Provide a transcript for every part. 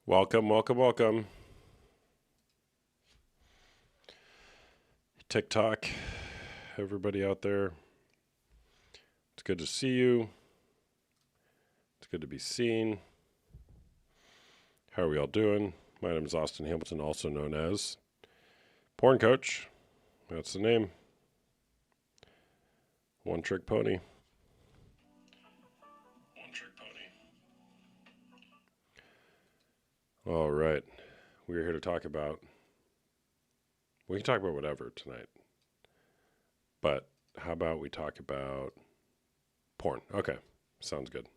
Welcome, welcome, welcome. TikTok, everybody out there. It's good to see you. It's good to be seen. How are we all doing? My name is Austin Hamilton, also known as Porn Coach. That's the name. One trick pony. All right. We're here to talk about. We can talk about whatever tonight. But how about we talk about porn? Okay. Sounds good.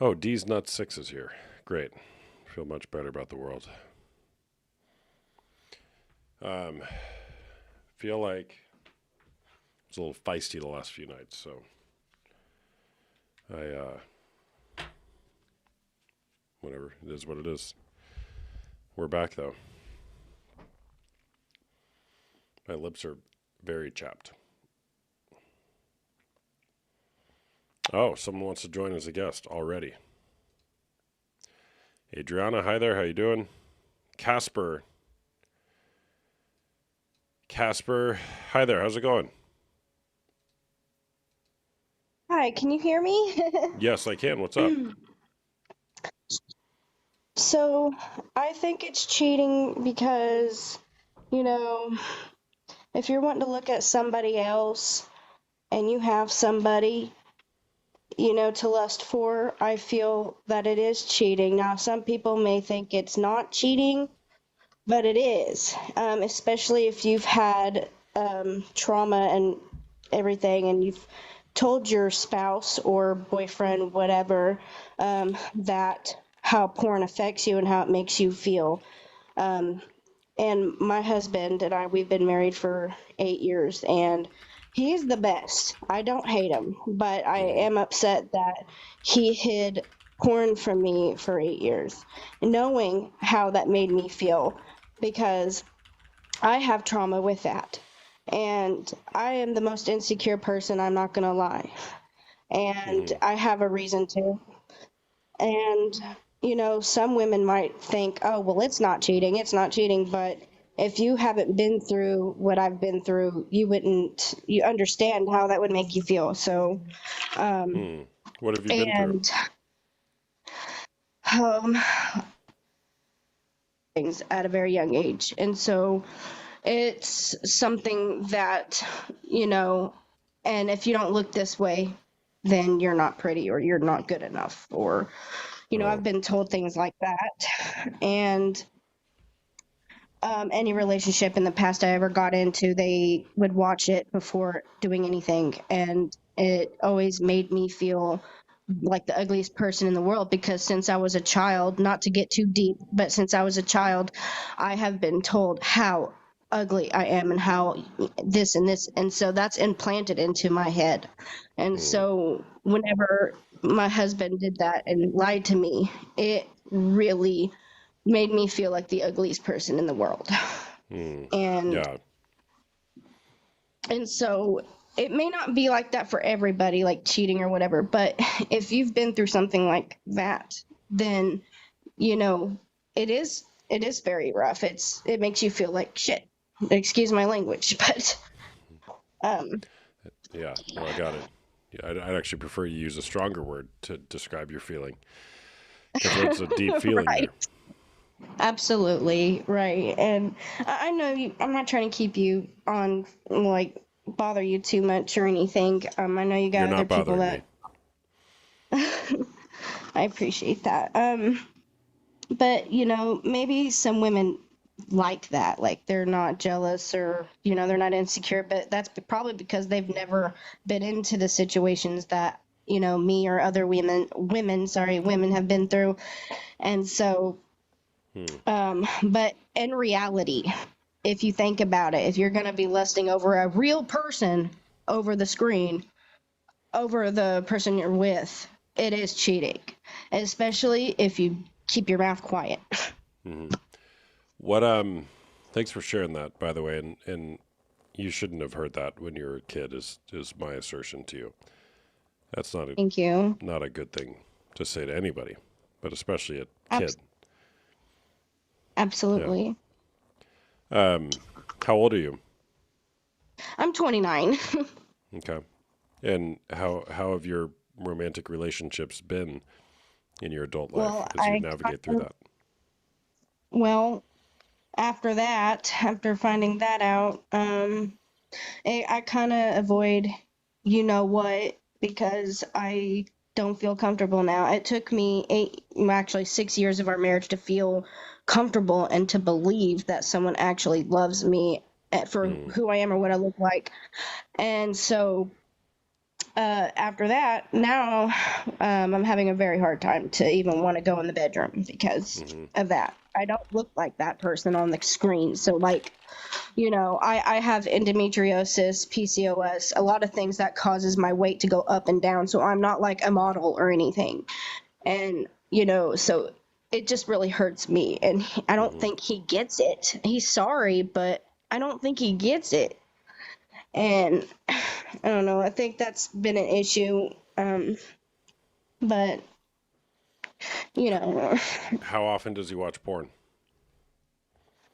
Oh, D's Nuts 6 is here. Great. Feel much better about the world. Feel like it's a little feisty the last few nights, so whatever. It is what it is. We're back, though. My lips are very chapped. Oh, someone wants to join as a guest already. Adriana, hi there. How you doing? Casper, hi there. How's it going? Hi, can you hear me? Yes, I can. What's up? So, I think it's cheating because, you know, if you're wanting to look at somebody else and you have somebody, to lust for, I feel that it is cheating. Now, some people may think it's not cheating, but it is, especially if you've had trauma and everything and you've told your spouse or boyfriend, whatever, that how porn affects you and how it makes you feel. Um, and my husband and I, we've been married for 8 years, and he's the best. I don't hate him, but I Mm-hmm. am upset that he hid porn from me for 8 years, knowing how that made me feel, because I have trauma with that. And I am the most insecure person, I'm not going to lie. And Mm-hmm. I have a reason to. And, some women might think, oh, well, it's not cheating. It's not cheating. But if you haven't been through what I've been through, you understand how that would make you feel. So, um, Hmm. What have you been through? and, um, things at a very young age. And so it's something that, you know, and if you don't look this way, then you're not pretty or you're not good enough. Or, Oh. I've been told things like that. And any relationship in the past I ever got into, they would watch it before doing anything. And it always made me feel like the ugliest person in the world, because since I was a child, not to get too deep, but since I was a child, I have been told how ugly I am and how this and this. And so that's implanted into my head. And Hmm. so whenever my husband did that and lied to me, it really made me feel like the ugliest person in the world. Hmm. And Yeah. so it may not be like that for everybody, like cheating or whatever, but if you've been through something like that, then you know it is very rough. It makes you feel like shit. Excuse my language, but um Yeah. No, I got it. Yeah, I'd actually prefer you use a stronger word to describe your feeling because there's a deep feeling right. there. Absolutely right. And I know I'm not trying to keep you on, like, bother you too much or anything. I know you You're got other not people bothering me. that I appreciate that. But maybe some women like that, like they're not jealous, or they're not insecure, but that's probably because they've never been into the situations that me or other women have been through. And so Hmm. but in reality, if you think about it, if you're going to be lusting over a real person over the screen, over the person you're with, it is cheating, especially if you keep your mouth quiet. Hmm. What Thanks for sharing that, by the way, and you shouldn't have heard that when you were a kid. Is my assertion to you? That's Thank you. not a good thing to say to anybody. but especially a kid. Abs- Yeah. absolutely. How old are you? I'm 29. Okay. And how have your romantic relationships been in your adult life Well, as you navigate through that? well, after that, after finding that out, I kind of avoid you know what because I don't feel comfortable now. It took me actually 6 years of our marriage to feel comfortable and to believe that someone actually loves me for Mm, who I am or what I look like. And so after that, now I'm having a very hard time to even want to go in the bedroom because hmm. of that. I don't look like that person on the screen. So, like, I have endometriosis, PCOS, a lot of things that causes my weight to go up and down. So I'm not like a model or anything. And, so it just really hurts me. And I don't Hmm. think he gets it. He's sorry, but I don't think he gets it. And I don't know. I think that's been an issue. But you know, How often does he watch porn?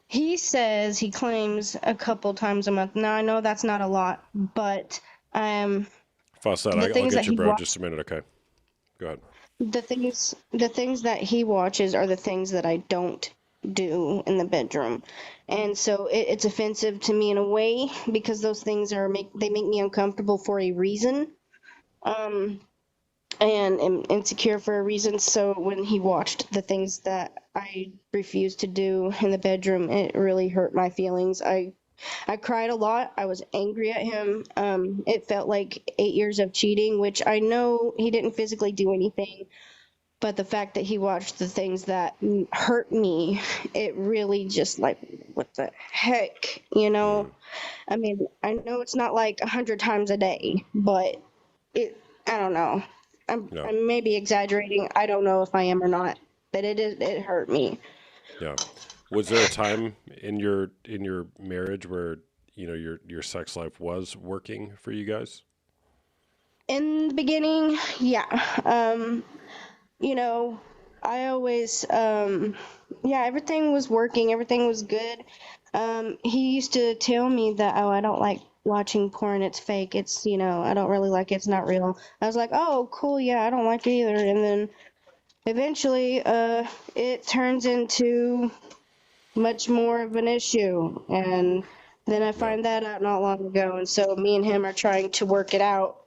he claims a couple times a month. Now I know that's not a lot, but um, Fawcett, the I'll things that get you, he bro. Just watch, a minute, okay? Go ahead. the things that he watches are the things that I don't do in the bedroom, and so it's offensive to me in a way because those things they make me uncomfortable for a reason. Um, and am insecure for a reason. So when he watched the things that I refused to do in the bedroom, it really hurt my feelings. I cried a lot. I was angry at him. It felt like 8 years of cheating, which I know he didn't physically do anything, but the fact that he watched the things that hurt me, it really just like, what the heck, you Mm, know? I mean, I know it's not like 100 times a day, but it, I don't know. yeah, I'm maybe exaggerating. I don't know if I am or not, but it hurt me. yeah. Was there a time in your marriage where your sex life was working for you guys? In the beginning, yeah. You know, I always, yeah, everything was working, everything was good. He used to tell me that, oh, I don't like watching porn, it's fake, I don't really like it, it's not real. I was like, oh, cool, yeah, I don't like it either. And then eventually, it turns into much more of an issue. And then I Yeah. find that out not long ago. And so me and him are trying to work it out.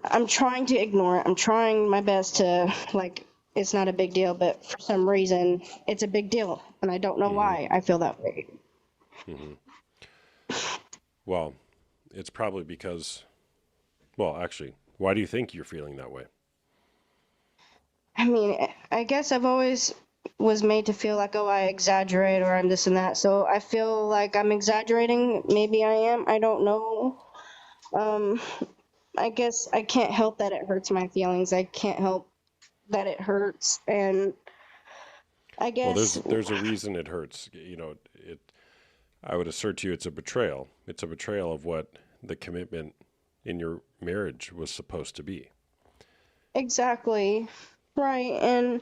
I'm trying to ignore it. I'm trying my best to, like, it's not a big deal, but for some reason, it's a big deal. And I don't know Hmm. why I feel that way. Hmm. Well, it's probably because. Well, actually, why do you think you're feeling that way? I mean, I guess I've always was made to feel like, oh, I exaggerate or I'm this and that. So I feel like I'm exaggerating. Maybe I am. I don't know. Um, I guess I can't help that it hurts my feelings. I can't help that it hurts. And I Well, guess, there's a reason it hurts. It. I would assert to you it's a betrayal. It's a betrayal of what the commitment in your marriage was supposed to be. exactly. Right. And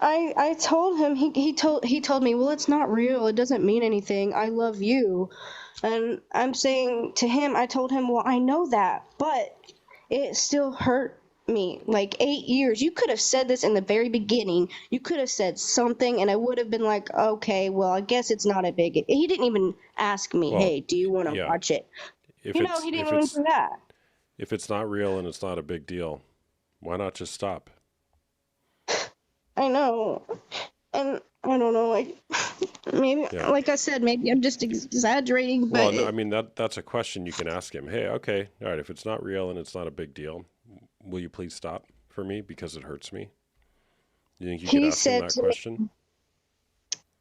I told him, he told me, well, it's not real. It doesn't mean anything. I love you. And I'm saying to him, I told him, well, I know that, but it still hurt me. Like 8 years. You could have said this in the very beginning. You could have said something, and I would have been like, okay, well, I guess it's not a big. He didn't even ask me, Well, hey, do you want to yeah. watch it? If He it's didn't if even it's do that. if it's not real and it's not a big deal, why not just stop? I know. And I don't know, like, maybe, Yeah. like I said, maybe I'm just exaggerating, but Well, no, I mean that's a question you can ask him. Hey, okay, all right. If it's not real and it's not a big deal, will you please stop for me because it hurts me? You think you could he ask him said that to me, question?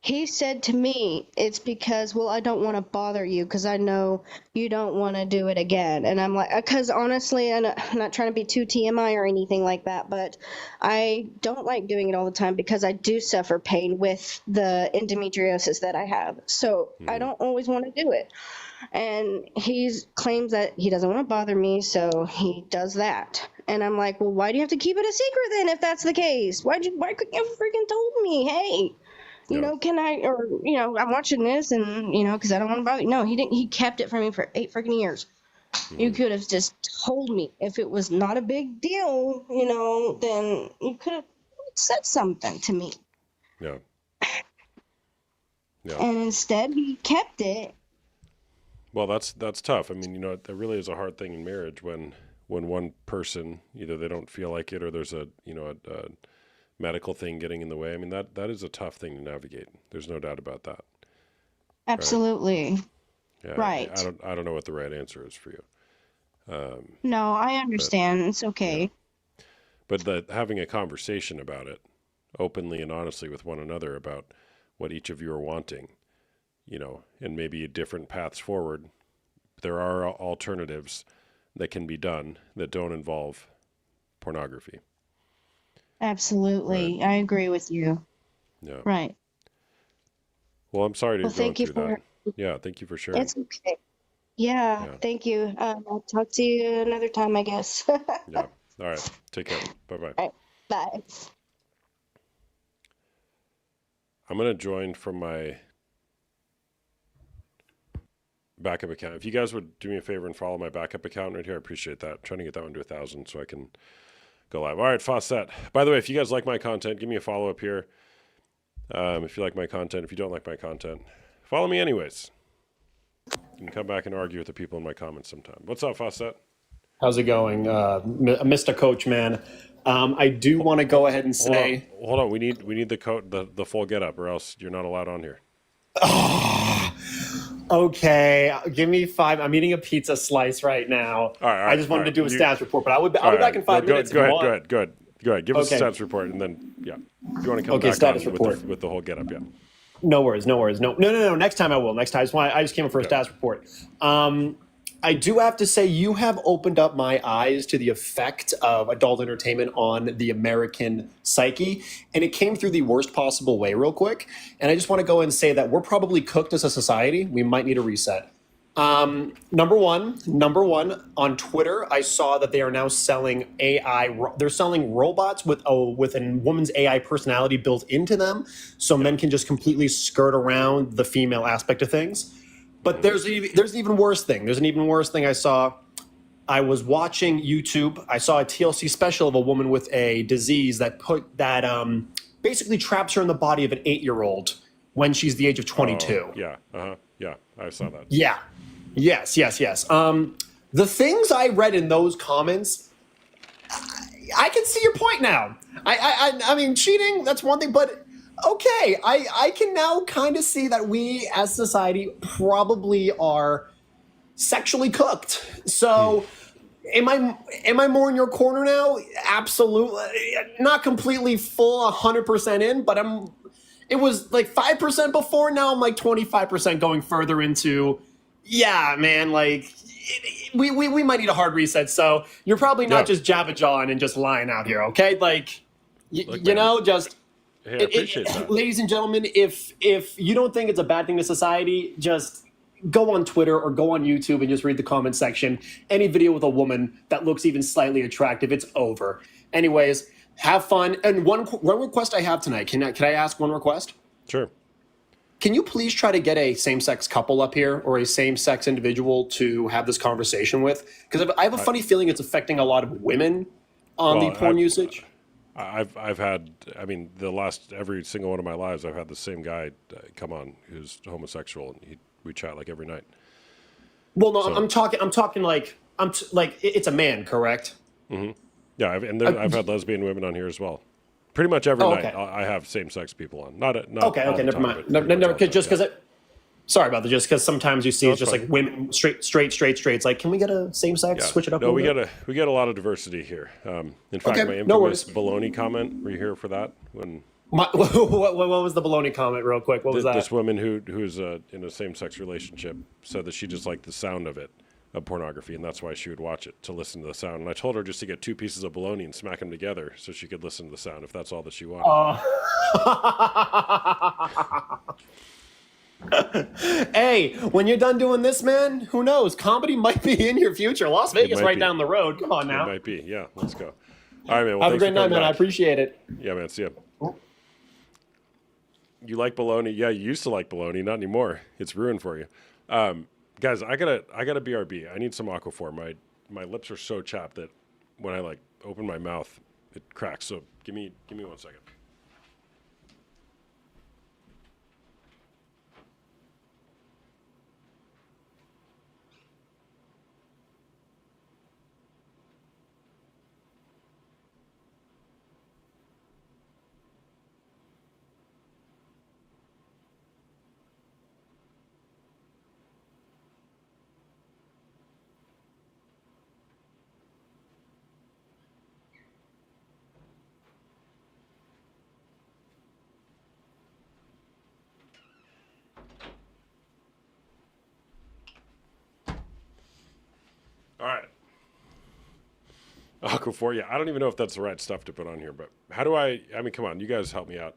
he said to me, it's because, well, I don't want to bother you because I know you don't want to do it again. And I'm like, because honestly, I'm not trying to be too TMI or anything like that, but I don't like doing it all the time because I do suffer pain with the endometriosis that I have. So I Hmm. don't always want to do it. And he claims that he doesn't want to bother me, so he does that. And I'm like, well, why do you have to keep it a secret then if that's the case? Why couldn't you have freaking told me? Hey, Yeah. can I, or, I'm watching this and, because I don't want to bother you. No, he didn't. He kept it from me for 8 freaking years. You could have just told me. If it was not a big deal, then you could have said something to me. Yeah. Yeah. And instead, he kept it. Well, that's tough. I mean, that really is a hard thing in marriage when one person, either they don't feel like it or there's a medical thing getting in the way. I mean, that is a tough thing to navigate. There's no doubt about that. Absolutely. Right. Yeah. Right. I don't know what the right answer is for you. No, I understand. It's okay. Yeah. But having a conversation about it openly and honestly with one another about what each of you are wanting, and maybe different paths forward. There are alternatives that can be done that don't involve pornography. Absolutely. Right. I agree with you. Yeah. Right. Well, I'm sorry you're going Thank you through for that. Yeah. Thank you for sharing. It's okay. Yeah, Yeah. thank you. I'll talk to you another time, I guess. All Yeah. All right. Take care. Bye-bye. right. Bye. I'm going to join from my backup account. If you guys would do me a favor and follow my backup account right here, I appreciate that. I'm trying to get that one to 1,000 so I can go live. All right, Fawcett. By the way, if you guys like my content, give me a follow up here. If you like my content, if you don't like my content, follow me anyways. You can come back and argue with the people in my comments sometime. What's up, Fawcett? How's it going, Mr. Coach, man? I do want to go ahead and say, hold on. We need the full get up, or else you're not allowed on here. Okay, give me 5. I'm eating a pizza slice right now. All right, I just wanted to do a stats report, but I'll be back in 5 minutes. Go ahead. Give us a stats report, and then if you want to come back status on report. with the whole get up, yeah. No worries. No. Next time I will. Next time. I just came in for a stats report. I do have to say you have opened up my eyes to the effect of adult entertainment on the American psyche, and it came through the worst possible way real quick. And I just want to go and say that we're probably cooked as a society. We might need a reset. Number one, on Twitter, I saw that they are now selling AI. They're selling robots with a woman's AI personality built into them, so men can just completely skirt around the female aspect of things. But there's an even worse thing. There's an even worse thing I saw. I was watching YouTube. I saw a TLC special of a woman with a disease that basically traps her in the body of an 8-year-old when she's the age of 22. Yeah. Yeah. I saw that. Yeah. Yes. The things I read in those comments, I can see your point now. I mean, cheating, that's one thing, but okay, I can now kind of see that we as society probably are sexually cooked. So am I more in your corner now? Absolutely. Not completely full 100% in, but it was like 5% before. Now I'm like 25% going further into, yeah, man, like we might need a hard reset. So you're probably not just Jabba jawing and just lying out here. Okay. Like, just, Hey, I appreciate that. Ladies and gentlemen, if you don't think it's a bad thing to society, just go on Twitter or go on YouTube and just read the comment section. Any video with a woman that looks even slightly attractive, it's over. Anyways, have fun. And one request I have tonight. Can I ask one request? Sure. Can you please try to get a same-sex couple up here or a same-sex individual to have this conversation with? Because I have a funny feeling it's affecting a lot of women on the porn usage. I've had, I mean, every single one of my lives, I've had the same guy come on who's homosexual, and we chat like every night. Well, no, so, I'm talking like it's a man, correct? Mm-hmm. Yeah, I've had lesbian women on here as well. Pretty much every night I have same-sex people on. Not okay, never mind. Never, because sorry about that. Just because sometimes you see it's just fine. Like women straight. Like, can we get a same-sex? Switch it up. No, we get a lot of diversity here. In fact, my infamous baloney comment. Were you here for that? What was the baloney comment, real quick? What was that? This woman who's in a same-sex relationship said that she just liked the sound of it, of pornography, and that's why she would watch it, to listen to the sound. And I told her just to get 2 pieces of bologna and smack them together so she could listen to the sound if that's all that she wanted. Hey, when you're done doing this, man, who knows? Comedy might be in your future. Las It Vegas might right be. down the road. Come on It now. might be. Yeah, let's go. All right, man. Well, Have a thanks for great night, coming man. I back. appreciate it. Yeah, man. See ya. You like bologna? Yeah, you used to like bologna, not anymore. It's ruined for you. Guys, I gotta BRB. I need some Aquaphor. My lips are so chapped that when I like open my mouth, it cracks. So give me 1 second. All right. Aquaphor. Yeah, I don't even know if that's the right stuff to put on here, but how do I mean, come on, you guys help me out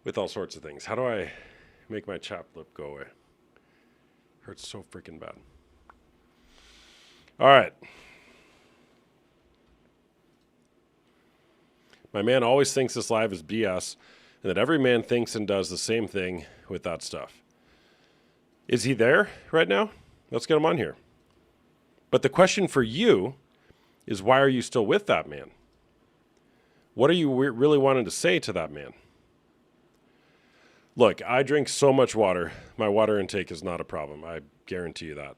with all sorts of things. How do I make my chapped lip go away? Hurts so freaking bad. All right. My man always thinks this live is BS and that every man thinks and does the same thing with that stuff. Is he there right now? Let's get him on here. But the question for you is, why are you still with that man? What are you really wanting to say to that man? Look, I drink so much water. My water intake is not a problem. I guarantee you that.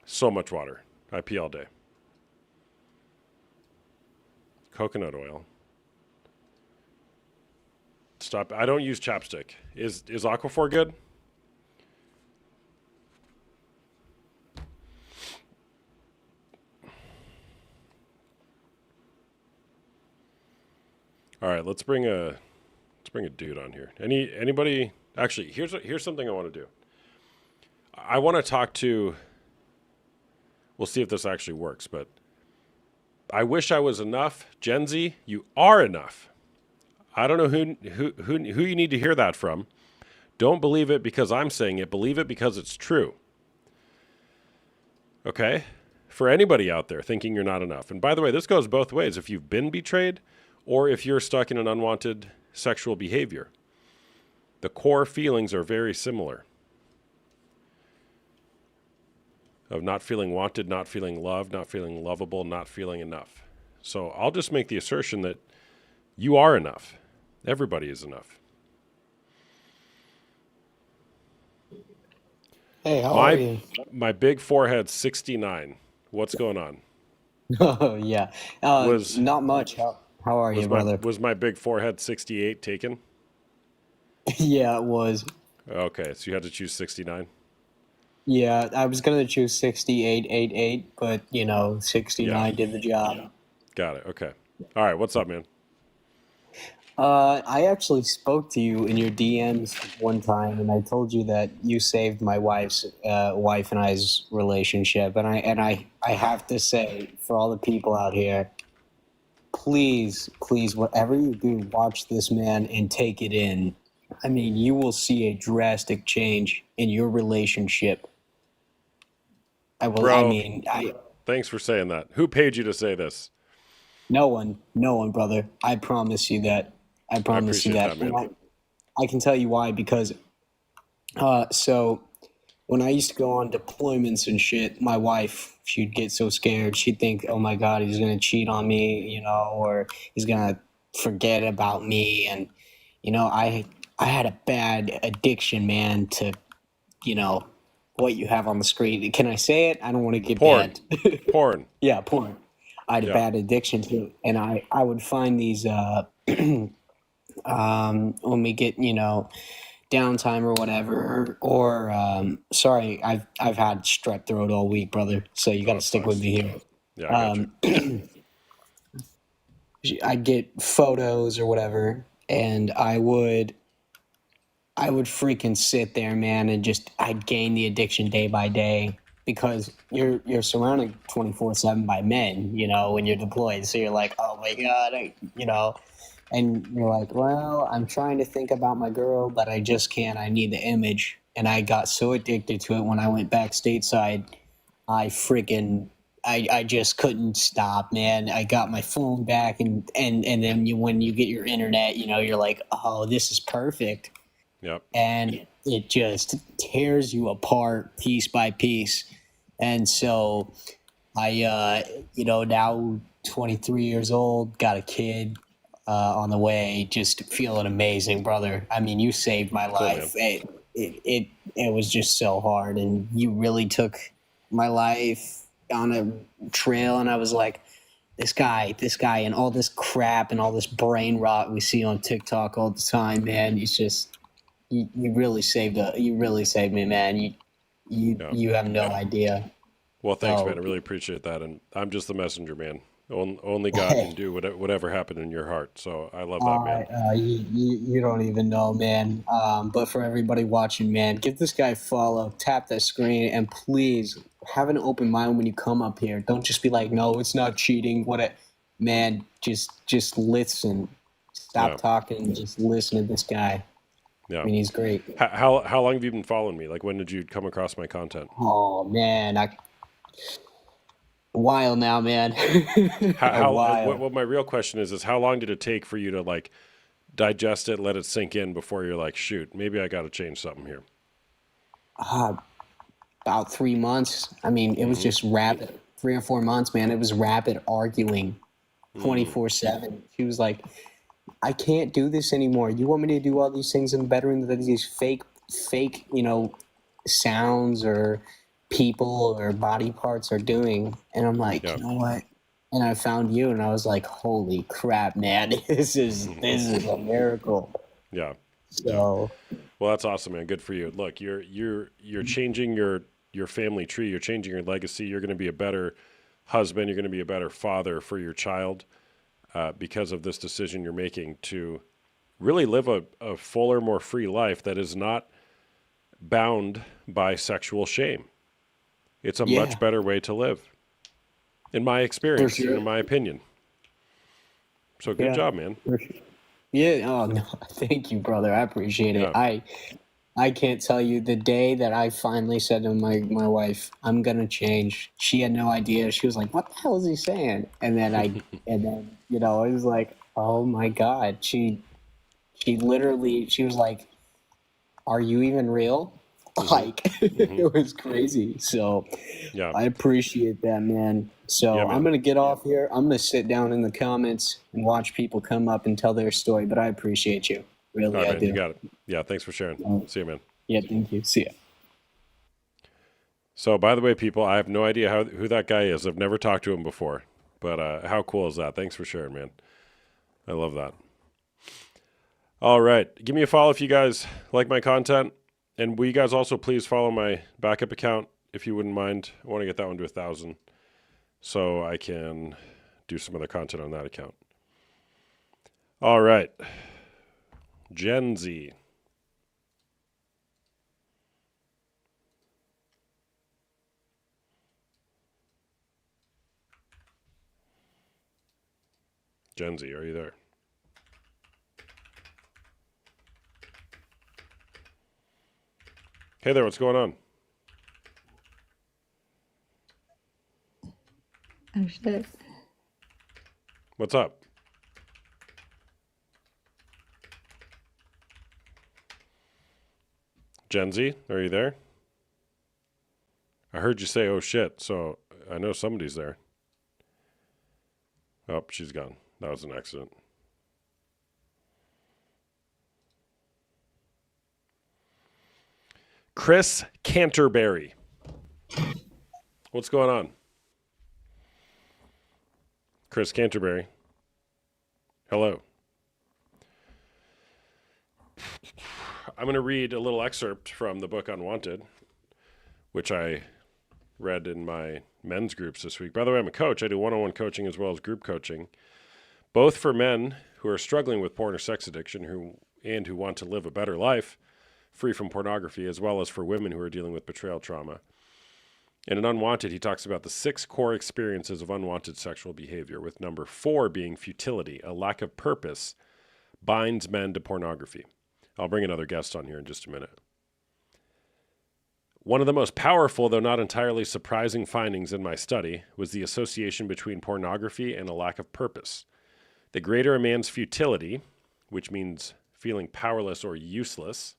So much water. I pee all day. Coconut oil. Stop. I don't use chapstick. Is Aquaphor good? All right, let's bring a dude on here. Anybody? Actually, here's something I want to do. I want to talk to. We'll see if this actually works, but I wish I was enough. Gen Z, you are enough. I don't know who you need to hear that from. Don't believe it because I'm saying it. Believe it because it's true. Okay? For anybody out there thinking you're not enough. And by the way, this goes both ways. If you've been betrayed or if you're stuck in an unwanted sexual behavior, the core feelings are very similar. Of not feeling wanted, not feeling loved, not feeling lovable, not feeling enough. So I'll just make the assertion that you are enough. Everybody is enough. Hey, how are you? My big forehead 69. What's going on? Oh yeah. Was Not much. How are you, brother? was my big forehead 68 taken? Yeah, it was. Okay, so you had to choose 69. Yeah, I was gonna choose 6888, but Yeah, 69 did the job. got it. Okay. All right, what's up, man? I actually spoke to you in your DMs one time, and I told you that you saved my wife and I's relationship, and I have to say, for all the people out here, please, please, whatever you do, watch this man and take it in. I mean, you will see a drastic change in your relationship. I will. I Bro, mean, I thanks for saying that. Who paid you to say this? no one, brother. I promise you that. I I promise you appreciate that. that, And man. I can tell you why because so when I used to go on deployments and shit, my wife, she'd get so scared. She'd think, "Oh my God, he's gonna cheat on me," or he's gonna forget about me. And I had a bad addiction, man, to you know what you have on the screen. Can I say it? I don't want to get Porn. banned. Porn. Yeah, porn. I had a Yeah. bad addiction to it, and I would find these when we get downtime or whatever, or sorry, I've had strep throat all week, brother. So you got Oh, to it stick with sucks. me here. Yeah, I got you. I'd get photos or whatever, and I would freaking sit there, man, and just I'd gain the addiction day by day because you're surrounded 24/7 by men, when you're deployed. So you're like, oh my God, and you're like, well, I'm trying to think about my girl, but I just can't. I need the image. And I got so addicted to it when I went back stateside. I freaking I just couldn't stop, man. I got my phone back, and then when you get your internet, you're like, oh, this is perfect, Yep. and it just tears you apart piece by piece. And so I, now 23 years old, got a kid on the way, just feeling amazing, brother. I mean, you saved my Cool, man. life. It was just so hard, and you really took my life on a trail, and I was like, this guy, and all this crap and all this brain rot we see on TikTok all the time, man. It's just you really saved me, man. Yeah. You have no idea. Well, thanks, man. So I really appreciate that. And I'm just the messenger, man. Only God can do whatever happened in your heart. So I love that, man. you don't even know, man. But for everybody watching, man, give this guy a follow, tap that screen, and please have an open mind when you come up here. Don't just be like, no, it's not cheating. Man, just listen. Yeah. Stop talking. Just listen to this guy. Yeah. I mean, he's great. How long have you been following me? Like, when did you come across my content? Oh man, a while now, man. A while. What my real question is how long did it take for you to like digest it, let it sink in before you're like, shoot, maybe I got to change something here? About 3 months. I mean, it was just rapid. 3 or 4 months, man. It was rapid arguing, 24/7. She was like, "I can't do this anymore. You want me to do all these things and better than these fake, sounds or people or body parts are doing?" And I'm like, Yeah. you know what? And I found you, and I was like, "Holy crap, man! This is a miracle." Yeah. So. Well, that's awesome, man. Good for you. Look, you're changing your family tree. You're changing your legacy. You're going to be a better husband. You're going to be a better father for your child because of this decision you're making to really live a fuller, more free life that is not bound by sexual shame. It's a Yeah, much better way to live, in my for experience and sure. in my opinion. So good Yeah, job, man. for sure. Yeah. Oh no, thank you, brother. I appreciate it. Yeah. I can't tell you the day that I finally said to my wife, "I'm gonna change." She had no idea. She was like, "What the hell is he saying?" And then it was like, "Oh my God." She was like, "Are you even real?" Hmm. Like Hmm. it was crazy. So Yeah. I appreciate that, man. Yeah, So I'm man. gonna get off here. I'm gonna sit down in the comments and watch people come up and tell their story. But I appreciate you, All really, right, I man. You do. got it. Yeah. Thanks for sharing. See you, man. Yeah, thank you. See ya. So, by the way, people, I have no idea who that guy is. I've never talked to him before, but how cool is that? Thanks for sharing, man. I love that. All right, give me a follow if you guys like my content, and will you guys also please follow my backup account if you wouldn't mind? I want to get that one to 1,000, so I can do some other content on that account. All right, Gen Z. Gen Z, are you there? Hey there, what's going on? Oh shit. What's up? Gen Z, are you there? I heard you say, oh shit, so I know somebody's there. Oh, she's gone. That was an accident. Chris Canterbury. What's going on? Chris Canterbury. Hello. I'm going to read a little excerpt from the book Unwanted, which I read in my men's groups this week. By the way, I'm a coach. I do one-on-one coaching as well as group coaching, both for men who are struggling with porn or sex addiction who want to live a better life free from pornography, as well as for women who are dealing with betrayal trauma. And in Unwanted, he talks about the 6 core experiences of unwanted sexual behavior, with number 4 being futility, a lack of purpose binds men to pornography? I'll bring another guest on here in just a minute. One of the most powerful, though not entirely surprising findings in my study was the association between pornography and a lack of purpose. The greater a man's futility, which means feeling powerless or useless,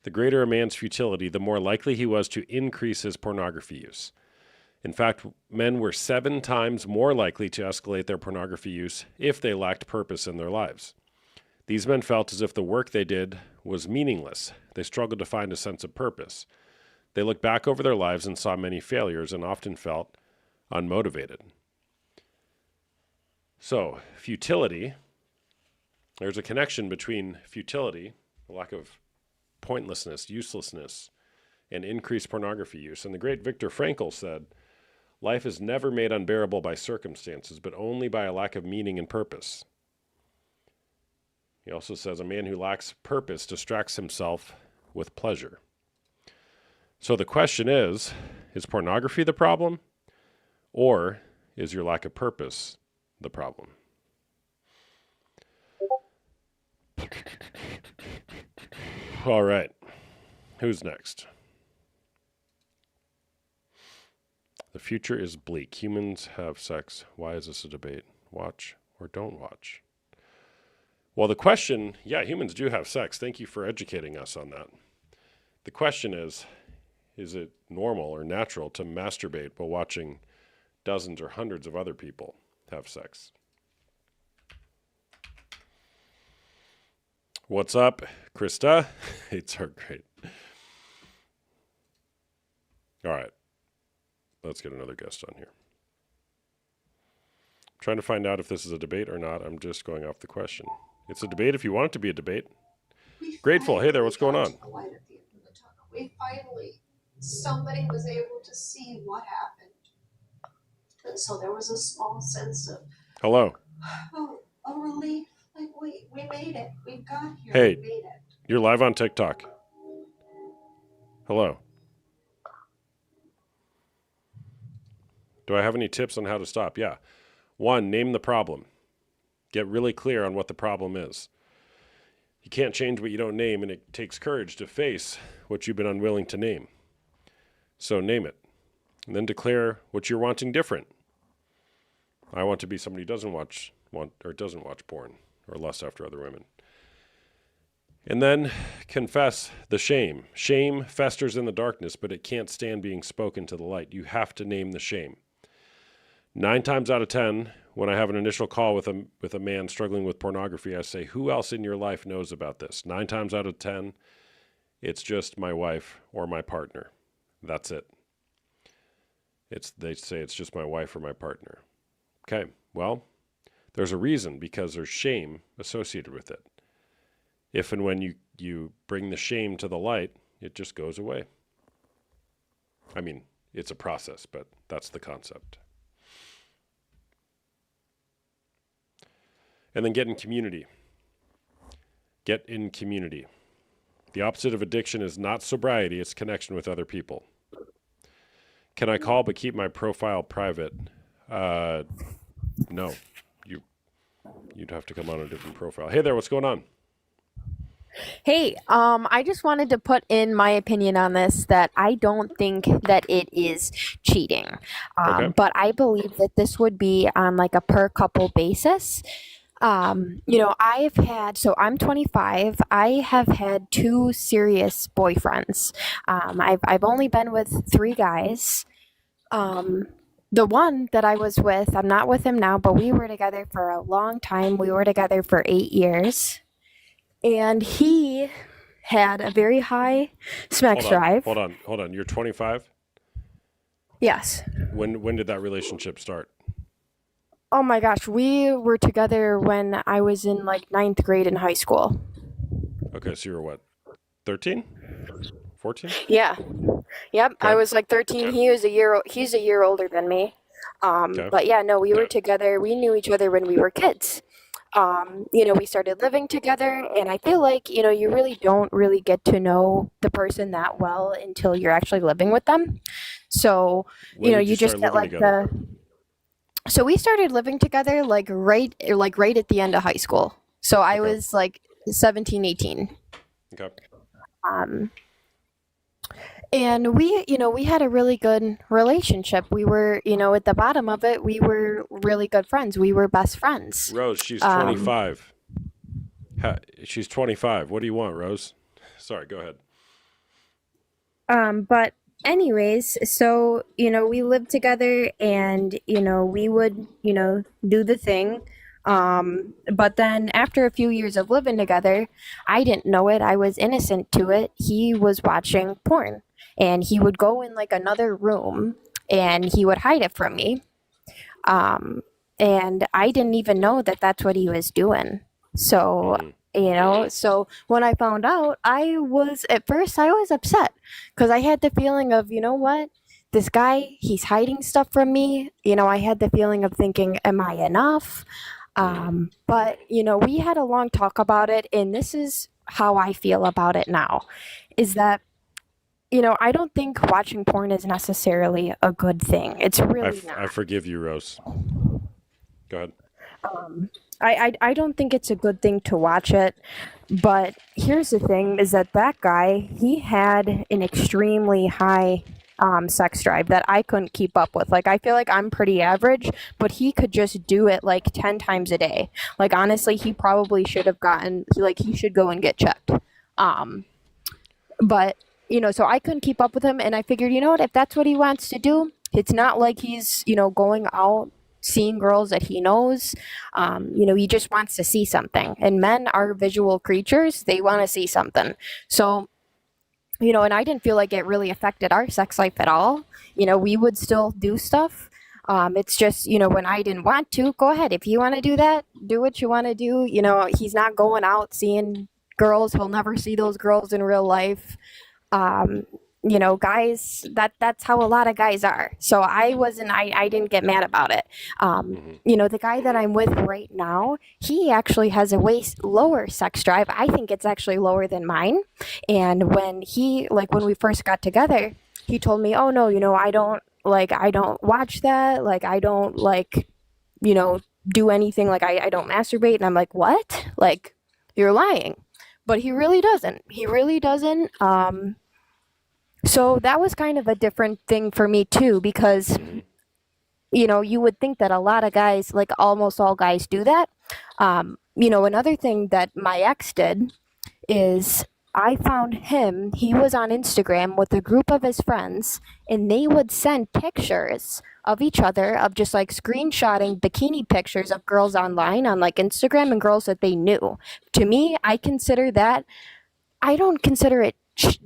the greater a man's futility, the more likely he was to increase his pornography use. In fact, men were 7 times more likely to escalate their pornography use if they lacked purpose in their lives. These men felt as if the work they did was meaningless. They struggled to find a sense of purpose. They looked back over their lives and saw many failures and often felt unmotivated. So, futility, there's a connection between futility, the lack of pointlessness, uselessness, and increased pornography use. And the great Viktor Frankl said, life is never made unbearable by circumstances, but only by a lack of meaning and purpose. He also says, a man who lacks purpose distracts himself with pleasure. So the question is pornography the problem, or is your lack of purpose the problem? All right. Who's next? The future is bleak. Humans have sex. Why is this a debate? Watch or don't watch? Well, the question, yeah, humans do have sex. Thank you for educating us on that. The question is it normal or natural to masturbate while watching dozens or hundreds of other people have sex? What's up, Krista? It's our great. All right. Let's get another guest on here. I'm trying to find out if this is a debate or not. I'm just going off the question. It's a debate if you want it to be a debate. Grateful. Hey there, what's going on? We finally, somebody was able to see what happened. And so there was a small sense of, Hello. a relief. Like we made it. We got here. Hey, we made it. You're live on TikTok. Hello. Do I have any tips on how to stop? Yeah. 1, name the problem. Get really clear on what the problem is. You can't change what you don't name, and it takes courage to face what you've been unwilling to name. So name it. And then declare what you're wanting different. I want to be somebody who doesn't watch porn or lust after other women. And then confess the shame. Shame festers in the darkness, but it can't stand being spoken to the light. You have to name the shame. 9 times out of 10, when I have an initial call with a man struggling with pornography, I say, who else in your life knows about this? 9 times out of 10, it's just my wife or my partner. That's it. They say it's just my wife or my partner. Okay, well, there's a reason, because there's shame associated with it. If and when you bring the shame to the light, it just goes away. I mean, it's a process, but that's the concept. And then get in community. Get in community. The opposite of addiction is not sobriety, it's connection with other people. Can I call but keep my profile private? No. You'd have to come on a different profile. Hey there, what's going on? Hey, I just wanted to put in my opinion on this, that I don't think that it is cheating. Okay. But I believe that this would be on like a per couple basis. I'm 25. I have had 2 serious boyfriends. I've only been with 3 guys. The one that I was with, I'm not with him now, but we were together for a long time. We were together for 8 years. And he had a very high sex drive. Hold on. You're 25? Yes. When did that relationship start? Oh my gosh, we were together when I was in like 9th grade in high school. Okay, so you were what? 13? 14? Yeah. Yep. Okay. I was like 13. He's a year older than me. Okay. But yeah, no, we were together. We knew each other when we were kids. We started living together, and I feel like, you really don't really get to know the person that well until you're actually living with them. So, When did you just start get living like together? So we started living together like right at the end of high school. So I Okay. was like 17, 18. Okay. Um, and we had a really good relationship. We were, at the bottom of it, we were really good friends. We were best friends. Rose, she's Um, 25. She's 25. What do you want, Rose? Sorry, go ahead. but anyways, so, we lived together and, we would, do the thing. But then after a few years of living together, I didn't know it. I was innocent to it. He was watching porn and he would go in like another room and he would hide it from me. Um, and I didn't even know that that's what he was doing. So, Mm-hmm. so when I found out, at first, I was upset because I had the feeling of, what? This guy, he's hiding stuff from me. I had the feeling of thinking, am I enough? But, we had a long talk about it, and this is how I feel about it now is that, I don't think watching porn is necessarily a good thing. It's really I not. forgive you, Rose. Go ahead. Um, I don't think it's a good thing to watch it, but here's the thing: is that guy he had an extremely high sex drive that I couldn't keep up with. Like I feel like I'm pretty average, but he could just do it like 10 times a day. Like honestly, he probably should have he should go and get checked. Um, but so I couldn't keep up with him, and I figured, what, if that's what he wants to do, it's not like he's going out seeing girls that he knows. He just wants to see something, and men are visual creatures. They want to see something. So and I didn't feel like it really affected our sex life at all. We would still do stuff. It's just, when I didn't want to, go ahead. If you want to do that, do what you want to do. He's not going out seeing girls. He'll never see those girls in real life. Um, guys, that's how a lot of guys are. So I didn't get mad about it. The guy that I'm with right now, he actually has a way lower sex drive. I think it's actually lower than mine. And when we first got together, he told me, oh no, I don't watch that. Like, I don't do anything. Like, I don't masturbate. And I'm like, what? Like, you're lying. But he really doesn't. He really doesn't. So that was kind of a different thing for me too, because you would think that a lot of guys, like almost all guys, do that. Another thing that my ex did is I found him, he was on Instagram with a group of his friends, and they would send pictures of each other, of just like screenshotting bikini pictures of girls online on like Instagram and girls that they knew. To me, I don't consider it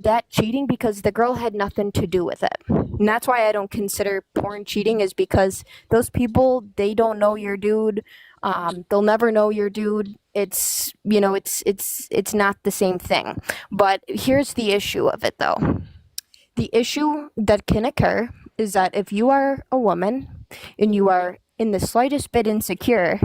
that cheating because the girl had nothing to do with it. And that's why I don't consider porn cheating, is because those people, they don't know your dude. They'll never know your dude. It's not the same thing. But here's the issue of it though. The issue that can occur is that if you are a woman and you are in the slightest bit insecure,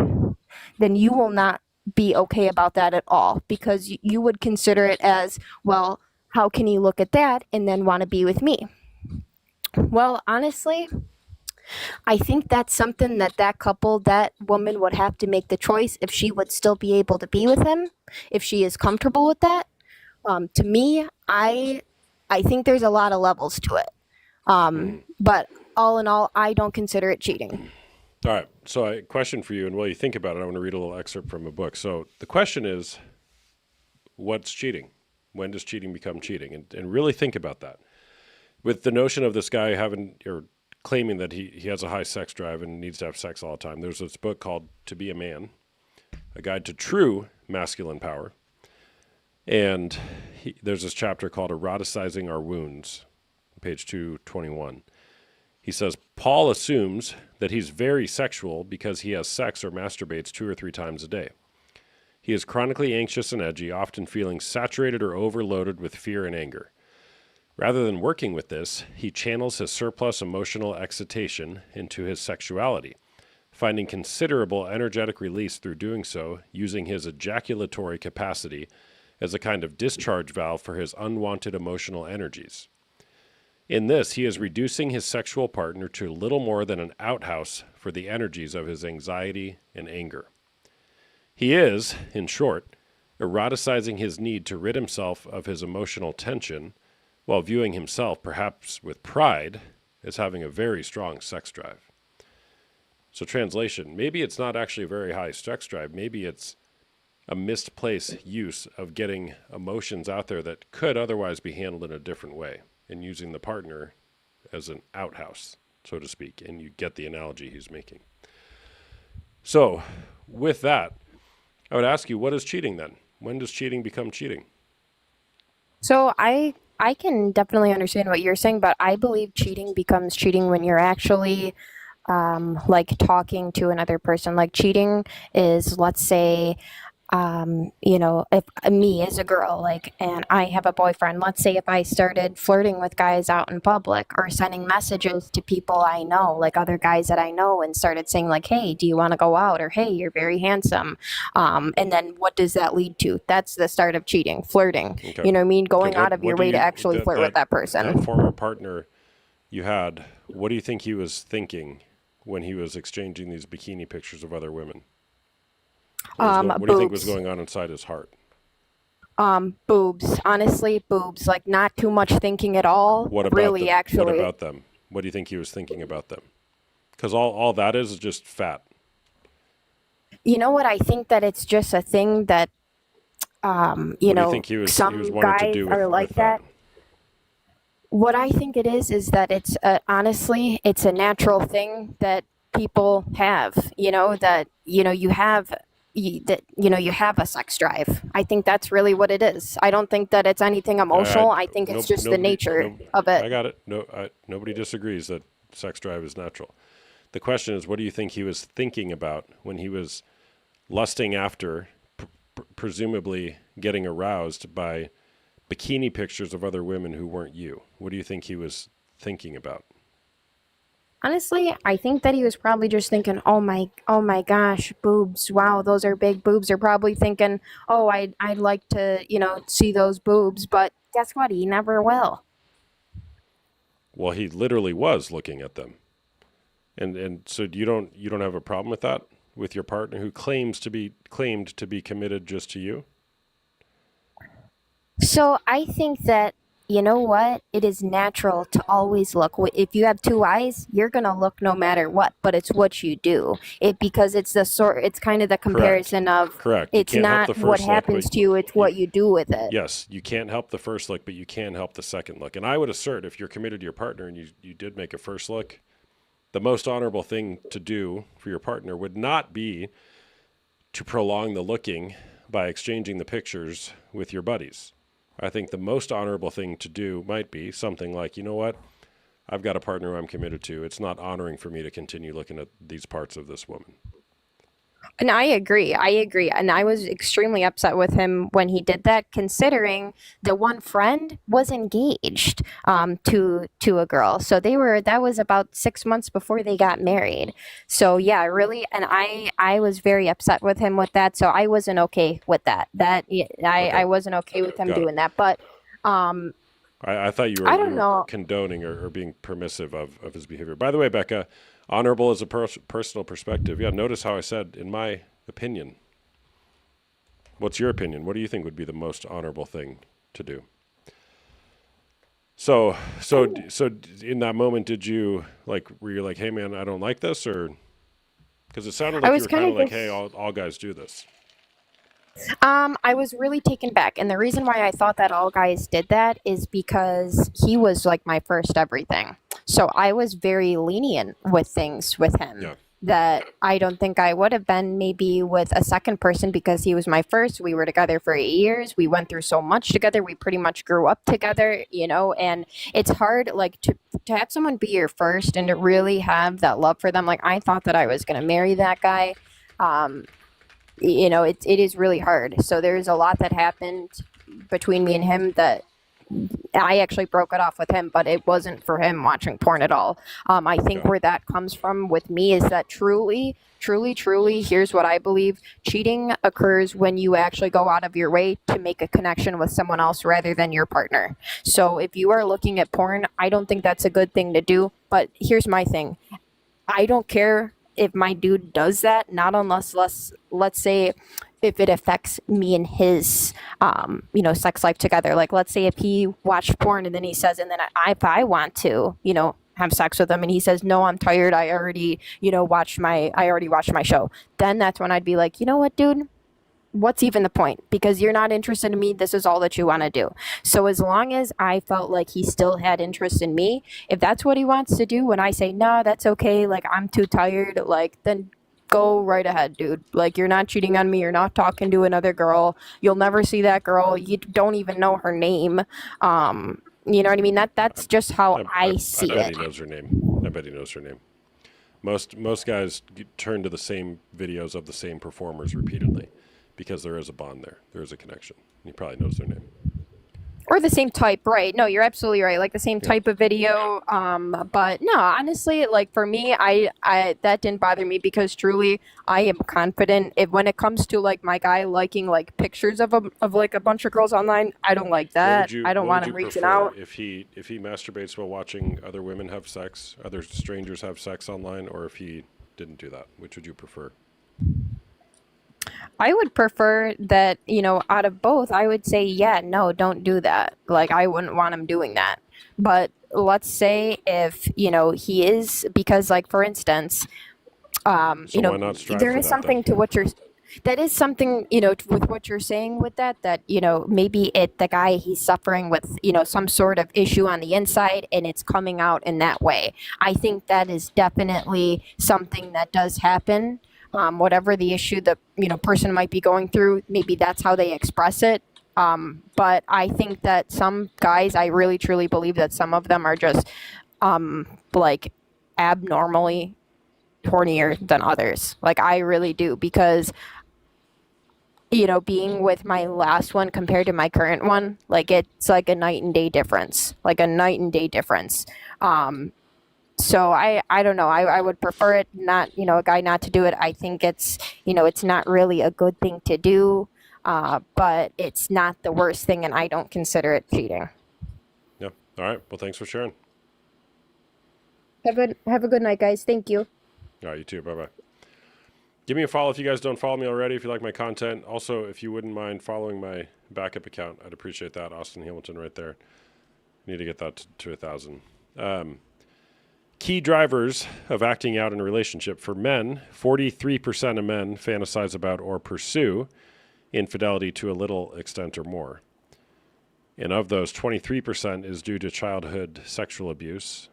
then you will not be okay about that at all, because you would consider it as, well, how can he look at that and then want to be with me? Well, honestly, I think that's something that woman would have to make the choice if she would still be able to be with him, if she is comfortable with that. To me, I think there's a lot of levels to it. But all in all, I don't consider it cheating. All right. So a question for you, and while you think about it, I want to read a little excerpt from a book. So the question is, what's cheating? When does cheating become cheating? And really think about that. With the notion of this guy claiming that he has a high sex drive and needs to have sex all the time, there's this book called To Be a Man, A Guide to True Masculine Power. And there's this chapter called Eroticizing Our Wounds, page 221. He says, Paul assumes that he's very sexual because he has sex or masturbates 2 or 3 times a day. He is chronically anxious and edgy, often feeling saturated or overloaded with fear and anger. Rather than working with this, he channels his surplus emotional excitation into his sexuality, finding considerable energetic release through doing so, using his ejaculatory capacity as a kind of discharge valve for his unwanted emotional energies. In this, he is reducing his sexual partner to little more than an outhouse for the energies of his anxiety and anger. He is, in short, eroticizing his need to rid himself of his emotional tension while viewing himself, perhaps with pride, as having a very strong sex drive. So, translation, maybe it's not actually a very high sex drive. Maybe it's a misplaced use of getting emotions out there that could otherwise be handled in a different way and using the partner as an outhouse, so to speak. And you get the analogy he's making. So, with that, I would ask you, what is cheating then? When does cheating become cheating? So I can definitely understand what you're saying, but I believe cheating becomes cheating when you're actually like talking to another person. Like cheating is, let's say, if me as a girl, like, and I have a boyfriend, let's say if I started flirting with guys out in public or sending messages to people I know, like other guys that I know, and started saying, like, hey, do you want to go out? Or hey, you're very handsome. And then what does that lead to? That's the start of cheating, flirting. Okay. You know what I mean? Going Okay, out of your way to actually flirt with that person. That former partner you had, what do you think he was thinking when he was exchanging these bikini pictures of other women? What do you think was Boobs. going on inside his heart? Boobs. Honestly, boobs. Like not too much thinking at all. What about Really, them? actually. What about them? What do you think he was thinking about them? Because all that is just fat. You know what? I think that it's just a thing that, What do you think he was some wanting to guys do are like with that. What I think it is that it's honestly, it's a natural thing that people have. That you have. You have a sex drive. I think that's really what it is. I don't think that it's anything emotional. I think it's just the nature of I it. got it. Nobody disagrees that sex drive is natural. The question is, what do you think he was thinking about when he was lusting after, presumably getting aroused by bikini pictures of other women who weren't you? What do you think he was thinking about? Honestly, I think that he was probably just thinking, oh my gosh, boobs. Wow, those are big boobs. They're probably thinking, oh, I'd like to, see those boobs. But guess what? He never will. Well, he literally was looking at them. And so you don't have a problem with that with your partner who claimed to be committed just to you? So I think that, you know what? It is natural to always look. If you have two eyes, you're gonna look no matter what. But it's what you do. Because it's it's kind of the comparison of. Correct. You It's can't help the not what first look, happens but to you; it's what you do with it. yes, you can't help the first look, but you can help the second look. And I would assert, if you're committed to your partner and you did make a first look, the most honorable thing to do for your partner would not be to prolong the looking by exchanging the pictures with your buddies. I think the most honorable thing to do might be something like, you know what? I've got a partner who I'm committed to. It's not honoring for me to continue looking at these parts of this woman. And I agree. And I was extremely upset with him when he did that, considering the one friend was engaged to a girl. So that was about 6 months before they got married. So yeah, really, and I was very upset with him with that. So I wasn't okay with that. I wasn't okay with him Got it. doing that. But I thought you were, I don't know. condoning or being permissive of his behavior. By the way, Becca, honorable is a personal perspective. Yeah, notice how I said, in my opinion. What's your opinion? What do you think would be the most honorable thing to do? So in that moment, were you like, hey man, I don't like this, or because it sounded I like you was were kind of like, just hey, all guys do this. I was really taken back, and the reason why I thought that all guys did that is because he was like my first everything. So I was very lenient with things with him Yeah. that I don't think I would have been maybe with a second person, because he was my first. We were together for 8 years. We went through so much together. We pretty much grew up together, and it's hard like to have someone be your first and to really have that love for them. Like I thought that I was going to marry that guy. It is really hard. So there's a lot that happened between me and him that I actually broke it off with him, but it wasn't for him watching porn at all. I think where that comes from with me is that truly, here's what I believe. Cheating occurs when you actually go out of your way to make a connection with someone else rather than your partner. So if you are looking at porn, I don't think that's a good thing to do. But here's my thing. I don't care if my dude does that, not unless let's say if it affects me and his sex life together. Like, let's say if he watched porn and then he says, and then if I want to, have sex with him and he says, no, I'm tired, I already watched my show, then that's when I'd be like, you know what, dude, what's even the point? Because you're not interested in me. This is all that you want to do. So as long as I felt like he still had interest in me, if that's what he wants to do, when I say, no, that's okay, like, I'm too tired, like, then go right ahead, dude. Like, you're not cheating on me. You're not talking to another girl. You'll never see that girl. You don't even know her name. You know what I mean? That's just how I see bet it. he knows her name. I bet he knows her name. Most guys turn to the same videos of the same performers repeatedly because there is a bond there. There is a connection. He probably knows their name. Or the same type, right? No, you're absolutely right. Like the same type of video. But no, honestly, like for me, I that didn't bother me because truly, I am confident. If when it comes to like my guy liking like pictures of like a bunch of girls online, I don't like that. I don't want him reaching out. If he masturbates while watching other women have sex, other strangers have sex online, or if he didn't do that? Which would you prefer? I would prefer that, out of both, I would say, yeah, no, don't do that. Like, I wouldn't want him doing that. But let's say if, he is, because, like, for instance, So why not strive there for is that, something then? to what you're, that is something, with what you're saying with that, maybe the guy, he's suffering with, some sort of issue on the inside and it's coming out in that way. I think that is definitely something that does happen. Whatever the issue the person might be going through, maybe that's how they express it. But I think that some guys, I really truly believe that some of them are just like abnormally hornier than others. Like I really do because being with my last one compared to my current one, like it's like a night and day difference. Like a night and day difference. So I don't know. I would prefer it not, a guy not to do it. I think it's not really a good thing to do, but it's not the worst thing, and I don't consider it cheating. Yeah. All right. Well, thanks for sharing. Have a good night, guys. Thank you. All right. You too. Bye bye. Give me a follow if you guys don't follow me already, if you like my content. Also, if you wouldn't mind following my backup account, I'd appreciate that. Austin Hamilton right there. Need to get that to 1,000. Key drivers of acting out in a relationship. For men, 43% of men fantasize about or pursue infidelity to a little extent or more. And of those, 23% is due to childhood sexual abuse,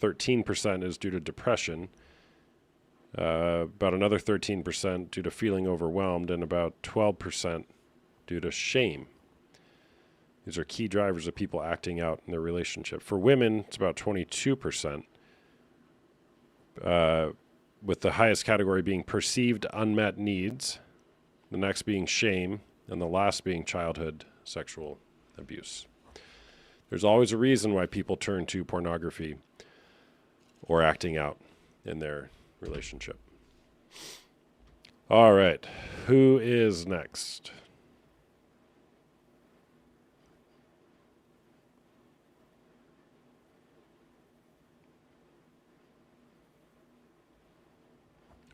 13% is due to depression, about another 13% due to feeling overwhelmed, and about 12% due to shame. These are key drivers of people acting out in their relationship. For women, it's about 22%, with the highest category being perceived unmet needs, the next being shame, and the last being childhood sexual abuse. There's always a reason why people turn to pornography or acting out in their relationship. All right. Who is next?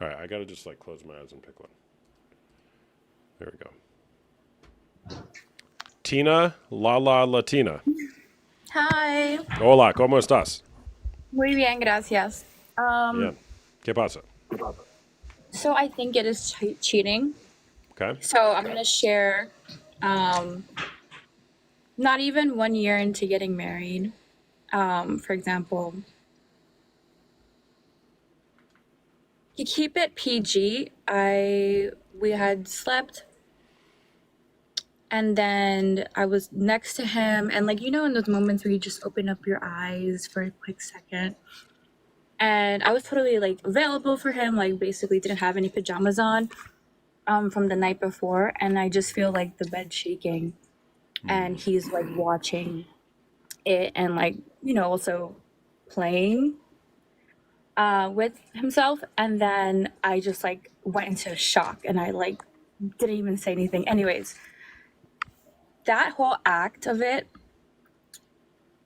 All right. I got to just close my eyes and pick one. There we go. Tina, la Latina. Hi. Hola, ¿cómo estás? Muy bien, gracias. Bien. ¿Qué pasa? So I think it is cheating. Okay. So I'm gonna share. Not even 1 year into getting married. For example, to keep it PG, we had slept, and then I was next to him, and in those moments where you just open up your eyes for a quick second. And I was totally available for him, basically didn't have any pajamas on from the night before, and I just feel the bed shaking, and he's watching it and also playing with himself, and then I just went into shock and I didn't even say anything. Anyways, that whole act of it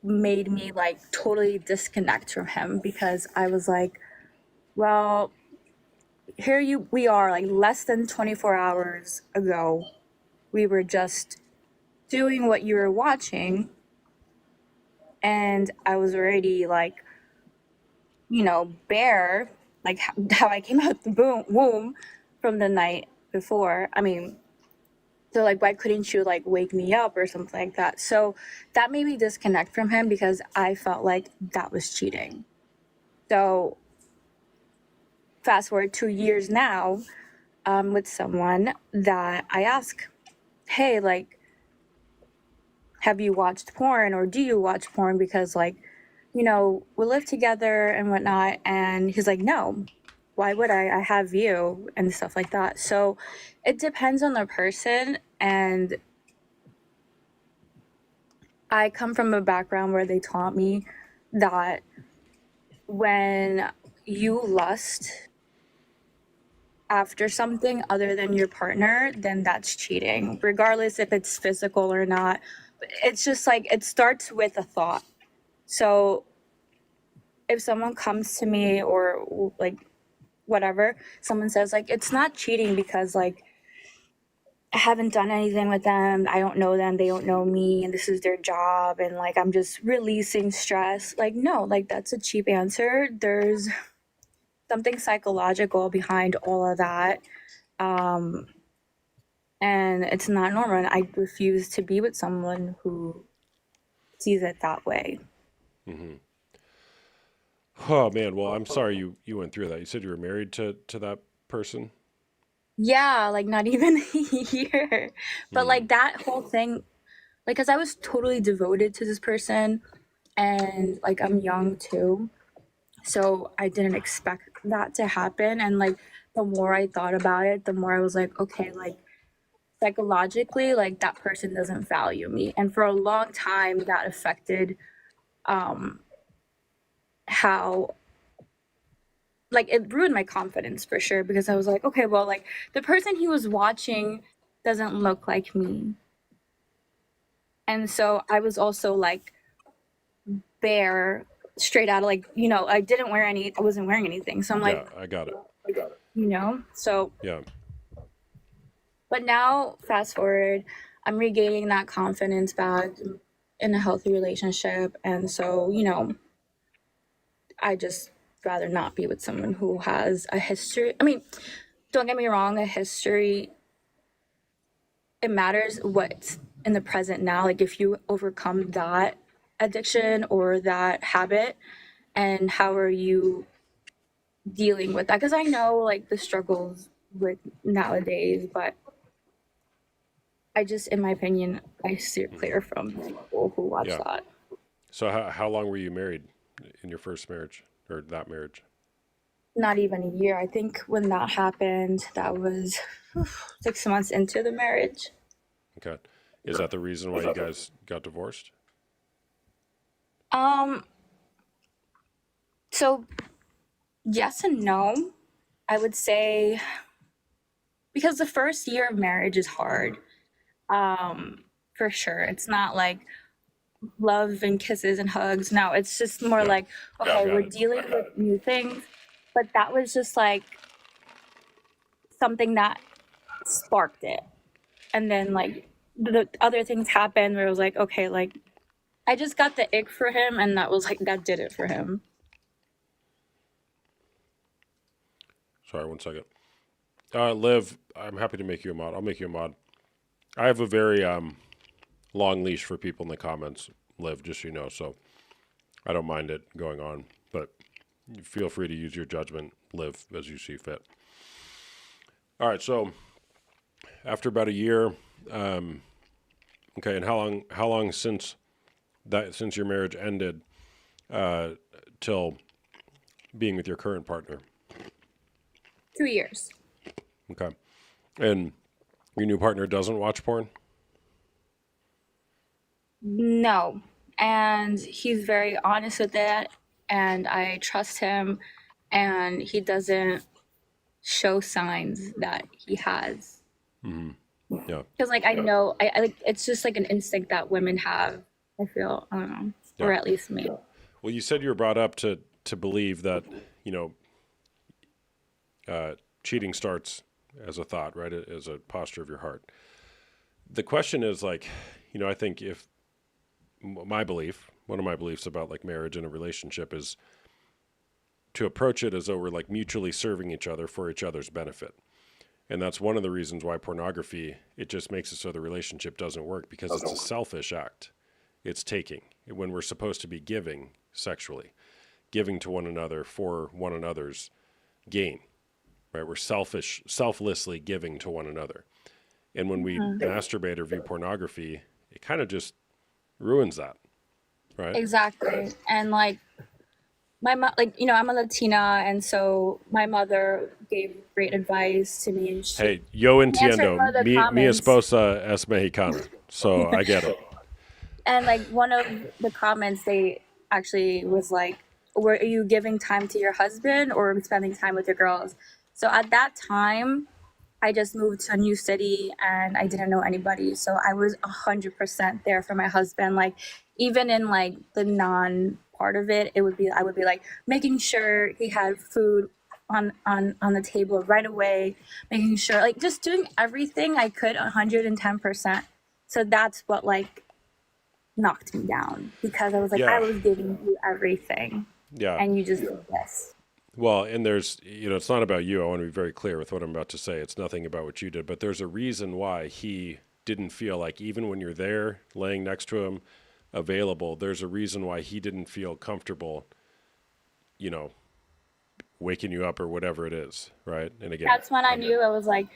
made me totally disconnect from him because I was well, we are like less than 24 hours ago. We were just doing what you were watching, and I was already like, bare, like how I came out the womb from the night before. I mean, so like, why couldn't you like wake me up or something like that? So that made me disconnect from him because I felt like that was cheating. So fast forward 2 years now, with someone that I ask, hey, like, have you watched porn or do you watch porn? Because like, we live together and whatnot. And he's like, no, why would I? I have you and stuff like that. So it depends on the person. And I come from a background where they taught me that when you lust after something other than your partner, then that's cheating, regardless if it's physical or not. It's just like it starts with a thought. So if someone comes to me or like whatever, someone says like it's not cheating because like I haven't done anything with them, I don't know them, they don't know me, and this is their job, and like I'm just releasing stress. Like, no, like that's a cheap answer. There's something psychological behind all of that. And it's not normal. And I refuse to be with someone who sees it that way. Oh man, well I'm sorry you went through that. You said you were married to that person. Yeah, like not even a year. But like that whole thing, like, because I was totally devoted to this person and like I'm young too. So I didn't expect that to happen. And like the more I thought about it, the more I was like, okay, like psychologically, like that person doesn't value me. And for a long time, that affected how, like, it ruined my confidence for sure because I was like, okay, well, like the person he was watching doesn't look like me. And so I was also like bare straight out of like, I wasn't wearing anything. So I'm like, Yeah, I got it. So, Yeah. but now fast forward, I'm regaining that confidence back in a healthy relationship. And so, I just rather not be with someone who has a history. I mean, don't get me wrong, a history, it matters what's in the present now. Like if you overcome that addiction or that habit, and how are you dealing with that? Because I know like the struggles with nowadays, but I just, in my opinion, I steer clear from people who watch Yeah. that. So how long were you married in your first marriage or that marriage? Not even a year. I think when that happened, that was 6 months into the marriage. Okay. Is that the reason why you guys got divorced? Um, so yes and no. I would say because the first year of marriage is hard. For sure. It's not like love and kisses and hugs. No, it's just more Yeah. like, okay, Got we're it. dealing with new things. But that was just like something that sparked it. And then like the other things happened where it was like, okay, like I just got the ick for him, and that was like that did it for him. Sorry, 1 second. Liv, I'm happy to make you a mod. I'll make you a mod. I have a very long leash for people in the comments, Liv, just so you know, so I don't mind it going on. But feel free to use your judgment, Liv, as you see fit. All right, so after about a year, okay, and how long since your marriage ended till being with your current partner? 2 years. Okay. And your new partner doesn't watch porn? No. And he's very honest with it, and I trust him, and he doesn't show signs that he has. Yeah. Because like I know, I like it's just like an instinct that women have. I feel, I don't know, Yeah. or at least me. Well, you said you were brought up to believe that, cheating starts as a thought, right? As a posture of your heart. The question is like, I think if my belief, one of my beliefs about like marriage and a relationship is to approach it as though we're like mutually serving each other for each other's benefit. And that's one of the reasons why pornography, it just makes it so the relationship doesn't work because it's a selfish act. It's taking when we're supposed to be giving sexually, giving to one another for one another's gain, right? We're selflessly giving to one another. And when we masturbate or view pornography, it kind of just ruins that, right? Exactly. And like my mom, like, I'm a Latina, and so my mother gave great advice to me, and she Hey, yo answered one entiendo. of the Mi comments. esposa es mexicana. So I get it. And like one of the comments, they actually was like, were you giving time to your husband or spending time with your girls? So at that time, I just moved to a new city and I didn't know anybody. So I was 100% there for my husband. Like even in like the non part of it, I would be like making sure he had food on the table right away, making sure like just doing everything I could 110%. So that's what like knocked me down, because I was like, I Yeah. was giving you everything Yeah. and you just did this. Well, and there's, it's not about you. I want to be very clear with what I'm about to say. It's nothing about what you did, but there's a reason why he didn't feel like, even when you're there laying next to him, available, there's a reason why he didn't feel comfortable, waking you up or whatever it is, right? And again, That's when I knew I was like,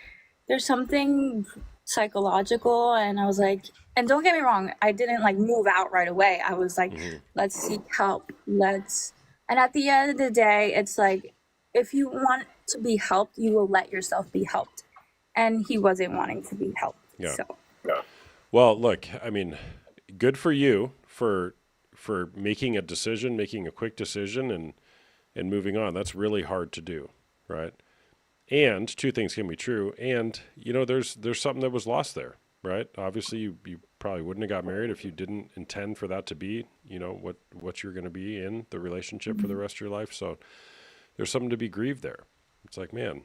there's something psychological. And I was like, and don't get me wrong, I didn't like move out right away. I was like, let's seek help. And at the end of the day, it's like, if you want to be helped, you will let yourself be helped. And he wasn't wanting to be helped. yeah. So, Well, look, I mean, good for you for making a decision, making a quick decision and moving on. That's really hard to do, right? And two things can be true. And there's something that was lost there, right? Obviously, you probably wouldn't have got married if you didn't intend for that to be, what you're going to be in the relationship for the rest of your life. So there's something to be grieved there. It's like, man,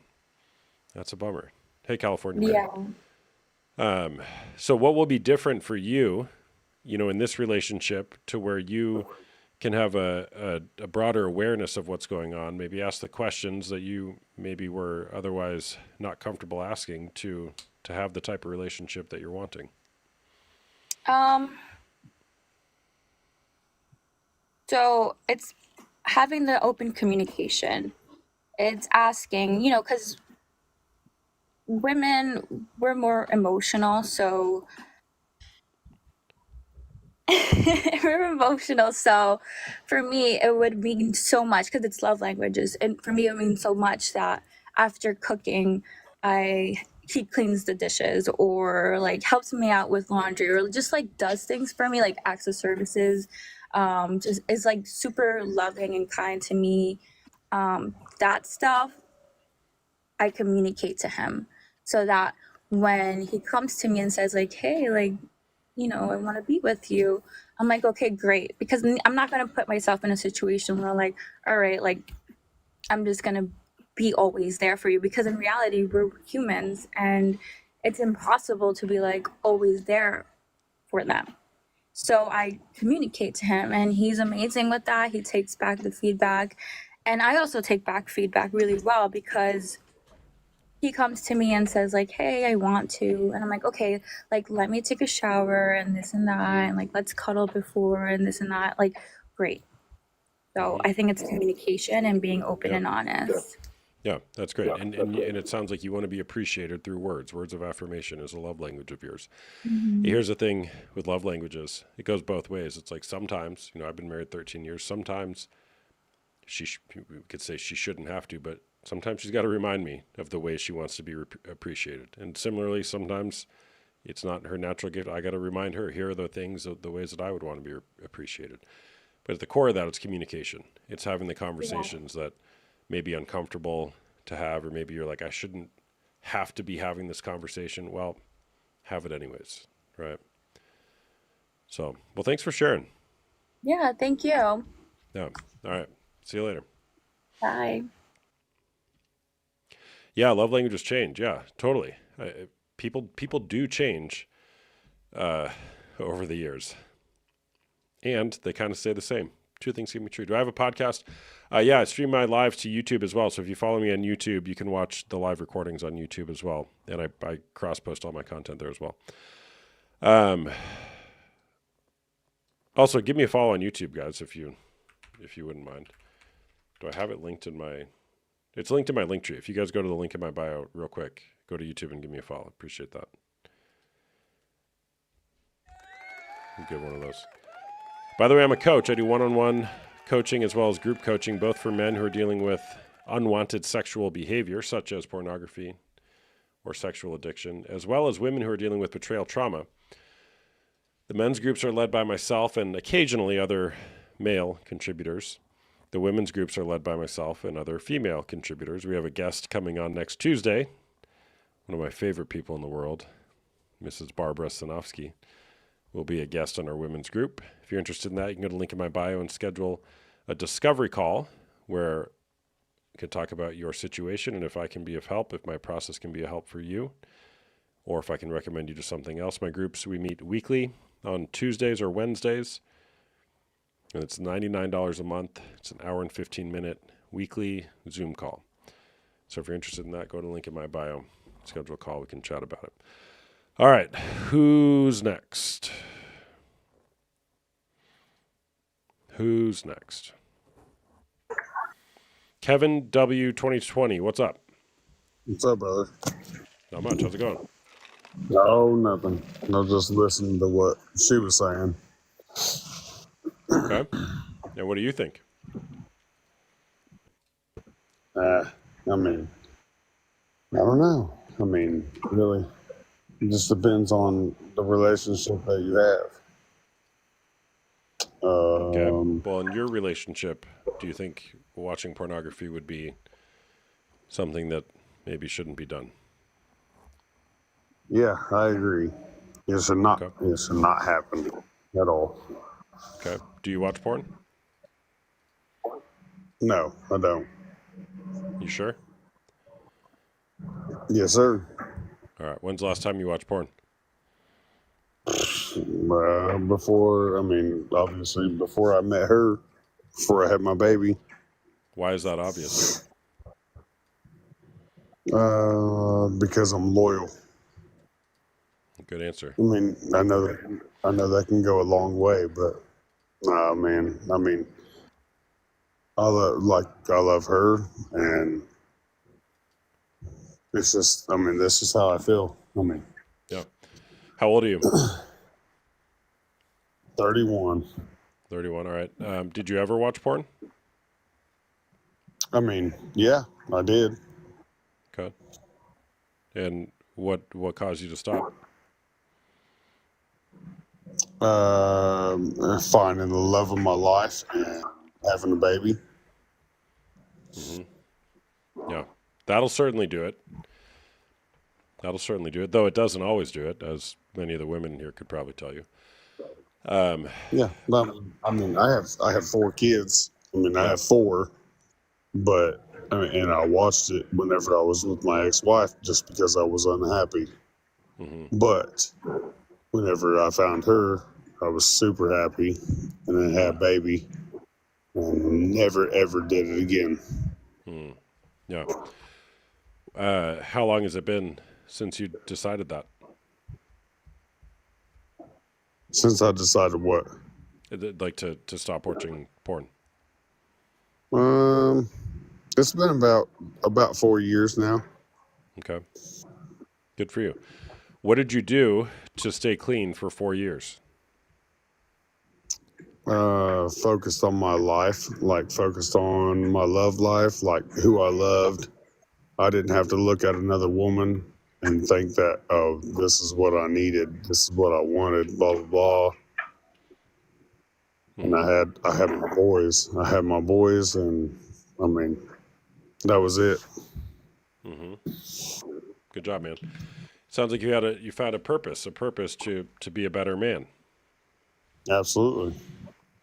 that's a bummer. Hey, California man. yeah. So what will be different for you, in this relationship to where you can have a broader awareness of what's going on, maybe ask the questions that you maybe were otherwise not comfortable asking to have the type of relationship that you're wanting? So it's having the open communication. It's asking, because women, we're more emotional, so we're emotional. So for me, it would mean so much because it's love languages. And for me, it means so much that after cooking, he cleans the dishes or like helps me out with laundry or just like does things for me, like acts of services. Just is like super loving and kind to me. That stuff I communicate to him so that when he comes to me and says like, hey, like, I want to be with you. I'm like, okay, great. Because I'm not going to put myself in a situation where like, all right, like I'm just going to be always there for you, because in reality, we're humans and it's impossible to be like always there for them. So I communicate to him and he's amazing with that. He takes back the feedback. And I also take back feedback really well, because he comes to me and says like, hey, I want to, and I'm like, okay, like let me take a shower and this and that, and like let's cuddle before and this and that, like great. So I think it's communication and being open Yeah. and honest. Yeah, that's great. And it sounds like you want to be appreciated through words. Words of affirmation is a love language of yours. Here's the thing with love languages. It goes both ways. It's like sometimes, I've been married 13 years. Sometimes we could say she shouldn't have to, but sometimes she's got to remind me of the way she wants to be appreciated. And similarly, sometimes it's not her natural gift. I got to remind her, here are the things, the ways that I would want to be appreciated. But at the core of that, it's communication. It's having the conversations that may be uncomfortable to have, or maybe you're like, I shouldn't have to be having this conversation. Well, have it anyways, right? So, well, thanks for sharing. Yeah, thank you. Yeah. All right. See you later. Bye. Yeah, love languages change. Yeah, totally. People do change over the years, and they kind of stay the same. Two things can be true. Do I have a podcast? Yeah, I stream my lives to YouTube as well. So if you follow me on YouTube, you can watch the live recordings on YouTube as well, and I cross post all my content there as well. Also, give me a follow on YouTube, guys, if you wouldn't mind. Do I have it linked in my? It's linked in my link tree. If you guys go to the link in my bio real quick, go to YouTube and give me a follow. Appreciate that. Get one of those. By the way, I'm a coach. I do one-on-one coaching as well as group coaching, both for men who are dealing with unwanted sexual behavior, such as pornography or sexual addiction, as well as women who are dealing with betrayal trauma. The men's groups are led by myself and occasionally other male contributors. The women's groups are led by myself and other female contributors. We have a guest coming on next Tuesday, one of my favorite people in the world, Mrs. Barbara Sanofsky, will be a guest on our women's group. If you're interested in that, you can go to the link in my bio and schedule a discovery call where we can talk about your situation and if I can be of help, if my process can be a help for you, or if I can recommend you to something else. My groups, we meet weekly on Tuesdays or Wednesdays, and it's $99 a month. It's an hour and 15-minute weekly Zoom call. So if you're interested in that, go to the link in my bio, schedule a call, we can chat about it. All right, who's next? Who's next? Kevin W. 2020, what's up? What's up, brother? Not much. How's it going? No, nothing. No, just listening to what she was saying. Okay. And what do you think? I mean, I don't know. I mean, really, it just depends on the relationship that you have. Okay. Well, in your relationship, do you think watching pornography would be something that maybe shouldn't be done? Yeah, I agree. It should not. Okay. It should not happen at all. Okay. Do you watch porn? No, I don't. You sure? Yes, sir. All right. When's the last time you watched porn? Before, I mean, obviously, before I met her, before I had my baby. Why is that obvious? Because I'm loyal. Good answer. I mean, I know that can go a long way, but man, I mean, I love her, and it's just, I mean, this is how I feel. I mean, Yeah. How old are you? 31. 31. All right. Did you ever watch porn? I mean, yeah, I did. Okay. And what caused you to stop? Finding the love of my life and having a baby. Yeah. That'll certainly do it. That'll certainly do it, though it doesn't always do it, as many of the women here could probably tell you. Yeah, but, I mean, I have 4 kids. I mean, I have 4, but I mean, and I watched it whenever I was with my ex-wife just because I was unhappy. But whenever I found her, I was super happy, and then had a baby, and never ever did it again. Yeah. How long has it been since you decided that? Since I decided what? Like to stop watching porn? It's been about 4 years now. Okay. Good for you. What did you do to stay clean for 4 years? Focused on my life, like focused on my love life, like who I loved. I didn't have to look at another woman and think that, oh, this is what I needed, this is what I wanted, blah blah blah. And I had my boys. I had my boys, and I mean, that was it. Good job, man. Sounds like you found a purpose to be a better man. Absolutely.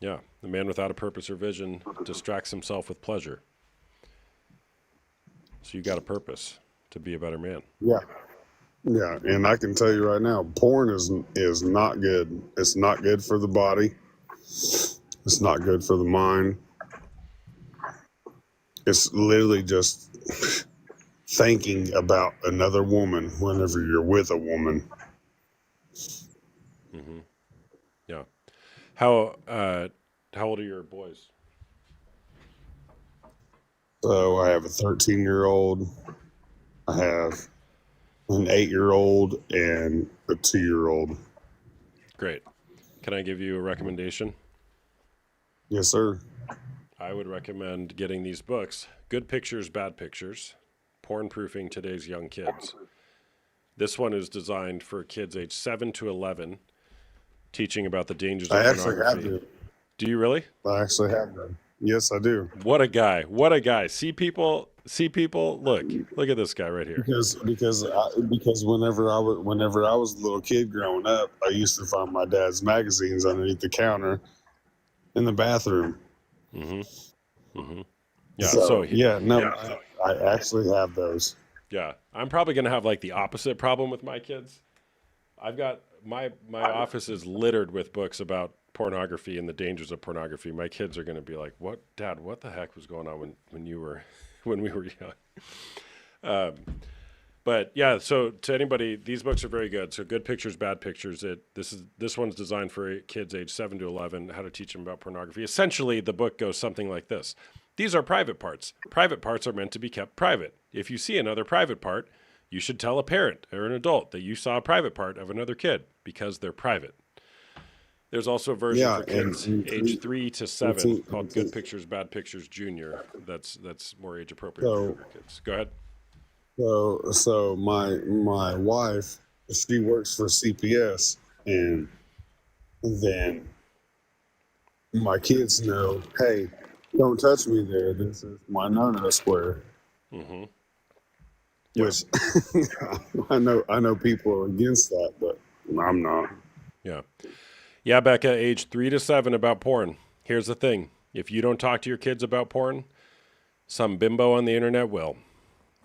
Yeah, the man without a purpose or vision distracts himself with pleasure. So you got a purpose. to be a better man. Yeah. Yeah, and I can tell you right now, porn is not good. It's not good for the body. It's not good for the mind. It's literally just thinking about another woman whenever you're with a woman. Mm-hmm. Yeah. How old are your boys? So I have a 13-year-old. I have an 8-year-old and a 2-year-old. Great. Can I give you a recommendation? Yes, sir. I would recommend getting these books, Good Pictures, Bad Pictures, Porn Proofing Today's Young Kids. This one is designed for kids age 7 to 11, teaching about the dangers of I actually have pornography. them. Do you really? I actually have them. Yes, I do. What a guy. What a guy. See people, look at this guy right here. Because whenever I was a little kid growing up, I used to find my dad's magazines underneath the counter in the bathroom. Mm-hmm. Mm-hmm. Yeah. I actually have those. Yeah. I'm probably going to have like the opposite problem with my kids. I've got my office is littered with books about pornography and the dangers of pornography. My kids are going to be like, "What, Dad? What the heck was going on when you were when we were young?" But yeah, so to anybody, these books are very good. So Good Pictures, Bad Pictures. This one's designed for kids age 7 to 11. How to teach them about pornography. Essentially, the book goes something like this: these are private parts. Private parts are meant to be kept private. If you see another private part, you should tell a parent or an adult that you saw a private part of another kid because they're private. There's also a version for kids age 3 to 7 called Good Pictures, Bad Pictures Junior. That's more age appropriate for younger kids. Go ahead. So my wife, she works for CPS, and then my kids know, hey, don't touch me there. This is my no-no square. Mm-hmm. Which I know people are against that, but I'm not. Yeah. Yeah, Becca, age 3 to 7 about porn. Here's the thing. If you don't talk to your kids about porn, some bimbo on the internet will.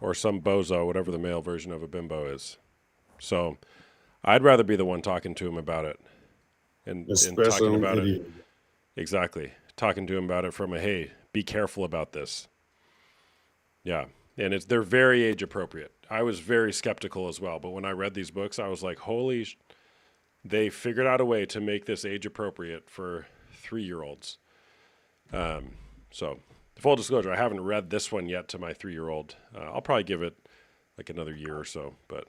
Or some bozo, whatever the male version of a bimbo is. So I'd rather be the one talking to him about it. And talking about it. Exactly. Talking to him about it from a, hey, be careful about this. Yeah. And they're very age appropriate. I was very skeptical as well. But when I read these books, I was like, they figured out a way to make this age appropriate for 3-year-olds. So full disclosure, I haven't read this one yet to my 3-year-old. I'll probably give it like another year or so, but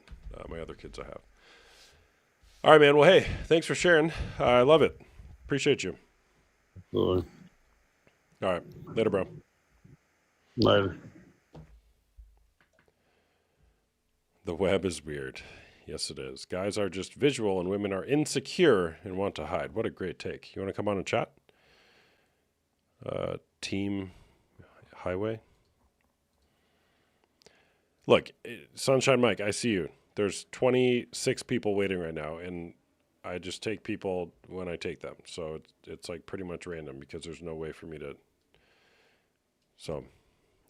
my other kids I have. All right, man. Well, hey, thanks for sharing. I love it. Appreciate you. Absolutely. All right. Later, bro. Later. The web is weird. Yes, it is. Guys are just visual and women are insecure and want to hide. What a great take. You want to come on and chat? Team Highway. Look, Sunshine Mike, I see you. There's 26 people waiting right now, and I just take people when I take them. So it's like pretty much random because there's no way for me to. So,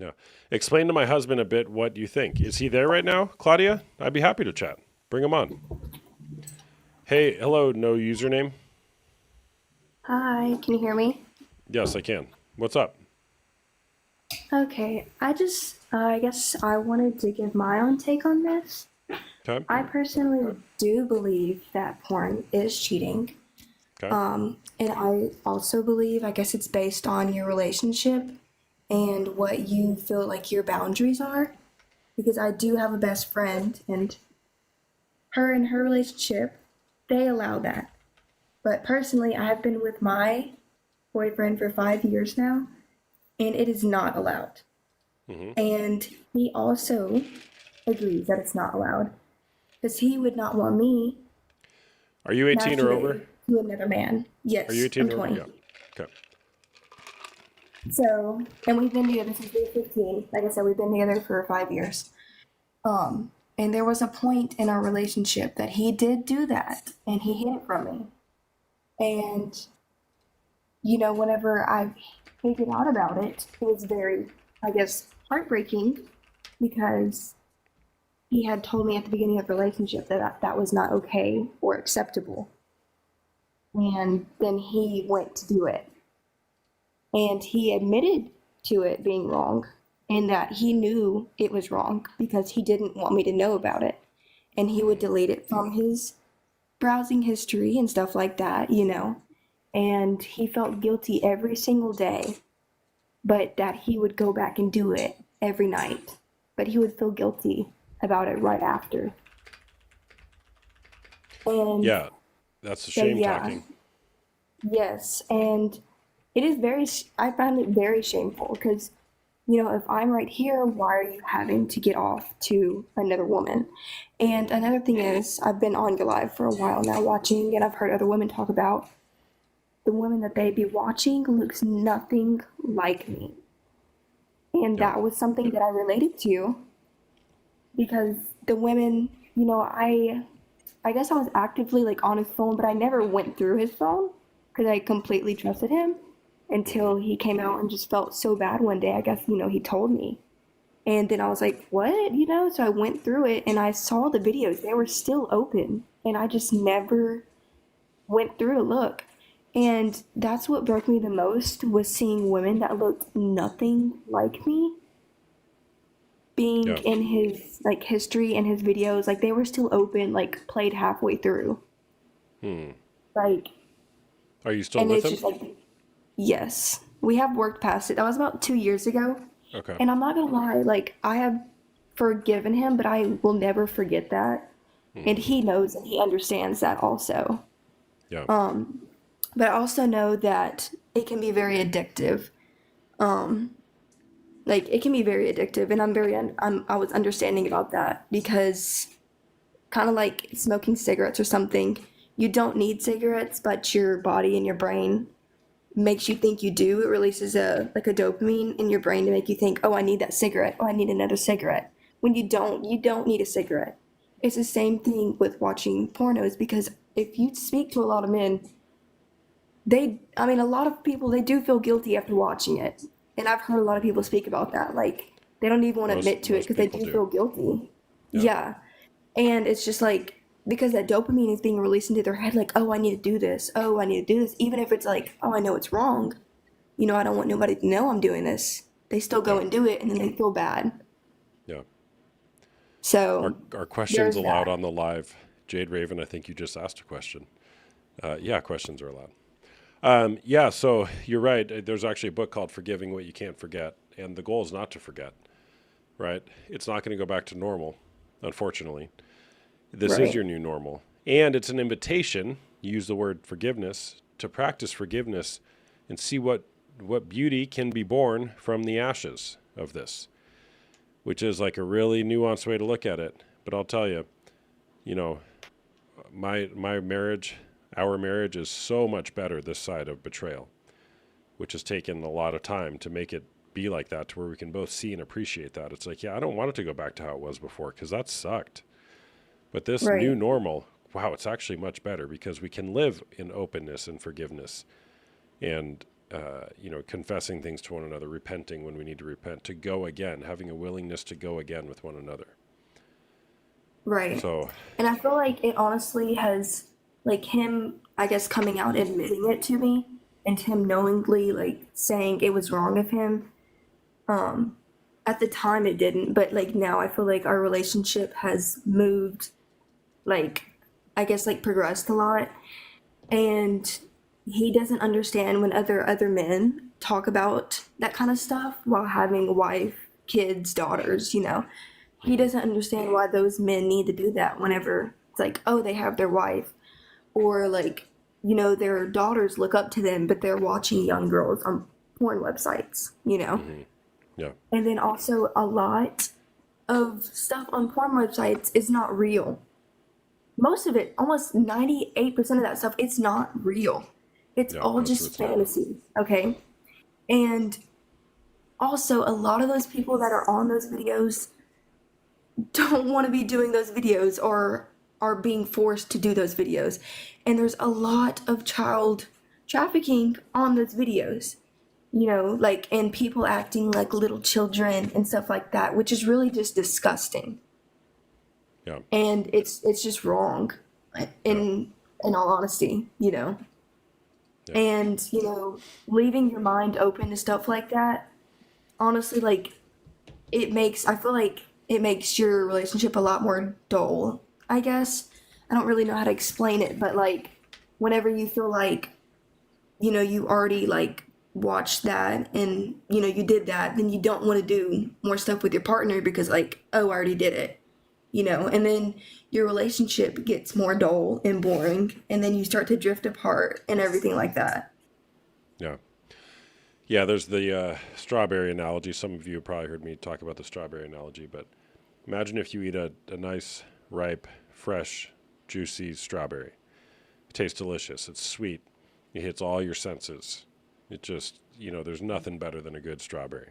yeah. Explain to my husband a bit what you think. Is he there right now, Claudia? I'd be happy to chat. Bring him on. Hey, hello, no username. Hi, can you hear me? Yes, I can. What's up? Okay, I guess I wanted to give my own take on this. Okay. I personally do believe that porn is cheating. Okay. And I also believe, I guess it's based on your relationship and what you feel like your boundaries are. Because I do have a best friend, and her and her relationship, they allow that. But personally, I have been with my boyfriend for 5 years now, and it is not allowed. Mm-hmm. And he also agrees that it's not allowed because he would not want me. Are you 18 or over? To another man. Yes. Are you 18 I'm or 20. over? Yeah. Okay. So, and we've been together since we were 15. Like I said, we've been together for 5 years. And there was a point in our relationship that he did do that, and he hid it from me. And, whenever I figured out about it, it was very, I guess, heartbreaking because he had told me at the beginning of the relationship that that was not okay or acceptable. And then he went to do it. And he admitted to it being wrong and that he knew it was wrong because he didn't want me to know about it. And he would delete it from his browsing history and stuff like that, you know. And he felt guilty every single day, but that he would go back and do it every night. But he would feel guilty about it right after. And Yeah, that's a so, shame yeah, talking. yes. And it is very, I find it very shameful because, you know, if I'm right here, why are you having to get off to another woman? And another thing is, I've been on your live for a while now watching, and I've heard other women talk about the women that they be watching looks nothing like me. And Yeah. that was something that I related to because the women, you know, I guess I was actively like on his phone, but I never went through his phone because I completely trusted him until he came out and just felt so bad one day. I guess, you know, he told me. And then I was like, what? You know, so I went through it and I saw the videos. They were still open. And I just never went through to look. And that's what broke me the most was seeing women that looked nothing like me being Yeah. in his like history and his videos. Like they were still open, like played halfway through. Like, Are you still and with it's him? just like, yes, we have worked past it. That was about 2 years ago. Okay. And I'm not gonna lie, like I have forgiven him, but I will never forget that. And he knows and he understands that also. Yeah. But I also know that it can be very addictive. Like it can be very addictive, and I was understanding about that because kind of like smoking cigarettes or something. You don't need cigarettes, but your body and your brain makes you think you do. It releases a like a dopamine in your brain to make you think, oh, I need that cigarette. Oh, I need another cigarette. When you don't need a cigarette. It's the same thing with watching pornos because if you speak to a lot of men, I mean, a lot of people, they do feel guilty after watching it. And I've heard a lot of people speak about that. Like, they don't even want to admit to it Most because they people do do. feel guilty. Yeah. Yeah. And it's just like, because that dopamine is being released into their head, like, oh, I need to do this. Oh, I need to do this. Even if it's like, oh, I know it's wrong. You know, I don't want nobody to know I'm doing this. They still go and do it and then they feel bad. Yeah. So, Are questions there's allowed that. on the live? Jade Raven, I think you just asked a question. Yeah, questions are allowed. Yeah, so you're right. There's actually a book called Forgiving What You Can't Forget. And the goal is not to forget, right? It's not going to go back to normal, unfortunately. This is Right. your new normal. And it's an invitation, use the word forgiveness, to practice forgiveness and see what beauty can be born from the ashes of this, which is like a really nuanced way to look at it. But I'll tell you, you know, my marriage, our marriage is so much better this side of betrayal, which has taken a lot of time to make it be like that to where we can both see and appreciate that. It's like, yeah, I don't want it to go back to how it was before because that sucked. But this new Right. normal, wow, it's actually much better because we can live in openness and forgiveness and, you know, confessing things to one another, repenting when we need to repent, to go again, having a willingness to go again with one another. Right. So, And I feel like it honestly has, like him, I guess, coming out admitting it to me and him knowingly, like, saying it was wrong of him. At the time it didn't, but like now I feel like our relationship has moved, like, I guess, like progressed a lot. And he doesn't understand when other men talk about that kind of stuff while having a wife, kids, daughters, you know. He doesn't understand why those men need to do that whenever it's like, oh, they have their wife, or like, you know, their daughters look up to them, but they're watching young girls on porn websites, you know. yeah, And then also a lot of stuff on porn websites is not real. Most of it, almost 98% of that stuff, it's not real. It's yeah, all most of just it's not. fantasy, okay? And also, a lot of those people that are on those videos don't want to be doing those videos or are being forced to do those videos. And there's a lot of child trafficking on those videos, you know, like, and people acting like little children and stuff like that, which is really just disgusting. Yeah. And it's just wrong in all honesty, you know. Yeah. And, you know, leaving your mind open to stuff like that, honestly, like I feel like it makes your relationship a lot more dull, I guess. I don't really know how to explain it, but like whenever you feel like, you know, you already like watched that and, you know, you did that, then you don't want to do more stuff with your partner because like, oh, I already did it, you know, and then your relationship gets more dull and boring and then you start to drift apart and everything like that. Yeah. Yeah, there's the strawberry analogy. Some of you have probably heard me talk about the strawberry analogy, but imagine if you eat a nice, ripe, fresh, juicy strawberry. It tastes delicious. It's sweet. It hits all your senses. It just, there's nothing better than a good strawberry.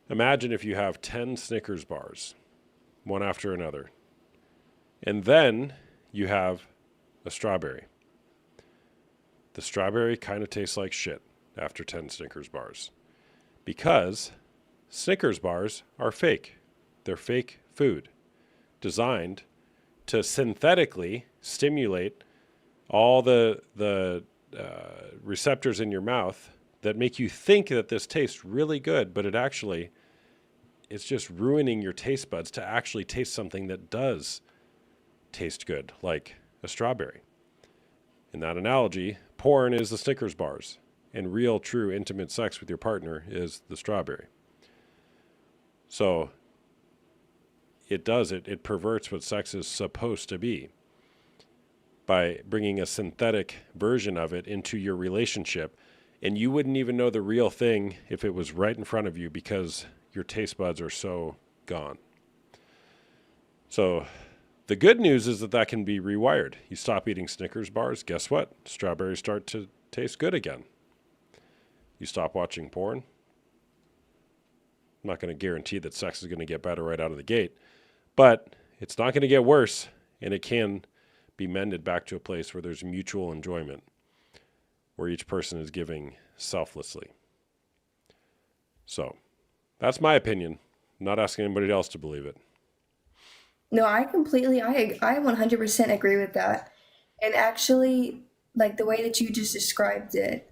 Imagine if you have 10 Snickers bars, one after another, and then you have a strawberry. The strawberry kind of tastes like shit after 10 Snickers bars because Snickers bars are fake. They're fake food designed to synthetically stimulate all the receptors in your mouth that make you think that this tastes really good, but it's just ruining your taste buds to actually taste something that does taste good, like a strawberry. In that analogy, porn is the Snickers bars, and real, true, intimate sex with your partner is the strawberry. So it perverts what sex is supposed to be by bringing a synthetic version of it into your relationship, and you wouldn't even know the real thing if it was right in front of you because your taste buds are so gone. So the good news is that can be rewired. You stop eating Snickers bars, guess what? Strawberries start to taste good again. You stop watching porn. I'm not going to guarantee that sex is going to get better right out of the gate, but it's not going to get worse, and it can be mended back to a place where there's mutual enjoyment, where each person is giving selflessly. So that's my opinion. I'm not asking anybody else to believe it. No, I 100% agree with that. And actually, like the way that you just described it,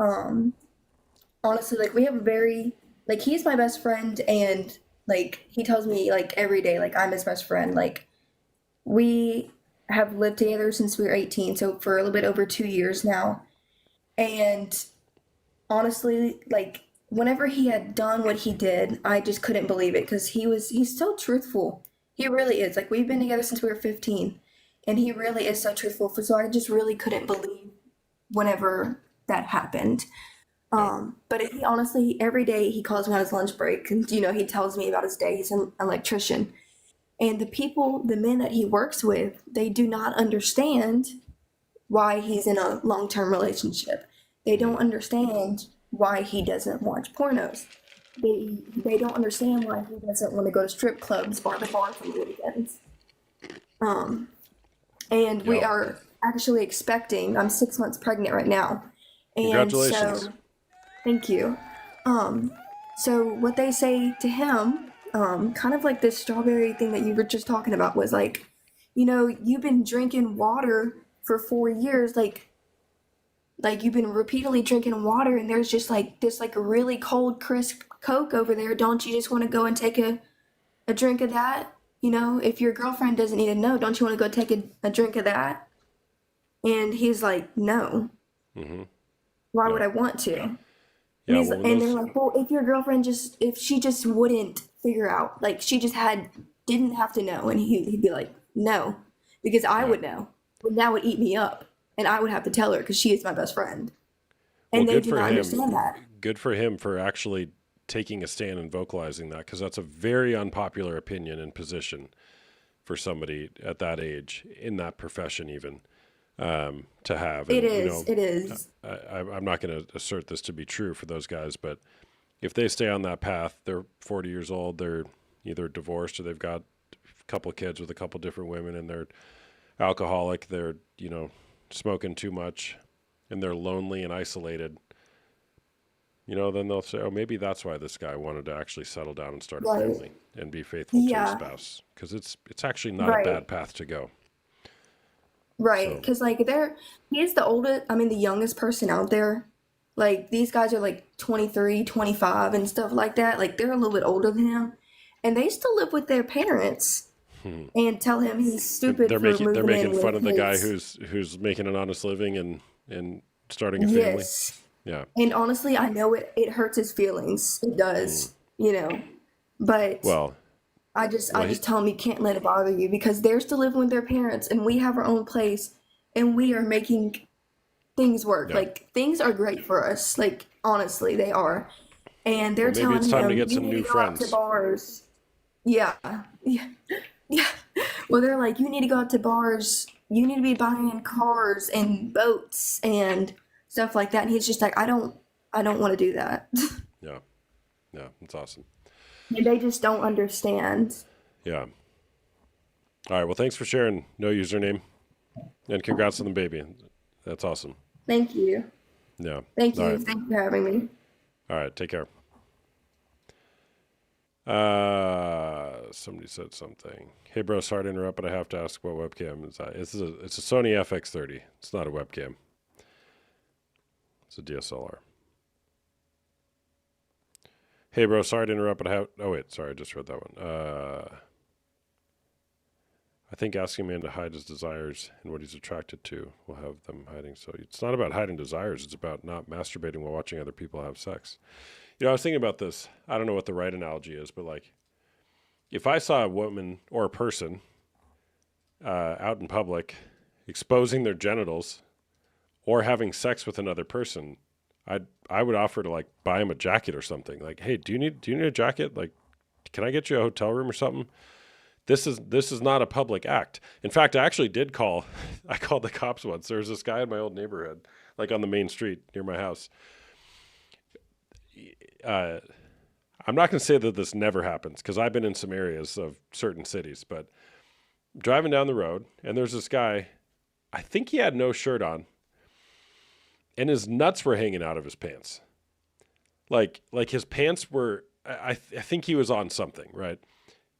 honestly, like we have a like he's my best friend and like he tells me like every day, like I'm his best friend. Like we have lived together since we were 18, so for a little bit over 2 years now. And honestly, like whenever he had done what he did, I just couldn't believe it because he's so truthful. He really is. Like we've been together since we were 15 and he really is so truthful. So I just really couldn't believe whenever that happened. But he honestly, every day he calls me on his lunch break and, you know, he tells me about his day. He's an electrician. And the men that he works with, they do not understand why he's in a long-term relationship. They don't understand why he doesn't watch pornos. They don't understand why he doesn't want to go to strip clubs or the bar for the weekends. And we are actually expecting. I'm 6 months pregnant right now, and Congratulations. so thank you. So what they say to him, kind of like this strawberry thing that you were just talking about, was like, you know, you've been drinking water for 4 years, like you've been repeatedly drinking water, and there's just like this like really cold, crisp Coke over there. Don't you just want to go and take a drink of that? You know, if your girlfriend doesn't need to know, don't you want to go take a drink of that? And he's like, no. Mm-hmm. Why would I want to? Yeah, And they're like, well, if your girlfriend if she just wouldn't figure out, like she just didn't have to know, and he'd be like, no, because I would know, and that would eat me up, and I would have to tell her because she is my best friend, and they do not understand that. Good for him for actually taking a stand and vocalizing that, because that's a very unpopular opinion and position for somebody at that age, in that profession even, to have. And, it is. I'm not going to assert this to be true for those guys, but if they stay on that path, they're 40 years old, they're either divorced or they've got a couple kids with a couple different women, and they're alcoholic, they're, smoking too much, and they're lonely and isolated. then they'll say, oh, maybe that's why this guy wanted to actually settle down and start a Right. family and be faithful to his Yeah. spouse, because it's actually not a Right. bad path to go. Right. So Because like he's the oldest, I mean the youngest person out there. Like these guys are like 23, 25 and stuff like that. Like they're a little bit older than him. And they still live with their parents and tell him he's stupid they're for making moving in fun with of the guy his. who's making an honest living and starting a family. Yes. Yeah. And honestly, I know it hurts his feelings. It does, But Well, I well, just tell him you can't let it bother you because they're still living with their parents and we have our own place and we are making things work. yeah. Like things are great for us. Like honestly, they are. And they're Well, maybe telling it's time to him get you some need new to go out to friends. bars. Yeah. Yeah. Yeah. Well, they're like you need to go out to bars. You need to be buying cars and boats and stuff like that. And he's just like I don't want to do that. Yeah. Yeah. That's awesome. And they just don't understand. Yeah. All right. Well, thanks for sharing. No username, and congrats on the baby. That's awesome. Thank you. Yeah. Thank All you. right. Thank you for having me. All right. Take care. Somebody said something. Hey, bro. Sorry to interrupt, but I have to ask what webcam is that? It's a Sony FX30. It's not a webcam. It's a DSLR. Hey, bro. Sorry to interrupt, but I have. Oh wait. Sorry. I just read that one. I think asking a man to hide his desires and what he's attracted to will have them hiding. So it's not about hiding desires. It's about not masturbating while watching other people have sex. I was thinking about this. I don't know what the right analogy is, but like, if I saw a woman or a person out in public exposing their genitals or having sex with another person, I would offer to like buy him a jacket or something. Like, hey, do you need a jacket? Like, can I get you a hotel room or something? This is not a public act. In fact, I actually did call. I called the cops once. There was this guy in my old neighborhood, like on the main street near my house. I'm not going to say that this never happens because I've been in some areas of certain cities, but driving down the road and there's this guy, I think he had no shirt on and his nuts were hanging out of his pants. Like his pants were, I think he was on something, right?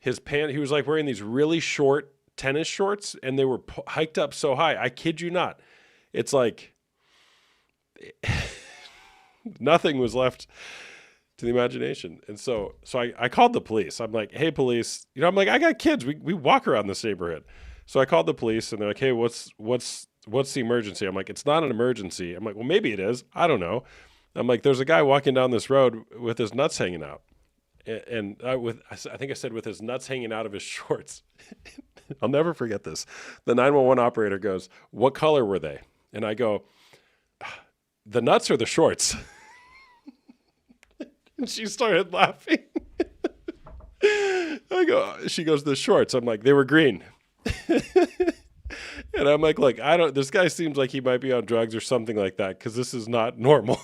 He was like wearing these really short tennis shorts and they were hiked up so high. I kid you not. It's like nothing was left to the imagination. And so I called the police. I'm like, hey, police, I'm like, I got kids. We walk around this neighborhood. So I called the police and they're like, hey, what's the emergency? I'm like, it's not an emergency. I'm like, well, maybe it is. I don't know. I'm like, there's a guy walking down this road with his nuts hanging out. And I think I said with his nuts hanging out of his shorts. I'll never forget this. The 911 operator goes, what color were they? And I go, the nuts or the shorts? And she started laughing. She goes, the shorts. I'm like, they were green. And I'm like, look, this guy seems like he might be on drugs or something like that because this is not normal.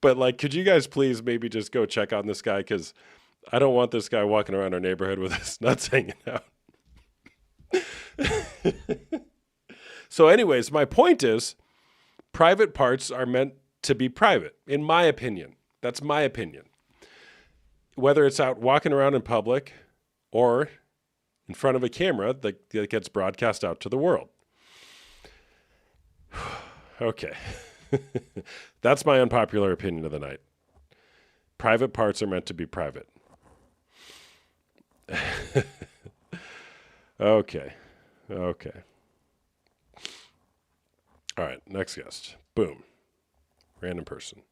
But like, could you guys please maybe just go check on this guy? Because I don't want this guy walking around our neighborhood with his nuts hanging out. So anyways, my point is private parts are meant to be private, in my opinion. That's my opinion. Whether it's out walking around in public or in front of a camera that gets broadcast out to the world. Okay. That's my unpopular opinion of the night. Private parts are meant to be private. Okay. All right, next guest. Boom. Random person.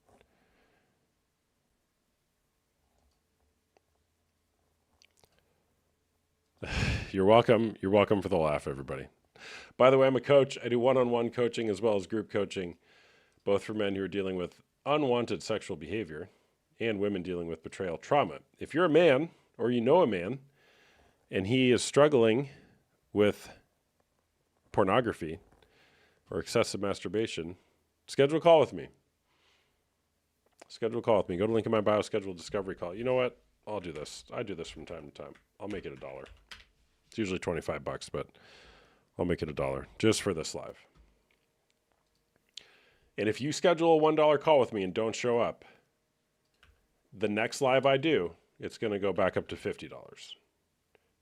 You're welcome. You're welcome for the laugh, everybody. By the way, I'm a coach. I do one-on-one coaching as well as group coaching, both for men who are dealing with unwanted sexual behavior and women dealing with betrayal trauma. If you're a man or you know a man and he is struggling with pornography or excessive masturbation, schedule a call with me. Go to the link in my bio, schedule a discovery call. You know what? I'll do this. I do this from time to time. I'll make it $1. It's usually $25, but I'll make it $1 just for this live. And if you schedule a $1 call with me and don't show up, the next live I do, it's going to go back up to $50.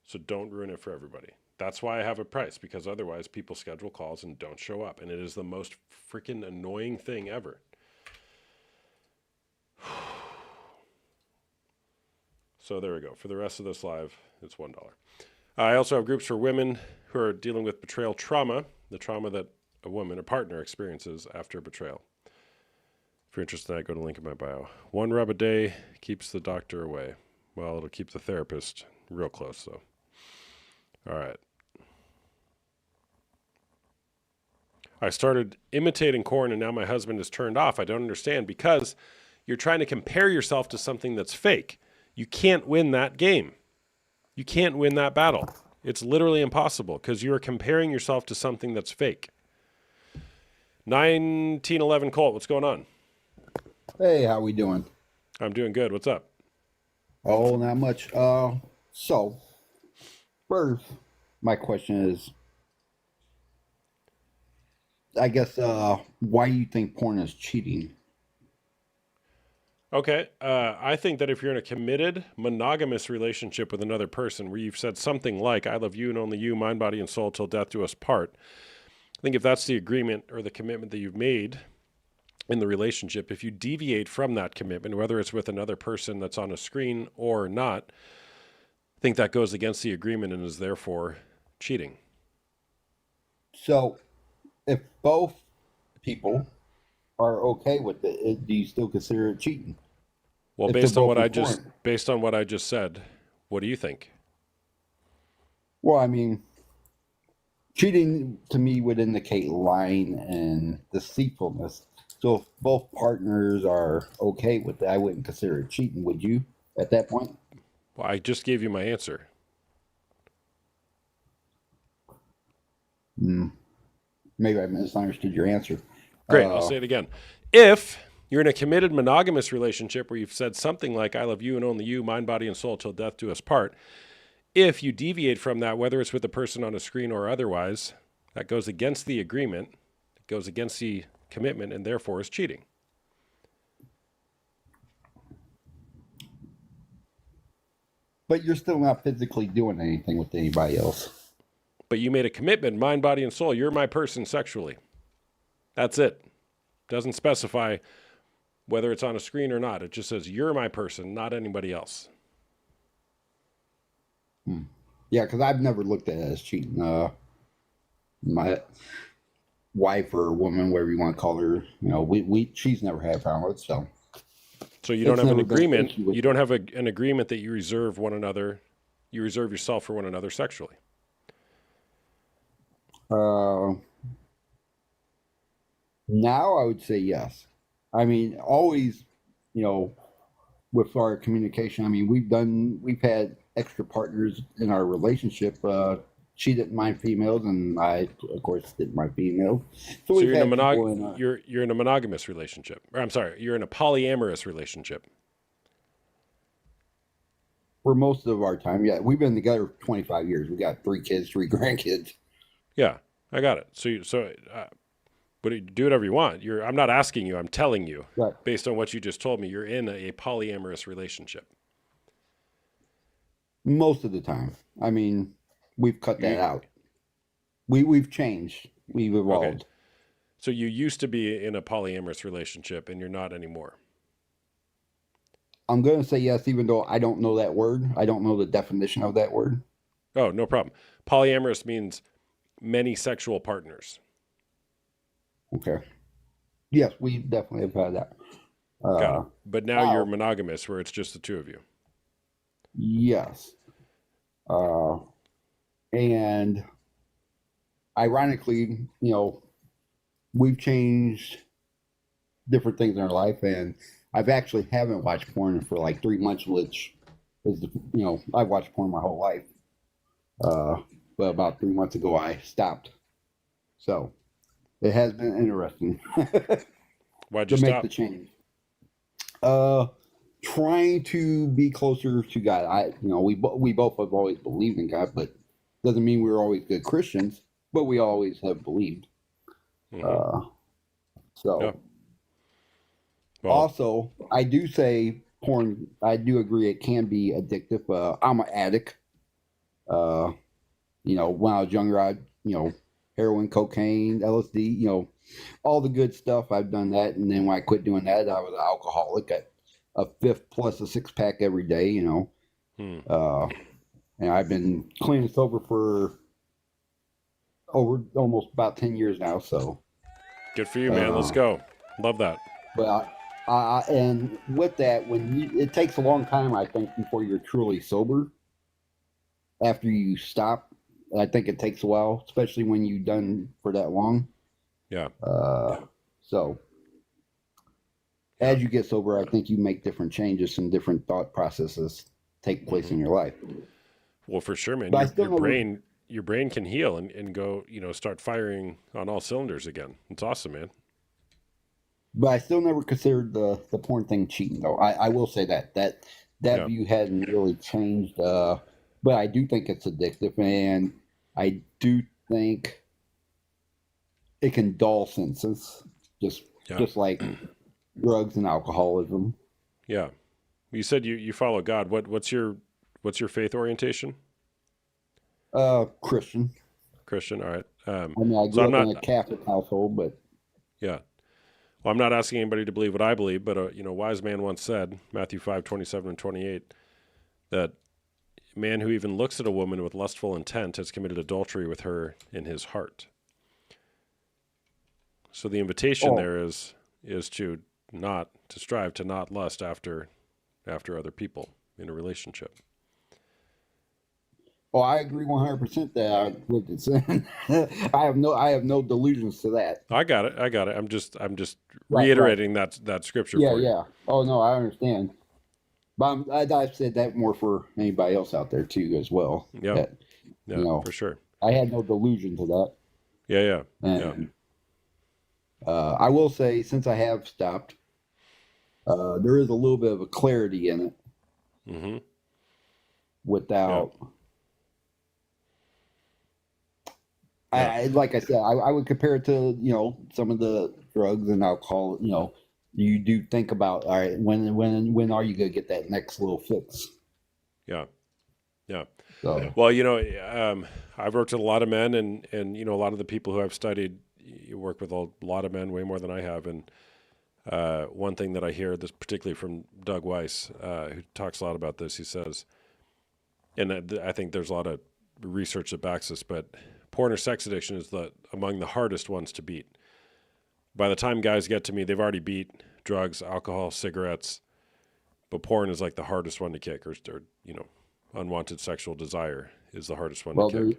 So don't ruin it for everybody. That's why I have a price, because otherwise people schedule calls and don't show up. And it is the most freaking annoying thing ever. So there we go. For the rest of this live, it's $1. I also have groups for women who are dealing with betrayal trauma, the trauma that a woman, a partner, experiences after betrayal. If you're interested in that, go to the link in my bio. 1 rub a day keeps the doctor away. Well, it'll keep the therapist real close, though. All right. I started imitating corn, and now my husband is turned off. I don't understand, because you're trying to compare yourself to something that's fake. You can't win that game. You can't win that battle. It's literally impossible, because you're comparing yourself to something that's fake. 1911 Colt, what's going on? Hey, how we doing? I'm doing good. What's up? Oh, not much. So first, my question is, I guess, why do you think porn is cheating? Okay. I think that if you're in a committed, monogamous relationship with another person where you've said something like, I love you and only you, mind, body, and soul, till death do us part. I think if that's the agreement or the commitment that you've made in the relationship, if you deviate from that commitment, whether it's with another person that's on a screen or not, I think that goes against the agreement and is therefore cheating. So, if both people are okay with it, do you still consider it cheating? Well, If they're based on both what I just said, what do you think? Well, I mean, cheating to me would indicate lying and deceitfulness. So if both partners are okay with it, I wouldn't consider it cheating, would you, at that point? Well, I just gave you my answer. Maybe I misunderstood your answer. Great. I'll say it again. If you're in a committed monogamous relationship where you've said something like, I love you and only you, mind, body, and soul, till death do us part, if you deviate from that, whether it's with a person on a screen or otherwise, that goes against the agreement, it goes against the commitment, and therefore is cheating. But you're still not physically doing anything with anybody else. But you made a commitment, mind, body, and soul. You're my person sexually. That's it. Doesn't specify whether it's on a screen or not. It just says you're my person, not anybody else. Yeah, because I've never looked at it as cheating. My wife or woman, whatever you want to call her, she's never had a problem with it. So you don't have an never been an agreement. issue with You don't have an agreement that you reserve one another. You reserve yourself for one another sexually. Now I would say yes. I mean, always, with our communication, I mean, we've had extra partners in our relationship. She didn't mind females, and I, of course, didn't mind females. So we've you're in had a people in you're in a monogamous relationship. Or, I'm sorry, you're in a polyamorous relationship. for most of our time. Yeah, we've been together 25 years. We got 3 kids, 3 grandkids. Yeah, I got it. But do whatever you want. I'm not asking you. I'm telling you, Right. based on what you just told me, you're in a polyamorous relationship. Most of the time. I mean, we've cut that out. We've changed. We've evolved. Okay. So you used to be in a polyamorous relationship, and you're not anymore. I'm going to say yes, even though I don't know that word. I don't know the definition of that word. Oh, no problem. Polyamorous means many sexual partners. Okay. Yes, we definitely have had that. Got it. But now you're monogamous, where it's just the two of you. Yes. And ironically, we've changed different things in our life, and I've actually haven't watched porn for like 3 months, which is, I've watched porn my whole life. But about 3 months ago, I stopped. So it has been interesting. Why'd you to make stop? the change. Trying to be closer to God. We both have always believed in God, but doesn't mean we're always good Christians. But we always have believed. Mm-hmm. So Yeah. Well, also, I do say porn, I do agree it can be addictive. I'm an addict. When I was younger, heroin, cocaine, LSD, all the good stuff. I've done that. And then when I quit doing that, I was an alcoholic at a fifth plus a six pack every day, and I've been clean and sober for over almost about 10 years now. So good for you, man. Let's go. Love that. But and with that, it takes a long time, I think, before you're truly sober. After you stop, I think it takes a while, especially when you've done for that long. Yeah. So as you get sober, I think you make different changes and different thought processes take place in your life. Well, for sure, man. But Your brain can heal and go, start firing on all cylinders again. It's awesome, man. But I still never considered the porn thing cheating, though. I will say that view hadn't really changed. But I do think it's addictive, and I do think it can dull senses, just like drugs and alcoholism. Yeah. You said you follow God. What's your faith orientation? Christian. Christian. All right. I grew up in a Catholic household, but yeah. Well, I'm not asking anybody to believe what I believe, but a wise man once said, Matthew 5:27 and 28, that a man who even looks at a woman with lustful intent has committed adultery with her in his heart. So the invitation there is to strive to not lust after other people in a relationship. Oh, I agree 100% that with it saying. I have no delusions to that. I got it. I'm just reiterating that scripture for you. Yeah. Oh no, I understand. But I've said that more for anybody else out there too, as well. Yeah. For sure. I had no delusion to that. Yeah. And, I will say, since I have stopped, there is a little bit of a clarity in it. Mm-hmm. Without. Yeah. Like I said, I would compare it to some of the drugs and alcohol. You do think about, all right, when are you gonna get that next little fix? Yeah. So. Well, I've worked with a lot of men, and a lot of the people who I've studied, you work with a lot of men, way more than I have. And one thing that I hear, this particularly from Doug Weiss, who talks a lot about this, he says, and I think there's a lot of research that backs this, but porn or sex addiction is among the hardest ones to beat. By the time guys get to me, they've already beat drugs, alcohol, cigarettes, but porn is like the hardest one to kick, or unwanted sexual desire is the hardest one to kick.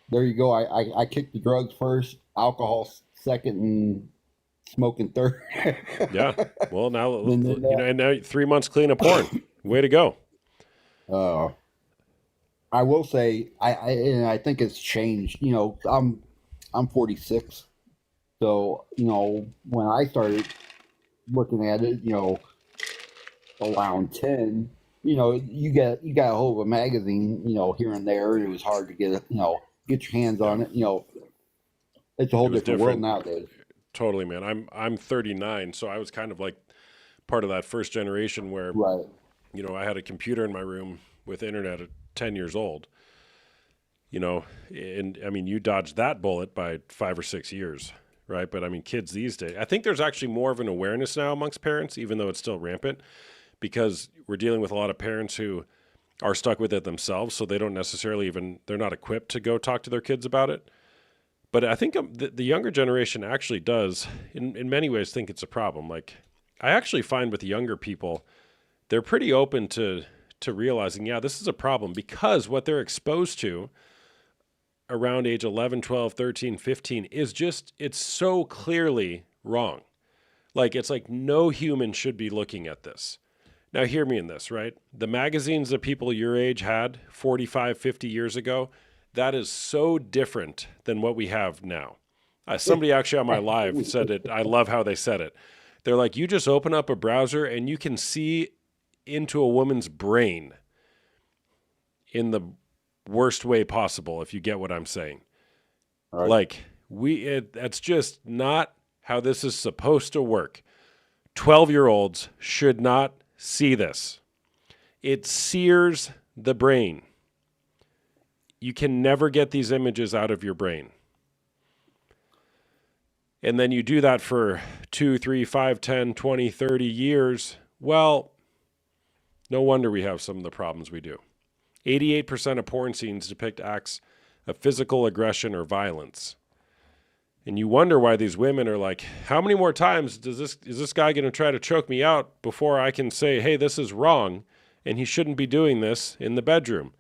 There you go. I kicked the drugs first, alcohol second, and smoking third. Yeah. Well, now and now 3 months clean of porn. Way to go. I will say, I think it's changed. I'm 46, so when I started looking at it, around 10, you got a hold of a magazine, here and there, and it was hard to get your hands on it. It's a whole different world nowadays. Totally, man. I'm 39, so I was kind of like part of that first generation where, right. I had a computer in my room with internet at 10 years old. And I mean, you dodged that bullet by 5 or 6 years, right? But I mean, kids these days, I think there's actually more of an awareness now amongst parents, even though it's still rampant, because we're dealing with a lot of parents who are stuck with it themselves, so they don't necessarily they're not equipped to go talk to their kids about it. But I think the younger generation actually does, in many ways, think it's a problem. Like, I actually find with younger people, they're pretty open to realizing, yeah, this is a problem, because what they're exposed to around age 11, 12, 13, 15 is it's so clearly wrong. Like, it's like no human should be looking at this. Now, hear me in this, right? The magazines that people your age had 45, 50 years ago, that is so different than what we have now. Somebody actually on my live said it. I love how they said it. They're like, you just open up a browser and you can see into a woman's brain in the worst way possible, if you get what I'm saying. Right. Like, that's just not how this is supposed to work. 12-year-olds should not see this. It sears the brain. You can never get these images out of your brain. And then you do that for 2, 3, 5, 10, 20, 30 years. Well, no wonder we have some of the problems we do. 88% of porn scenes depict acts of physical aggression or violence. And you wonder why these women are like, how many more times is this guy going to try to choke me out before I can say, hey, this is wrong, and he shouldn't be doing this in the bedroom?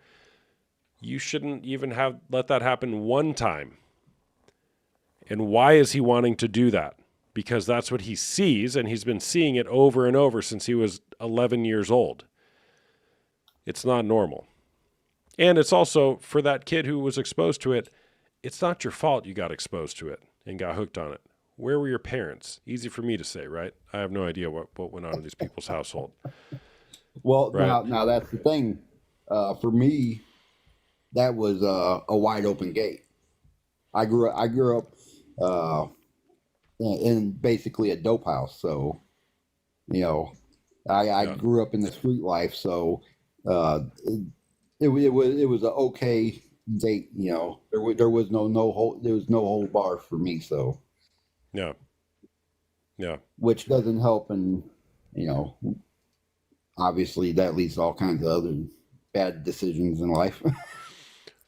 You shouldn't even let that happen one time. And why is he wanting to do that? Because that's what he sees, and he's been seeing it over and over since he was 11 years old. It's not normal. And it's also, for that kid who was exposed to it, it's not your fault you got exposed to it and got hooked on it. Where were your parents? Easy for me to say, right? I have no idea what went on in these people's household. Well, right? now that's the thing. For me, that was a wide open gate. I grew up in basically a dope house, so I grew up in the street life, so it was an okay date. There was no whole bar for me, so yeah, which doesn't help, and obviously that leads to all kinds of other bad decisions in life.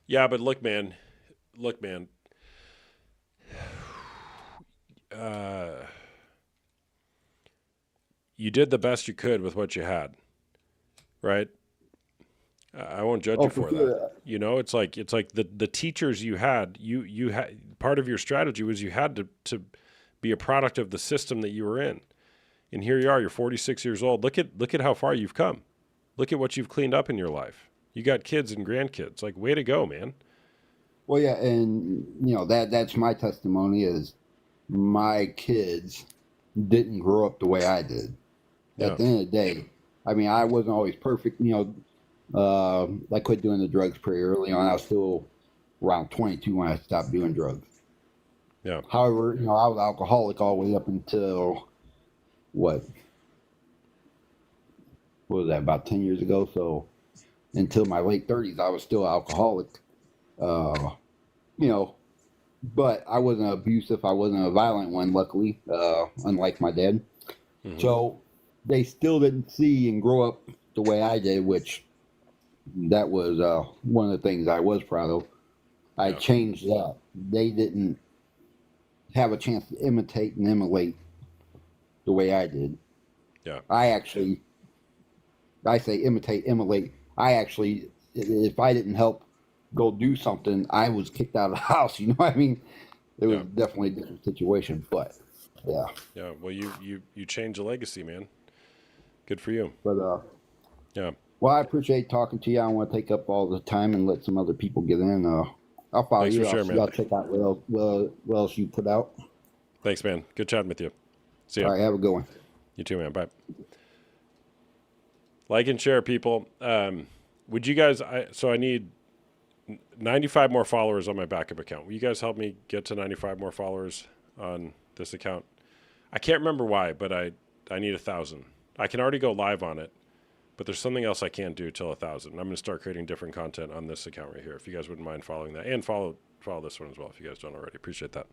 Yeah, but look, man. You did the best you could with what you had, right? I won't judge you for that. It's like the teachers you had. You had, part of your strategy was you had to be a product of the system that you were in, and here you are. You're 46 years old. Look at how far you've come. Look at what you've cleaned up in your life. You got kids and grandkids. Like, way to go, man. Well, yeah, and that's my testimony is my kids didn't grow up the way I did. At the end of the day, I mean, I wasn't always perfect. I quit doing the drugs pretty early on. I was still around 22 when I stopped doing drugs. Yeah. However, I was alcoholic all the way up until what was that, about 10 years ago? So until my late 30s, I was still alcoholic. But I wasn't abusive. I wasn't a violent one, luckily, unlike my dad. Mm-hmm. So they still didn't see and grow up the way I did, which that was one of the things I was proud of. I changed that. They didn't have a chance to imitate and emulate the way I did. Yeah. I say imitate, emulate. If I didn't help go do something, I was kicked out of the house. You know what I mean? It was definitely a different situation, but yeah. Yeah. Well, you changed a legacy, man. Good for you. But yeah. Well, I appreciate talking to you. I don't want to take up all the time and let some other people get in. I'll follow Thanks you. For sharing, man. I'll check out what else you put out. Thanks, man. Good chatting with you. See ya. All right, have a good one. You too, man. Bye. Like and share, people. Would you guys? I need 95 more followers on my backup account. Will you guys help me get to 95 more followers on this account? I can't remember why, but I need 1,000. I can already go live on it, but there's something else I can't do till 1,000. I'm going to start creating different content on this account right here. If you guys wouldn't mind following that, and follow this one as well if you guys don't already. Appreciate that.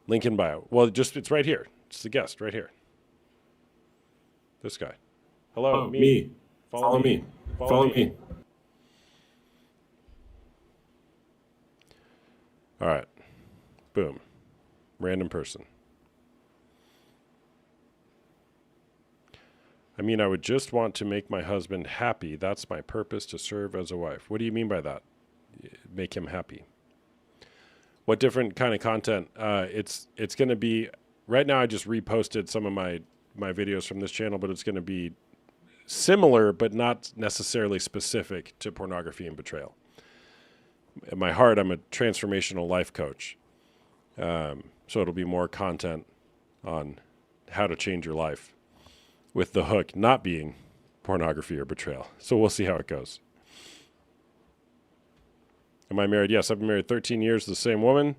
Link in bio. Well, it's right here. It's the guest right here. This guy. Hello, me. Follow me. Follow me. All right. Boom. Random person. I mean, I would just want to make my husband happy. That's my purpose, to serve as a wife. What do you mean by that? Make him happy. What different kind of content? It's going to be, right now I just reposted some of my videos from this channel, but it's going to be similar, but not necessarily specific to pornography and betrayal. In my heart, I'm a transformational life coach. So it'll be more content on how to change your life, with the hook not being pornography or betrayal. So we'll see how it goes. Am I married? Yes, I've been married 13 years to the same woman,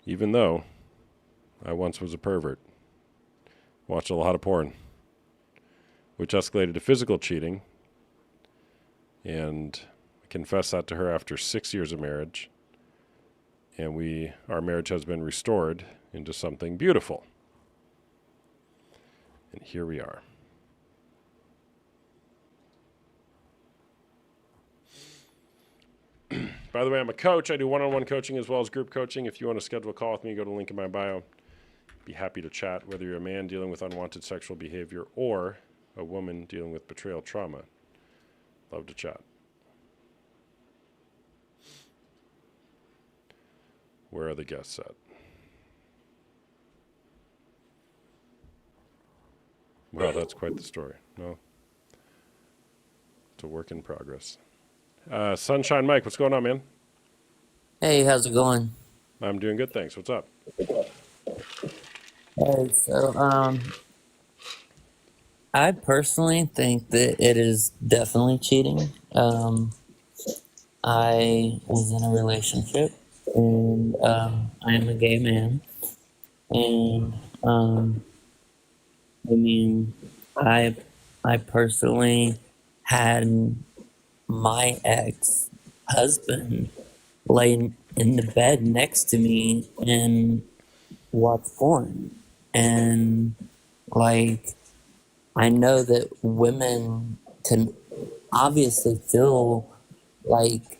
even though I once was a pervert. Watched a lot of porn, which escalated to physical cheating. And I confessed that to her after 6 years of marriage. And our marriage has been restored into something beautiful. And here we are. By the way, I'm a coach. I do one-on-one coaching as well as group coaching. If you want to schedule a call with me, go to the link in my bio. Be happy to chat, whether you're a man dealing with unwanted sexual behavior or a woman dealing with betrayal trauma. Love to chat. Where are the guests at? Well, that's quite the story. No, it's a work in progress. Sunshine Mike, what's going on, man? Hey, how's it going? I'm doing good, thanks. What's up? Hey, so I personally think that it is definitely cheating. I was in a relationship, and I am a gay man, and I mean, I I personally had my ex husband lay in the bed next to me and watch porn, and like. I know that women can obviously feel like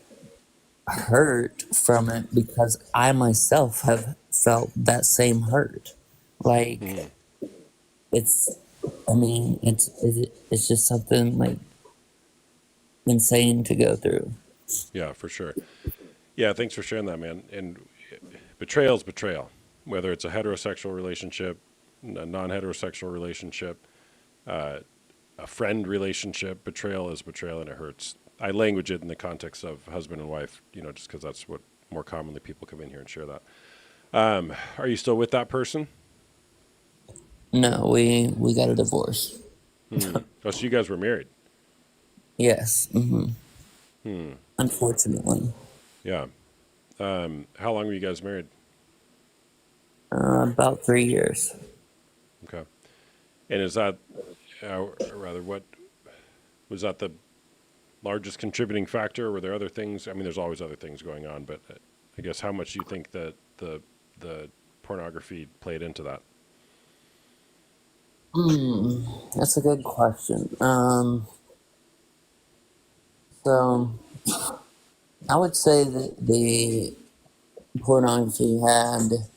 hurt from it because I myself have felt that same hurt. Like it's, I mean, it's just something like insane to go through. Yeah, for sure. Yeah, thanks for sharing that, man. And betrayal is betrayal, whether it's a heterosexual relationship, a non-heterosexual relationship, a friend relationship. Betrayal is betrayal, and it hurts. I language it in the context of husband and wife, just because that's what more commonly people come in here and share that. Are you still with that person? No, we got a divorce. Oh, so you guys were married? Yes. Unfortunately. Yeah. How long were you guys married? About 3 years. Okay. And is that, what was that the largest contributing factor? Or were there other things? I mean, there's always other things going on, but I guess how much do you think that the pornography played into that? That's a good question. So I would say that the pornography had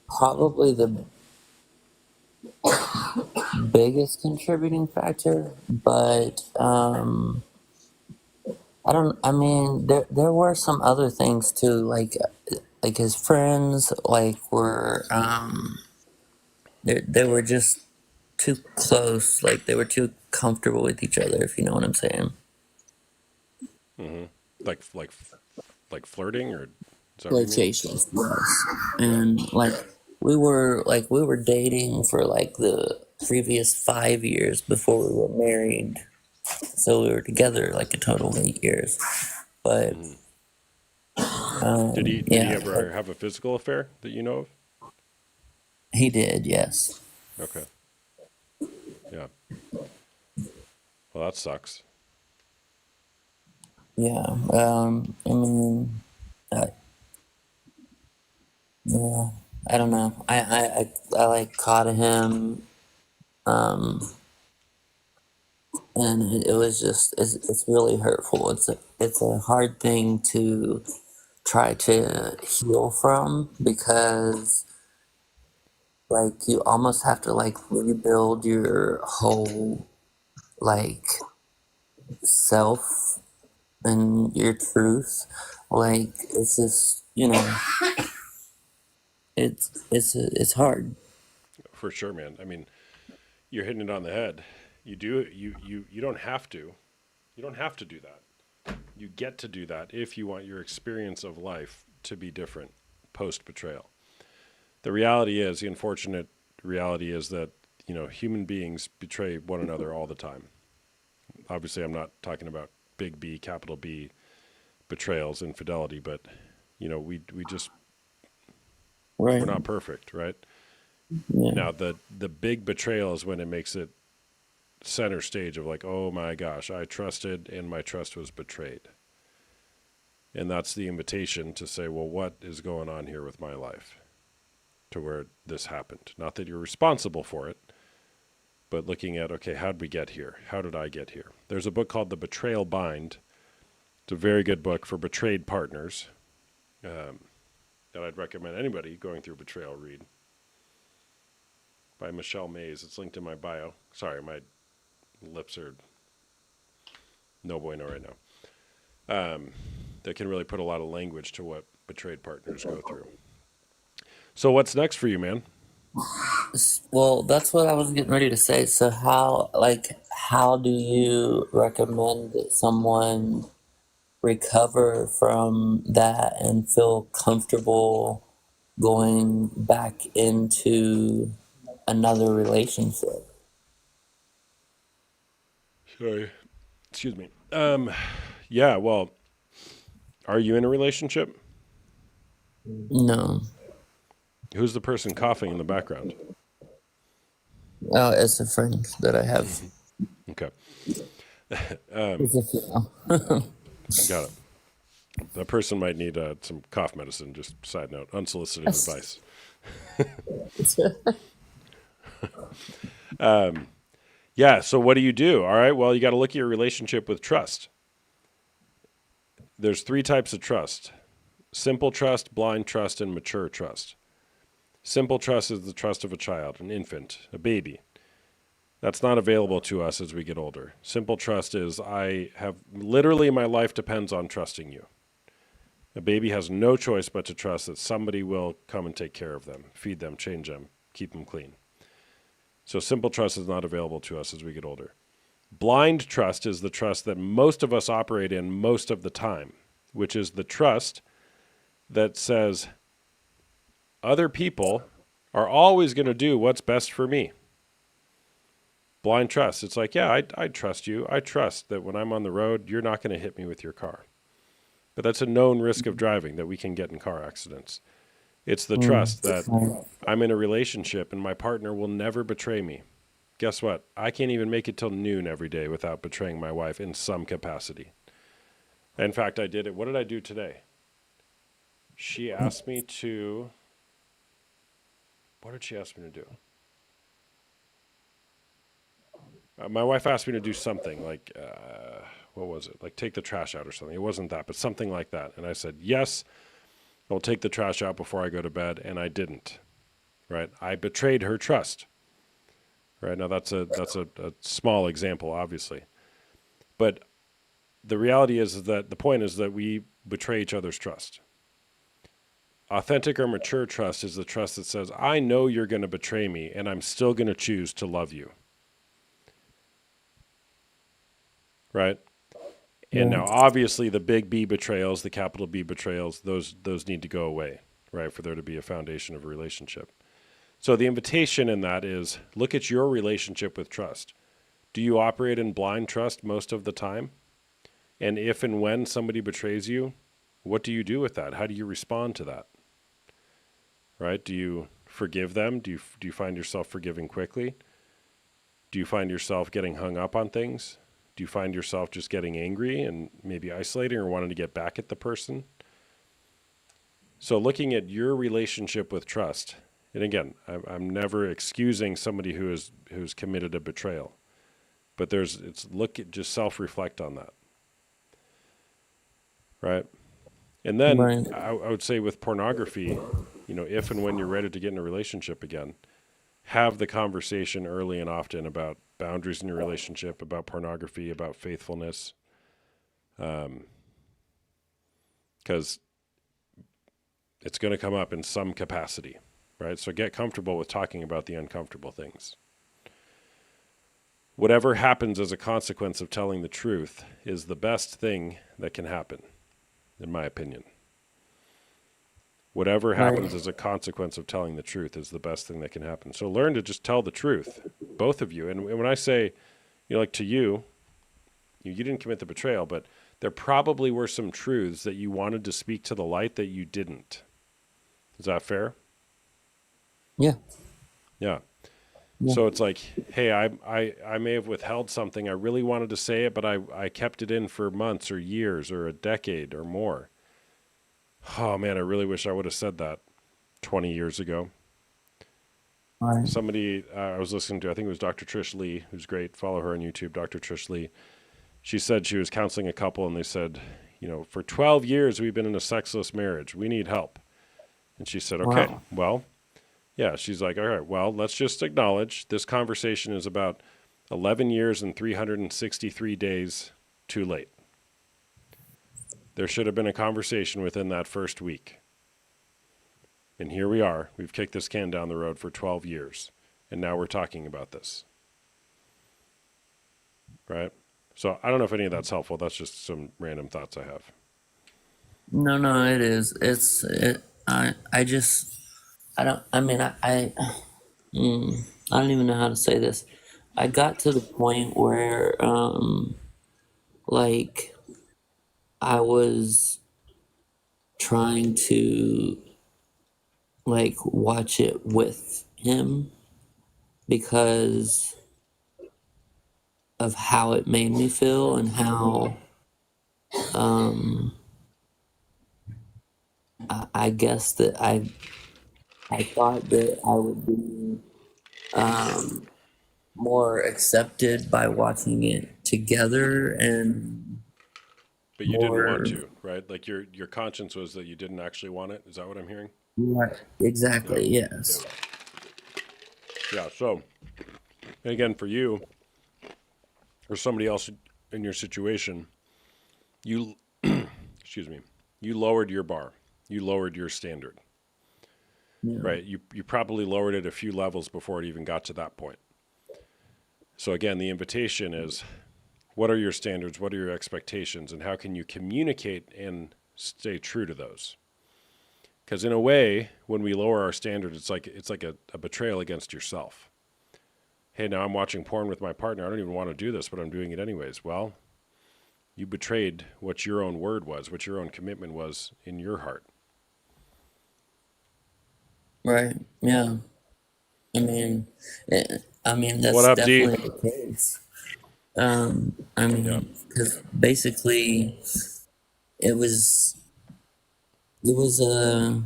probably the biggest contributing factor, but I mean, there were some other things too, like his friends, were, they were just too close, like they were too comfortable with each other, if you know what I'm saying. Mm-hmm. Like flirting, or is that what you mean? Flirtatious, yes. And we were dating for like the previous 5 years before we were married. So we were together like a total of 8 years. But Did he yeah, ever have a physical affair that you know of? he did, yes. Okay. Yeah. Well, that sucks. Yeah. I mean, yeah. I don't know. I like caught him, and it was just it's really hurtful. It's a hard thing to try to heal from because like you almost have to like rebuild your whole like self and your truth. Like it's just it's hard. For sure, man. I mean, you're hitting it on the head. You don't have to. You don't have to do that. You get to do that if you want your experience of life to be different post betrayal. The reality is, the unfortunate reality is that, human beings betray one another all the time. Obviously, I'm not talking about big B, capital B betrayals, infidelity, but, we just, Right. We're not perfect, right? Yeah. Now, the big betrayal is when it makes it center stage of like, oh my gosh, I trusted and my trust was betrayed. And that's the invitation to say, well, what is going on here with my life to where this happened? Not that you're responsible for it, but looking at, okay, how did we get here? How did I get here? There's a book called The Betrayal Bind. It's a very good book for betrayed partners that I'd recommend anybody going through betrayal read, by Michelle Mays. It's linked in my bio. Sorry, my lips are no bueno right now. That can really put a lot of language to what betrayed partners go through. So what's next for you, man? Well, that's what I was getting ready to say. So how do you recommend that someone recover from that and feel comfortable going back into another relationship? Sorry. Excuse me. Yeah, well, are you in a relationship? No. Who's the person coughing in the background? Oh, it's a friend that I have. Okay. It's a female. Got it. That person might need some cough medicine, just side note, unsolicited advice. Yeah, so what do you do? All right, well, you got to look at your relationship with trust. There's 3 types of trust: simple trust, blind trust, and mature trust. Simple trust is the trust of a child, an infant, a baby. That's not available to us as we get older. Simple trust is I have literally my life depends on trusting you. A baby has no choice but to trust that somebody will come and take care of them, feed them, change them, keep them clean. So simple trust is not available to us as we get older. Blind trust is the trust that most of us operate in most of the time, which is the trust that says other people are always going to do what's best for me. Blind trust. It's like, yeah, I trust you. I trust that when I'm on the road, you're not going to hit me with your car. But that's a known risk of driving, that we can get in car accidents. It's the trust that I'm in a relationship and my partner will never betray me. Guess what? I can't even make it till noon every day without betraying my wife in some capacity. In fact, I did it. What did I do today? She asked me to... What did she ask me to do? My wife asked me to do something like, what was it? Like take the trash out or something. It wasn't that, but something like that. And I said, yes, I'll take the trash out before I go to bed. And I didn't, right? I betrayed her trust, right? Now that's a small example, obviously. But the reality is that the point is that we betray each other's trust. Authentic or mature trust is the trust that says, I know you're going to betray me and I'm still going to choose to love you. Right? And now, obviously, the big B betrayals, the capital B betrayals, those need to go away, right, for there to be a foundation of a relationship. So the invitation in that is look at your relationship with trust. Do you operate in blind trust most of the time? And if and when somebody betrays you, what do you do with that? How do you respond to that? Right? Do you forgive them? Do you find yourself forgiving quickly? Do you find yourself getting hung up on things? Do you find yourself just getting angry and maybe isolating or wanting to get back at the person? So looking at your relationship with trust, and again, I'm never excusing somebody who's committed a betrayal, but just self-reflect on that, right? And then Right. I would say with pornography, if and when you're ready to get in a relationship again, have the conversation early and often about boundaries in your relationship, about pornography, about faithfulness. Because it's going to come up in some capacity, right? So get comfortable with talking about the uncomfortable things. Whatever happens as a consequence of telling the truth is the best thing that can happen, in my opinion. Whatever happens as a consequence of telling the truth is the best thing that can happen. So learn to just tell the truth, both of you. And when I say, like to you didn't commit the betrayal, but there probably were some truths that you wanted to speak to the light that you didn't. Is that fair? Yeah. Yeah. Yeah. So it's like, hey, I may have withheld something. I really wanted to say it, but I kept it in for months or years or a decade or more. Oh man, I really wish I would have said that 20 years ago. Right. Somebody I was listening to, I think it was Dr. Trish Lee, who's great. Follow her on YouTube, Dr. Trish Lee. She said she was counseling a couple, and they said, for 12 years we've been in a sexless marriage. We need help. And she said, okay, Wow. well, yeah. She's like, all right, well, let's just acknowledge this conversation is about 11 years and 363 days too late. There should have been a conversation within that first week. And here we are. We've kicked this can down the road for 12 years. And now we're talking about this. Right? So I don't know if any of that's helpful. That's just some random thoughts I have. No, it is. I just, I don't, I mean, I don't even know how to say this. I got to the point where, like, I was trying to, like, watch it with him because of how it made me feel and how, I guess that I thought that I would be, more accepted by watching it together and But you didn't want more. to, right? Like your conscience was that you didn't actually want it. Is that what I'm hearing? Right. Yeah. Exactly. Yeah. Yes. Yeah. So, and again, for you or somebody else in your situation, you, excuse me, you lowered your bar. You lowered your standard, Yeah. right? You probably lowered it a few levels before it even got to that point. So again, the invitation is, what are your standards? What are your expectations? And how can you communicate and stay true to those? Because in a way, when we lower our standards, it's like a betrayal against yourself. Hey, now I'm watching porn with my partner. I don't even want to do this, but I'm doing it anyways. Well, you betrayed what your own word was, what your own commitment was in your heart. Right. Yeah. I mean, What that's up, D? definitely the case. I Yeah. mean, because basically, it was it was a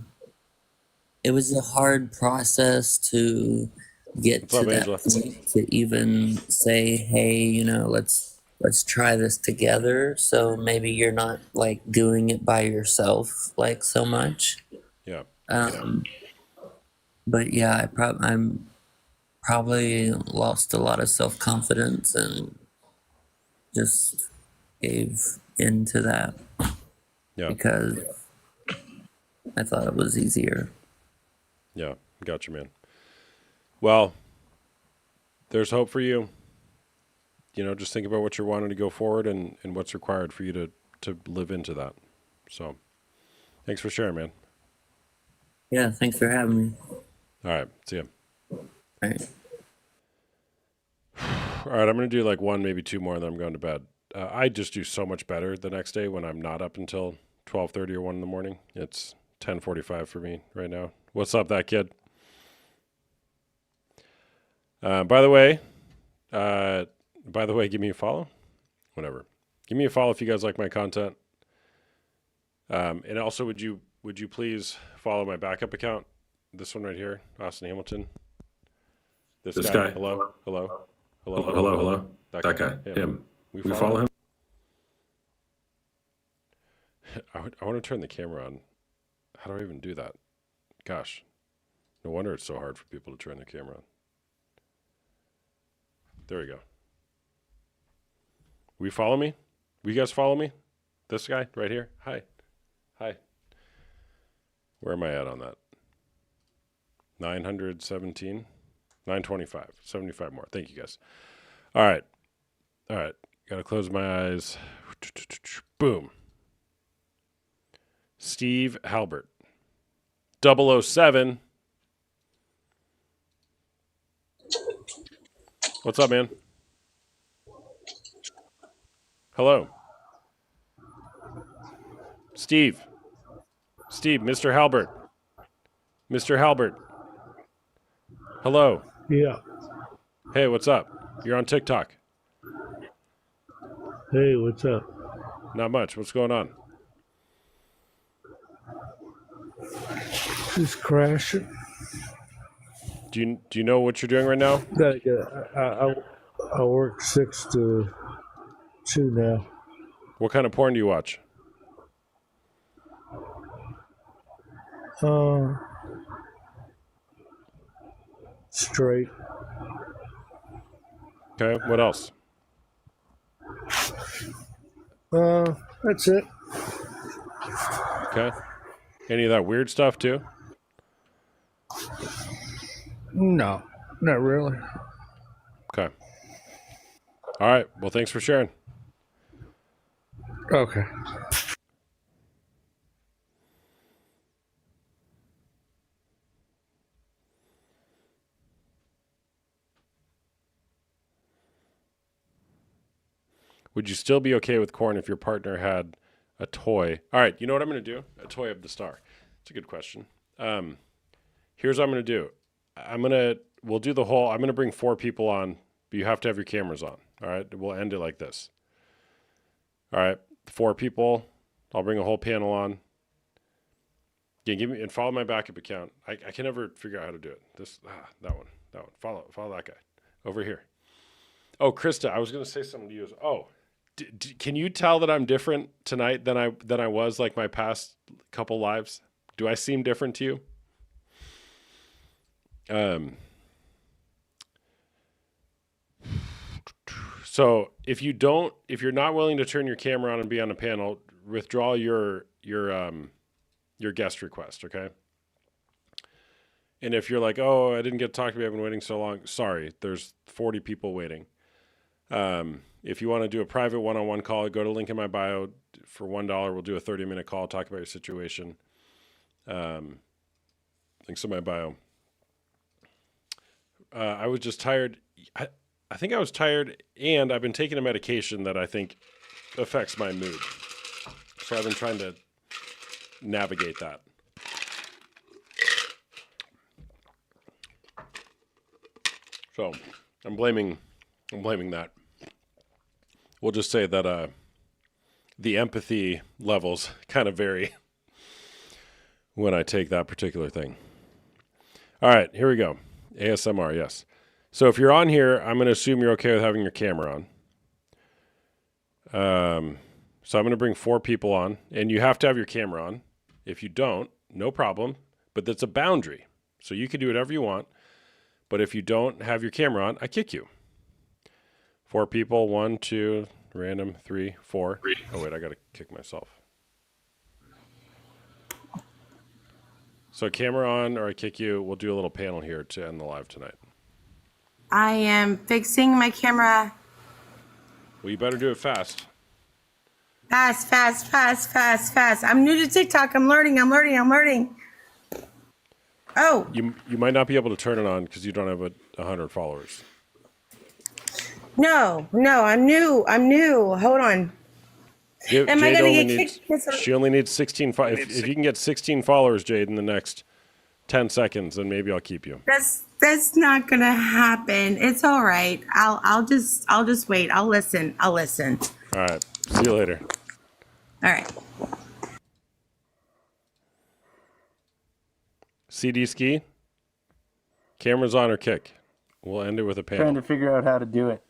it was a hard process to get What's to up, that Angela? point to even say, hey, let's try this together. So maybe you're not like doing it by yourself like so much. Yeah. Um, but yeah, I'm probably lost a lot of self confidence and just gave into that Yeah. because I thought it was easier. Yeah. Gotcha, man. Well, there's hope for you. Just think about what you're wanting to go forward and what's required for you to live into that. So thanks for sharing, man. Yeah, thanks for having me. All right. See ya. All right. All right. I'm going to do like one, maybe two more, and then I'm going to bed. I just do so much better the next day when I'm not up until 12:30 or 1 in the morning. It's 10:45 for me right now. What's up, that kid? By the way, give me a follow. Whatever. Give me a follow if you guys like my content. And also, would you please follow my backup account? This one right here, Austin Hamilton. This guy. Hello. That guy. Him. We follow him. I want to turn the camera on. How do I even do that? Gosh, no wonder it's so hard for people to turn their camera on. There we go. Will you follow me? Will you guys follow me? This guy right here. Hi. Where am I at on that? 917, 925, 75 more. Thank you guys. All right. Got to close my eyes. Boom. Steve Halbert. 007. What's up, man? Hello. Steve, Mr. Halbert. Hello. Yeah. Hey, what's up? You're on TikTok. Hey, what's up? Not much. What's going on? Just crashing. Do you know what you're doing right now? Gotta get. I work 6 to 2 now. What kind of porn do you watch? Straight. Okay. What else? That's it. Okay. Any of that weird stuff too? No, not really. Okay. All right. Well, thanks for sharing. Okay. Would you still be okay with corn if your partner had a toy? All right. You know what I'm going to do? A toy of the star. It's a good question. Here's what I'm going to do. We'll do the whole, I'm going to bring 4 people on, but you have to have your cameras on. All right. We'll end it like this. All right. 4 people. I'll bring a whole panel on. Yeah, give me and follow my backup account. I can never figure out how to do it. That one. Follow that guy over here. Oh, Krista, I was going to say something to you. Oh, can you tell that I'm different tonight than I was like my past couple lives? Do I seem different to you? So if you're not willing to turn your camera on and be on a panel, withdraw your guest request, okay? And if you're like, oh, I didn't get to talk to me, I've been waiting so long. Sorry, there's 40 people waiting. If you want to do a private one-on-one call, go to link in my bio. For $1, we'll do a 30-minute call, talk about your situation. Links in my bio. I was just tired. I think I was tired, and I've been taking a medication that I think affects my mood. So I've been trying to navigate that. So I'm blaming that. We'll just say that the empathy levels kind of vary when I take that particular thing. All right, here we go. ASMR, yes. So if you're on here, I'm going to assume you're okay with having your camera on. So I'm going to bring 4 people on, and you have to have your camera on. If you don't, no problem, but that's a boundary. So you can do whatever you want, but if you don't have your camera on, I kick you. 4 people, 1, 2, random, 3, 4. Oh wait, I got to kick myself. So camera on or I kick you. We'll do a little panel here to end the live tonight. I am fixing my camera. Well, you better do it fast. Fast. I'm new to TikTok. I'm learning. Oh. You might not be able to turn it on because you don't have 100 followers. No, I'm new. Hold on. Jade Am I going to get needs, kicked? She only needs 16 followers. If you can get 16 followers, Jade, in the next 10 seconds, then maybe I'll keep you. That's not going to happen. It's all right. I'll just wait. I'll listen. All right. See you later. All right. CD ski. Cameras on or kick. We'll end it with a panel. Trying to figure out how to do it.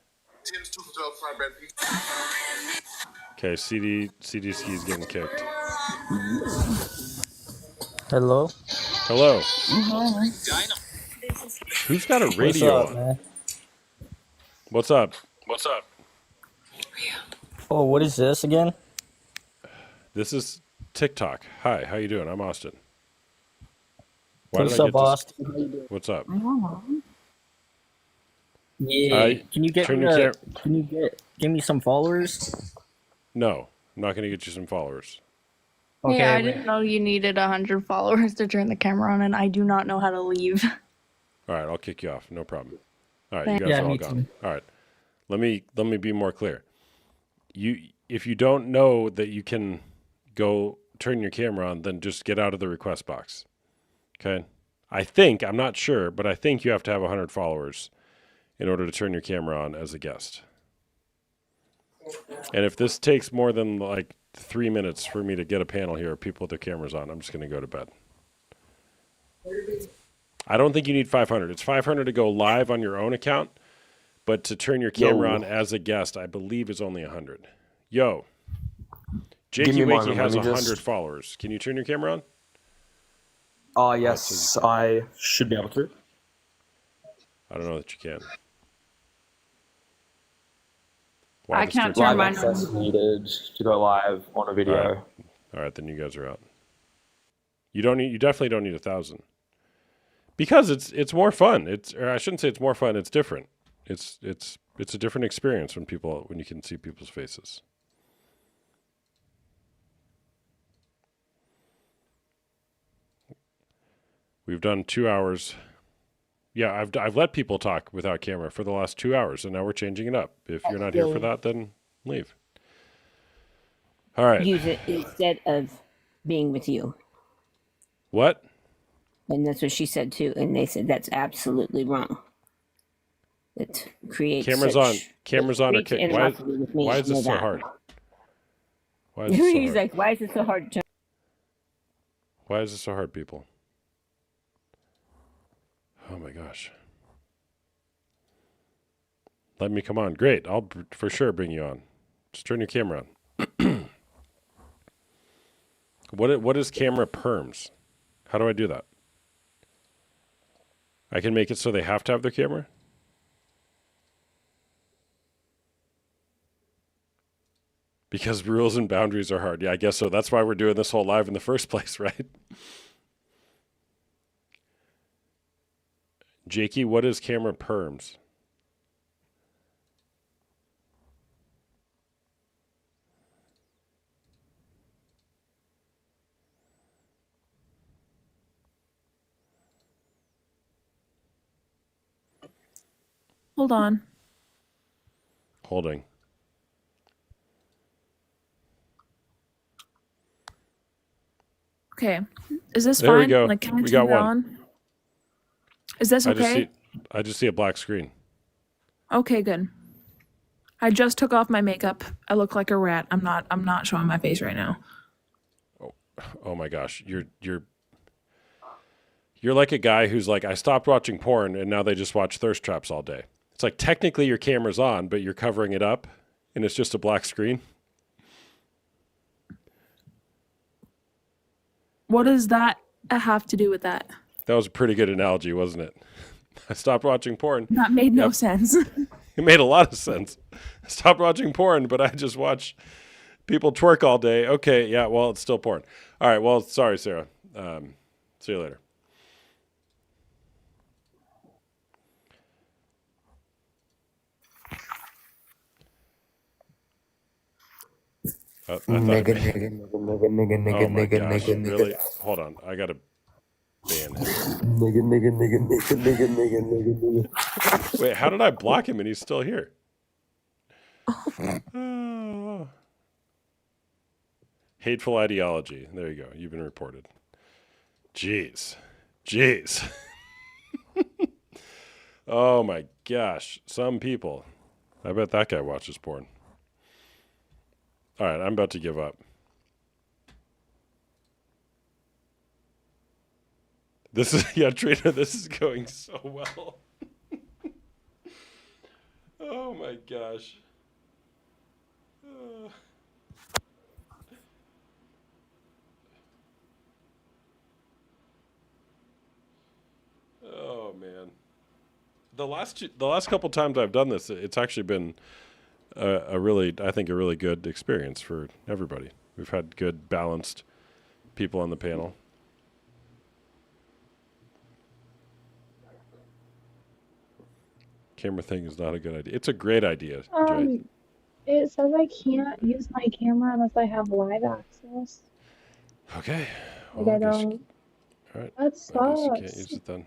Okay, CD ski's getting kicked. Hello? Who's got a radio on? Man? What's up? Oh, what is this again? This is TikTok. Hi, how you doing? I'm Austin. What's up, Austin? What's up? Yeah. Can you give me some followers? No, I'm not going to get you some followers. Okay, yeah, I didn't know you needed 100 followers to turn the camera on, and I do not know how to leave. All right, I'll kick you off. No problem. All right, you guys are all gone. All right, let me be more clear. If you don't know that you can go turn your camera on, then just get out of the request box. Okay, I think, I'm not sure, but I think you have to have 100 followers in order to turn your camera on as a guest. And if this takes more than like 3 minutes for me to get a panel here of people with their cameras on, I'm just going to go to bed. I don't think you need 500. It's 500 to go live on your own account, but to turn your camera on as a guest, I believe is only 100. Yo, Jakey Wakey has 100 followers. Can you turn your camera on? Yes, I should be able to. I don't know that you can. I can't turn mine on. Access needed to go live on a video. All right, then you guys are out. You definitely don't need 1,000. Because it's more fun. Or I shouldn't say it's more fun, it's different. It's a different experience when you can see people's faces. We've done 2 hours. Yeah, I've let people talk without camera for the last 2 hours, and now we're changing it up. If you're not here for that, then leave. All right. Use it instead of being with you. What? And that's what she said too. And they said that's absolutely wrong. It creates cameras on. Okay. Why is this so hard? Why is this so hard? He's like, why is it so hard to turn? Why is this so hard, people? Oh my gosh. Let me come on. Great. I'll for sure bring you on. Just turn your camera on. What is camera perms? How do I do that? I can make it so they have to have their camera? Because rules and boundaries are hard. Yeah, I guess so. That's why we're doing this whole live in the first place, right? Jakey, what is camera perms? Hold on. Holding. Okay. Is this there fine? We go. Like, can I we turn got it one. on? Is this okay? I just see a black screen. Okay, good. I just took off my makeup. I look like a rat. I'm not showing my face right now. Oh my gosh. You're like a guy who's like, I stopped watching porn and now they just watch thirst traps all day. It's like technically your camera's on, but you're covering it up and it's just a black screen. What does that have to do with that? That was a pretty good analogy, wasn't it? I stopped watching porn. That made no sense. It made a lot of sense. I stopped watching porn, but I just watch people twerk all day. Okay, yeah, well, it's still porn. All right, well, sorry, Sarah. See you later. Nigga. Oh my gosh, really? Hold on, I gotta ban him. Nigga. Wait, how did I block him and he's still here? Oh. Hateful ideology. There you go. You've been reported. Jeez. Oh my gosh. Some people. I bet that guy watches porn. All right, I'm about to give up. This is, Trina, this is going so well. Oh my gosh. Oh man. The last couple times I've done this, it's actually been a really good experience for everybody. We've had good, balanced people on the panel. Camera thing is not a good idea. It's a great idea, Jay. It says I can't use my camera unless I have live access. Okay. Like I don't. All right. That sucks. I guess you can't use it then.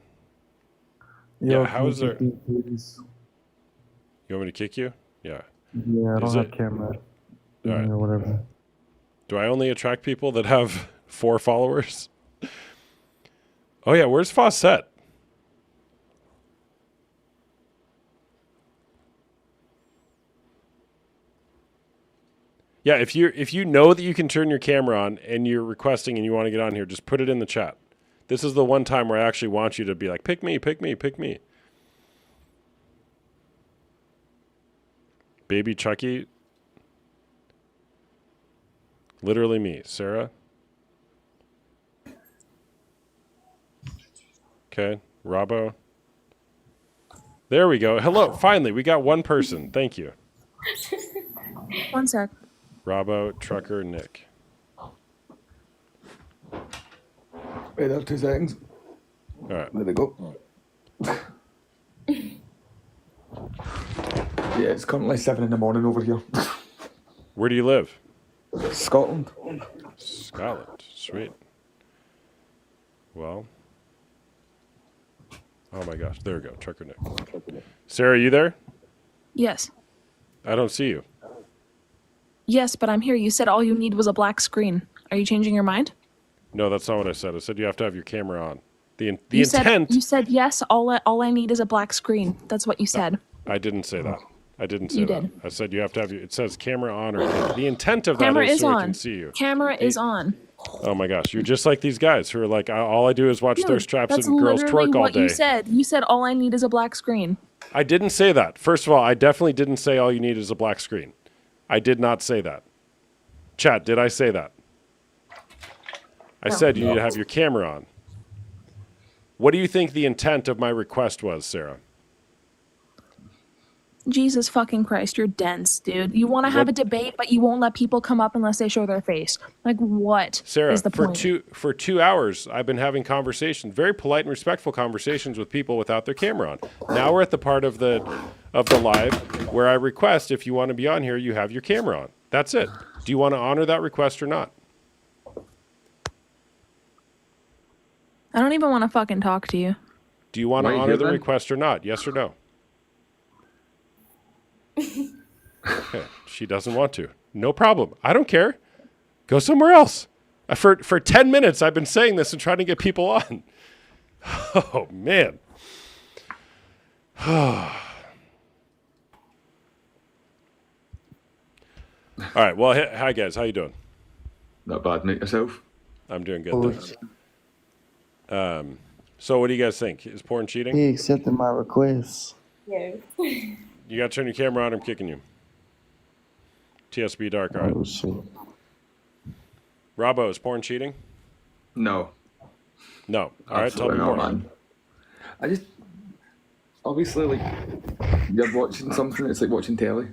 Yeah, how is there? You want me to kick you? Yeah. Yeah, I don't have camera. All right. Or whatever. Do I only attract people that have 4 followers? Oh yeah, where's Fawcett? Yeah, if you know that you can turn your camera on and you're requesting and you want to get on here, just put it in the chat. This is the one time where I actually want you to be like, pick me, pick me, pick me. Baby Chucky. Literally me. Sarah. Okay. Robbo. There we go. Hello. Finally, we got one person. Thank you. One sec. Robbo, Trucker, Nick. Wait there 2 seconds. All right. There they go. Yeah, it's currently 7 in the morning over here. Where do you live? Scotland. Scotland. Sweet. Well. Oh my gosh. There we go. Trucker Nick. Sarah, are you there? Yes. I don't see you. Yes, but I'm here. You said all you need was a black screen. Are you changing your mind? No, that's not what I said. I said you have to have your camera on. The You intent. You said yes. All I need is a black screen. That's what you said. I didn't say that. I didn't say You that. did. I said you have to have your. It says camera on or the intent of Camera that is is so on. I can see you. Camera is on. Oh my gosh, you're just like these guys who are like, all I do is watch Dude, thirst traps that's and girls literally twerk all what day. you said. You said all I need is a black screen. I didn't say that. First of all, I definitely didn't say all you need is a black screen. I did not say that. Chat, did I say that? I said you need to have your camera on. What do you think the intent of my request was, Sarah? Jesus fucking Christ, you're dense, dude. You want to have a debate, but you won't let people come up unless they show their face. Like, what Sarah, is the point? for 2 hours, I've been having conversations, very polite and respectful conversations with people without their camera on. Now we're at the part of the live where I request if you want to be on here, you have your camera on. That's it. Do you want to honor that request or not? I don't even want to fucking talk to you. Do you want to honor the request or not? Yes or no? Okay. She doesn't want to. No problem. I don't care. Go somewhere else. For 10 minutes, I've been saying this and trying to get people on. Oh, man. All right. Well, hi, guys. How you doing? Not bad, mate. Yourself? I'm doing good, thanks. So what do you guys think? Is porn cheating? He accepted my request. Yeah. You got to turn your camera on. I'm kicking you. TSB Dark. All right. Oh, shit. Robbo, is porn cheating? No. No. All right. Tell me more. Man. I just obviously like you're watching something. It's like watching telly.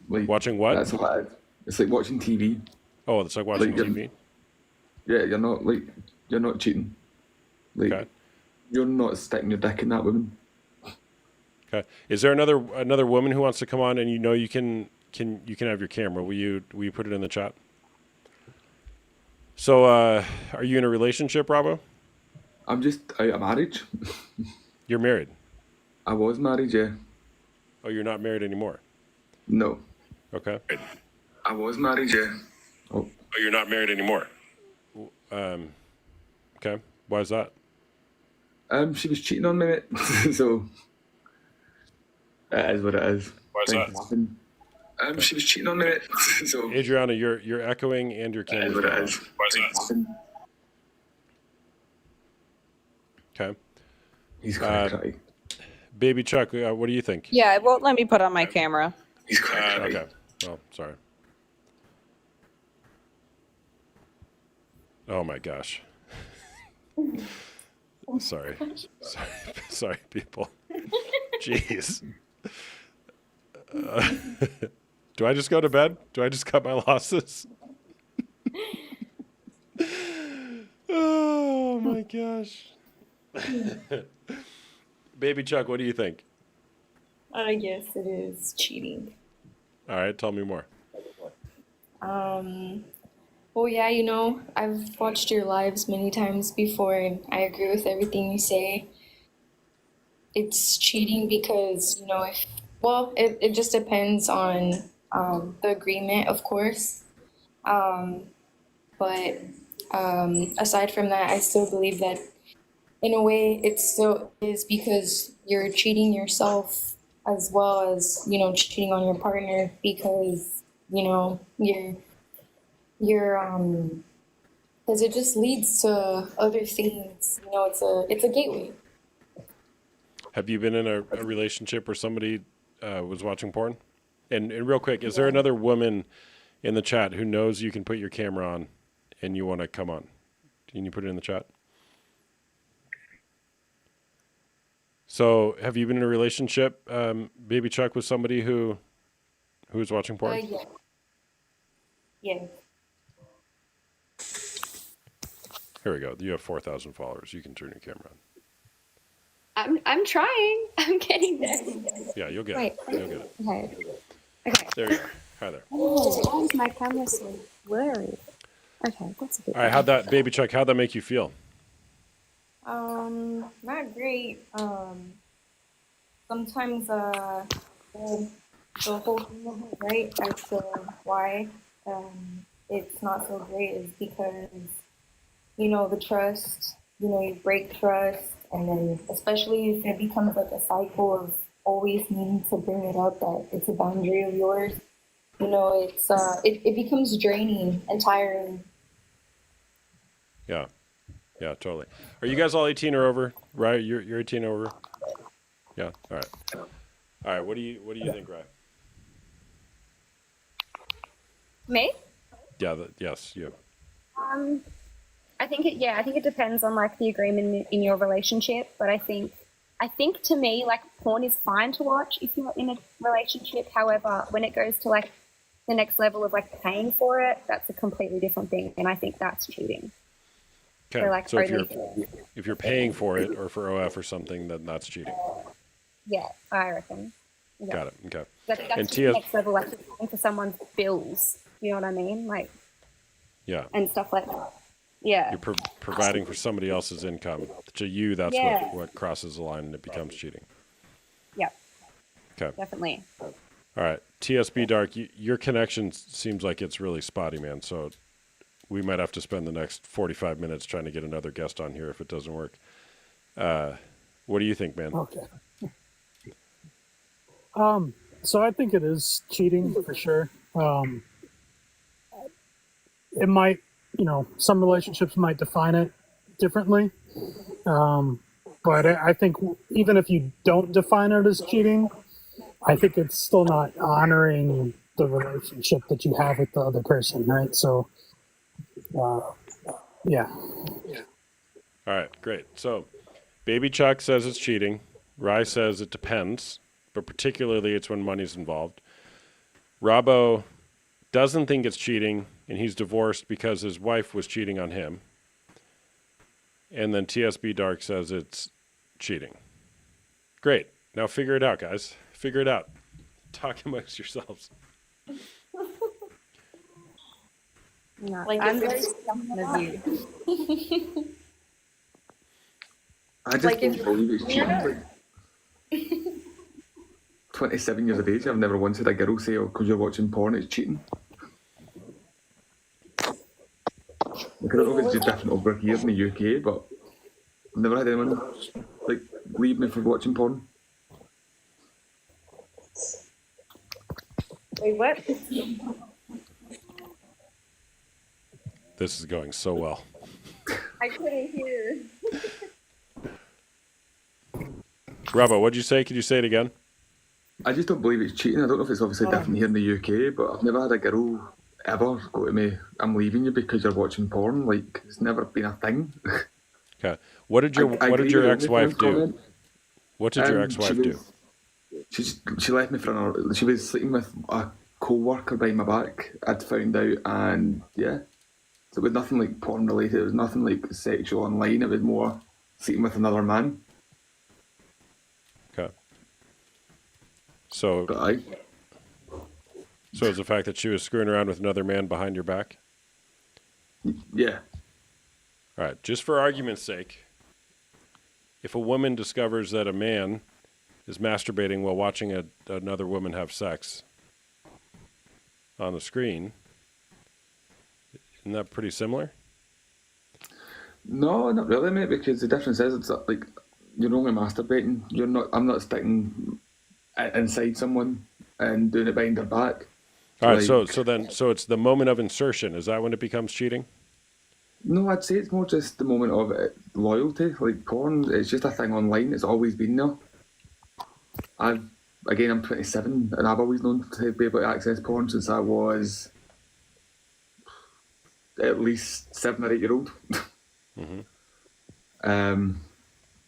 Like watching what? That's what it's like watching TV. Oh, it's like watching TV. Yeah, you're not cheating. Like okay. You're not sticking your dick in that woman. Okay. Is there another woman who wants to come on and you know you can have your camera? Will you put it in the chat? So are you in a relationship, Robbo? I'm just out of marriage. You're married? I was married, yeah. Oh, you're not married anymore? No. Okay. I was married, yeah. Oh, you're not married anymore? Okay. Why is that? She was cheating on me, mate. So it is what it is. Why is that? Okay. She was cheating on me, mate. So Adriana, you're echoing and your camera's what it on. is. Why is that? Okay. He's crazy. Baby Chuck, what do you think? Yeah, it won't let me put on my camera. He's crazy. Okay. Well, sorry. Oh my gosh. Sorry, people. Jeez. Do I just go to bed? Do I just cut my losses? Oh my gosh. Baby Chuck, what do you think? I guess it is cheating. All right, tell me more. Well, yeah, you know, I've watched your lives many times before, and I agree with everything you say. It's cheating because, you know, it just depends on the agreement, of course. But aside from that, I still believe that in a way, it still is because you're cheating yourself as well as, you know, cheating on your partner because, you know, you're because it just leads to other things. You know, it's a gateway. Have you been in a relationship where somebody was watching porn? And real quick, is there another woman in the chat who knows you can put your camera on and you want to come on? Can you put it in the chat? So, have you been in a relationship, Baby Chuck, with somebody who was watching porn? Yeah. Yeah. Here we go. You have 4,000 followers. You can turn your camera on. I'm trying. I'm getting there. Yeah, you'll get Wait. it. You'll get it. Okay. Okay. There you are. Hi there. Oh, why is my camera so blurry? Okay, that's a bit All right, Baby Chuck, how'd that make you feel? Not great. Sometimes the whole thing isn't right as to why it's not so great is because, you know, the trust, you know, you break trust, and then especially if it becomes like a cycle of always needing to bring it up that it's a boundary of yours, you know, it becomes draining and tiring. Yeah. Yeah, totally. Are you guys all 18 or over? Right? You're 18 or over? Yeah. All right. All right. What do you think, Rye? Me? Yeah. Yes. You. I think it depends on like the agreement in your relationship, but I think to me like porn is fine to watch if you're in a relationship. However, when it goes to like the next level of like paying for it, that's a completely different thing, and I think that's cheating. Okay. Like So if you're paying for it or for OF or something, then that's cheating. Yeah, I reckon. Yeah. Got it. Okay. That's And just the next level, like paying for someone's bills. You know what I mean? Like. Yeah. And stuff like that. Yeah. You're providing for somebody else's income. To you, that's what crosses the line and it becomes cheating. Yeah. Okay. Definitely. All right. TSB Dark, your connection seems like it's really spotty, man. So we might have to spend the next 45 minutes trying to get another guest on here if it doesn't work. What do you think, man? Okay. So I think it is cheating for sure. It might, you know, some relationships might define it differently. But I think even if you don't define it as cheating, I think it's still not honoring the relationship that you have with the other person, right? So, yeah. All right, great. So Baby Chuck says it's cheating. Rye says it depends, but particularly it's when money's involved. Robbo doesn't think it's cheating, and he's divorced because his wife was cheating on him. And then TSB Dark says it's cheating. Great. Now figure it out, guys. Figure it out. Talk amongst yourselves. No, Like I'm if very it's- different of you. I just Like don't if- believe it's cheating. Like, 27 years of age, I've never once had a girl say, oh, because you're watching porn, it's cheating. Like, I don't know if it's just different over here in the UK, but I've never had anyone, like, leave me for watching porn. Wait, what? This is going so well. I couldn't hear. Robbo, what'd you say? Could you say it again? I just don't believe it's cheating. I don't know if it's obviously different here in the UK, but I've never had a girl ever go to me, I'm leaving you because you're watching porn. Like, it's never been a thing. Okay. What did your ex-wife do? What did your ex-wife do? She left me for another. She was sleeping with a co-worker behind my back. I'd found out, and yeah, so it was nothing like porn related. It was nothing like sexual online. It was more sleeping with another man. Okay. So is the fact that she was screwing around with another man behind your back? Yeah. All right. Just for argument's sake, if a woman discovers that a man is masturbating while watching another woman have sex on the screen, isn't that pretty similar? No, not really, mate. Because the difference is, it's like you're only masturbating. You're not. I'm not sticking inside someone and doing it behind their back. All right. So it's the moment of insertion. Is that when it becomes cheating? No, I'd say it's more just the moment of loyalty. Like porn, it's just a thing online. It's always been there. I'm 27, and I've always known to be able to access porn since I was at least 7 or 8 year old.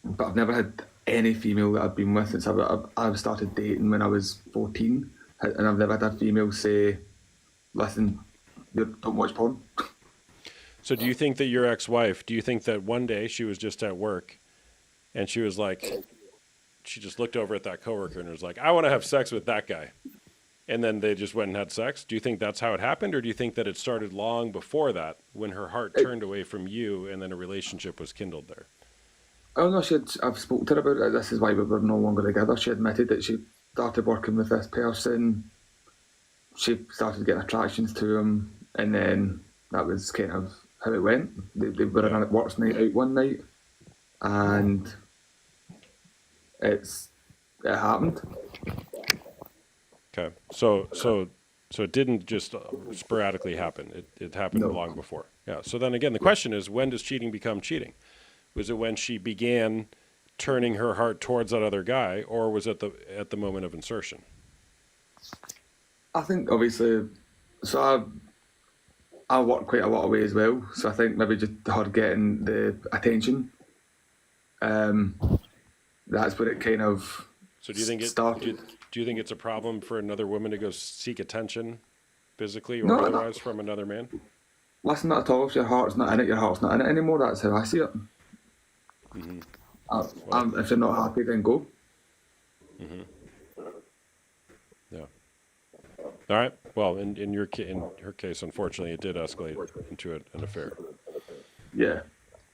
But I've never had any female that I've been with since I've started dating when I was 14, and I've never had a female say, "Listen, you don't watch porn." So do you think that your ex-wife? Do you think that one day she was just at work, and she was like, she just looked over at that coworker and was like, "I want to have sex with that guy," and then they just went and had sex? Do you think that's how it happened, or do you think that it started long before that, when her heart turned away from you, and then a relationship was kindled there? Oh no, I've spoken to her about it. This is why we were no longer together. She admitted that she started working with this person. She started getting attractions to him, and then that was kind of how it went. They were on a works night out one night, and it happened. Okay, so it didn't just sporadically happen. It happened long before. Yeah. So then again, the question is, when does cheating become cheating? Was it when she began turning her heart towards that other guy, or was it at the moment of insertion? I think obviously, so I work quite a lot away as well. So I think maybe just her getting the attention. That's where it kind of. So do you think started. Do you think it's a problem for another woman to go seek attention, physically or otherwise, from another man? Listen, not at all. If your heart's not in it, your heart's not in it anymore. That's how I see it. If you're not happy, then go. Yeah. All right. Well, in her case, unfortunately, it did escalate into an affair. Yeah,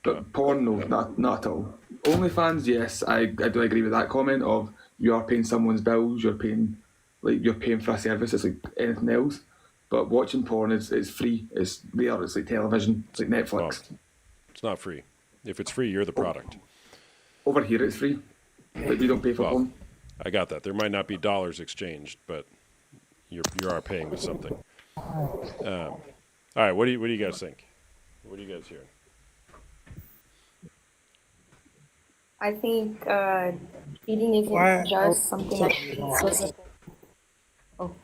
but porn, no, not at all. OnlyFans, yes, I do agree with that comment of you are paying someone's bills, you're paying for a service. It's like anything else. But watching porn is free. It's there. It's like television. It's like Netflix. Well, it's not free. If it's free, you're the product. Over here, it's free. Like we don't pay for porn. I got that. There might not be dollars exchanged, but you are paying with something. All right. What do you guys think? What are you guys hearing? I think cheating isn't just something that is. Oh.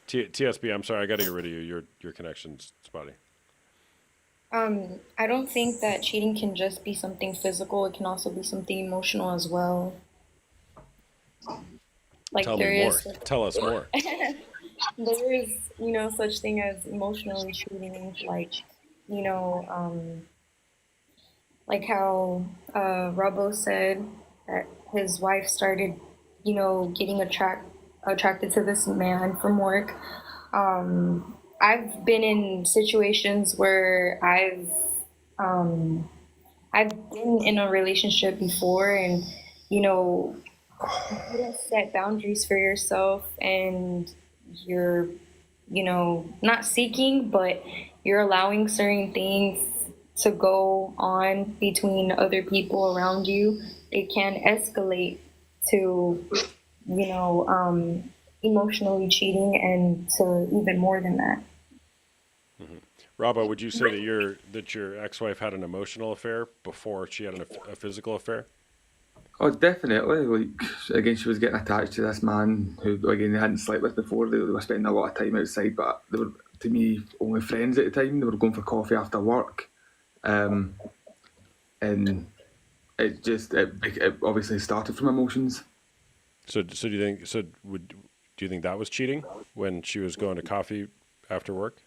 TSB, I'm sorry, I got to get rid of you. Your connection's spotty. I don't think that cheating can just be something physical. It can also be something emotional as well. Like Tell me more. Tell us more. There is, such thing as emotionally cheating, like, like how Robbo said that his wife started, getting attracted to this man from work. I've been in situations where I've been in a relationship before, and you couldn't set boundaries for yourself, and you're not seeking, but you're allowing certain things to go on between other people around you. It can escalate to emotionally cheating, and to even more than that. Robbo, would you say that your ex-wife had an emotional affair before she had a physical affair? Oh, definitely. Like, again, she was getting attached to this man who, again, they hadn't slept with before. They were spending a lot of time outside, but they were, to me, only friends at the time. They were going for coffee after work. And it obviously started from emotions. So do you think that was cheating when she was going to coffee after work?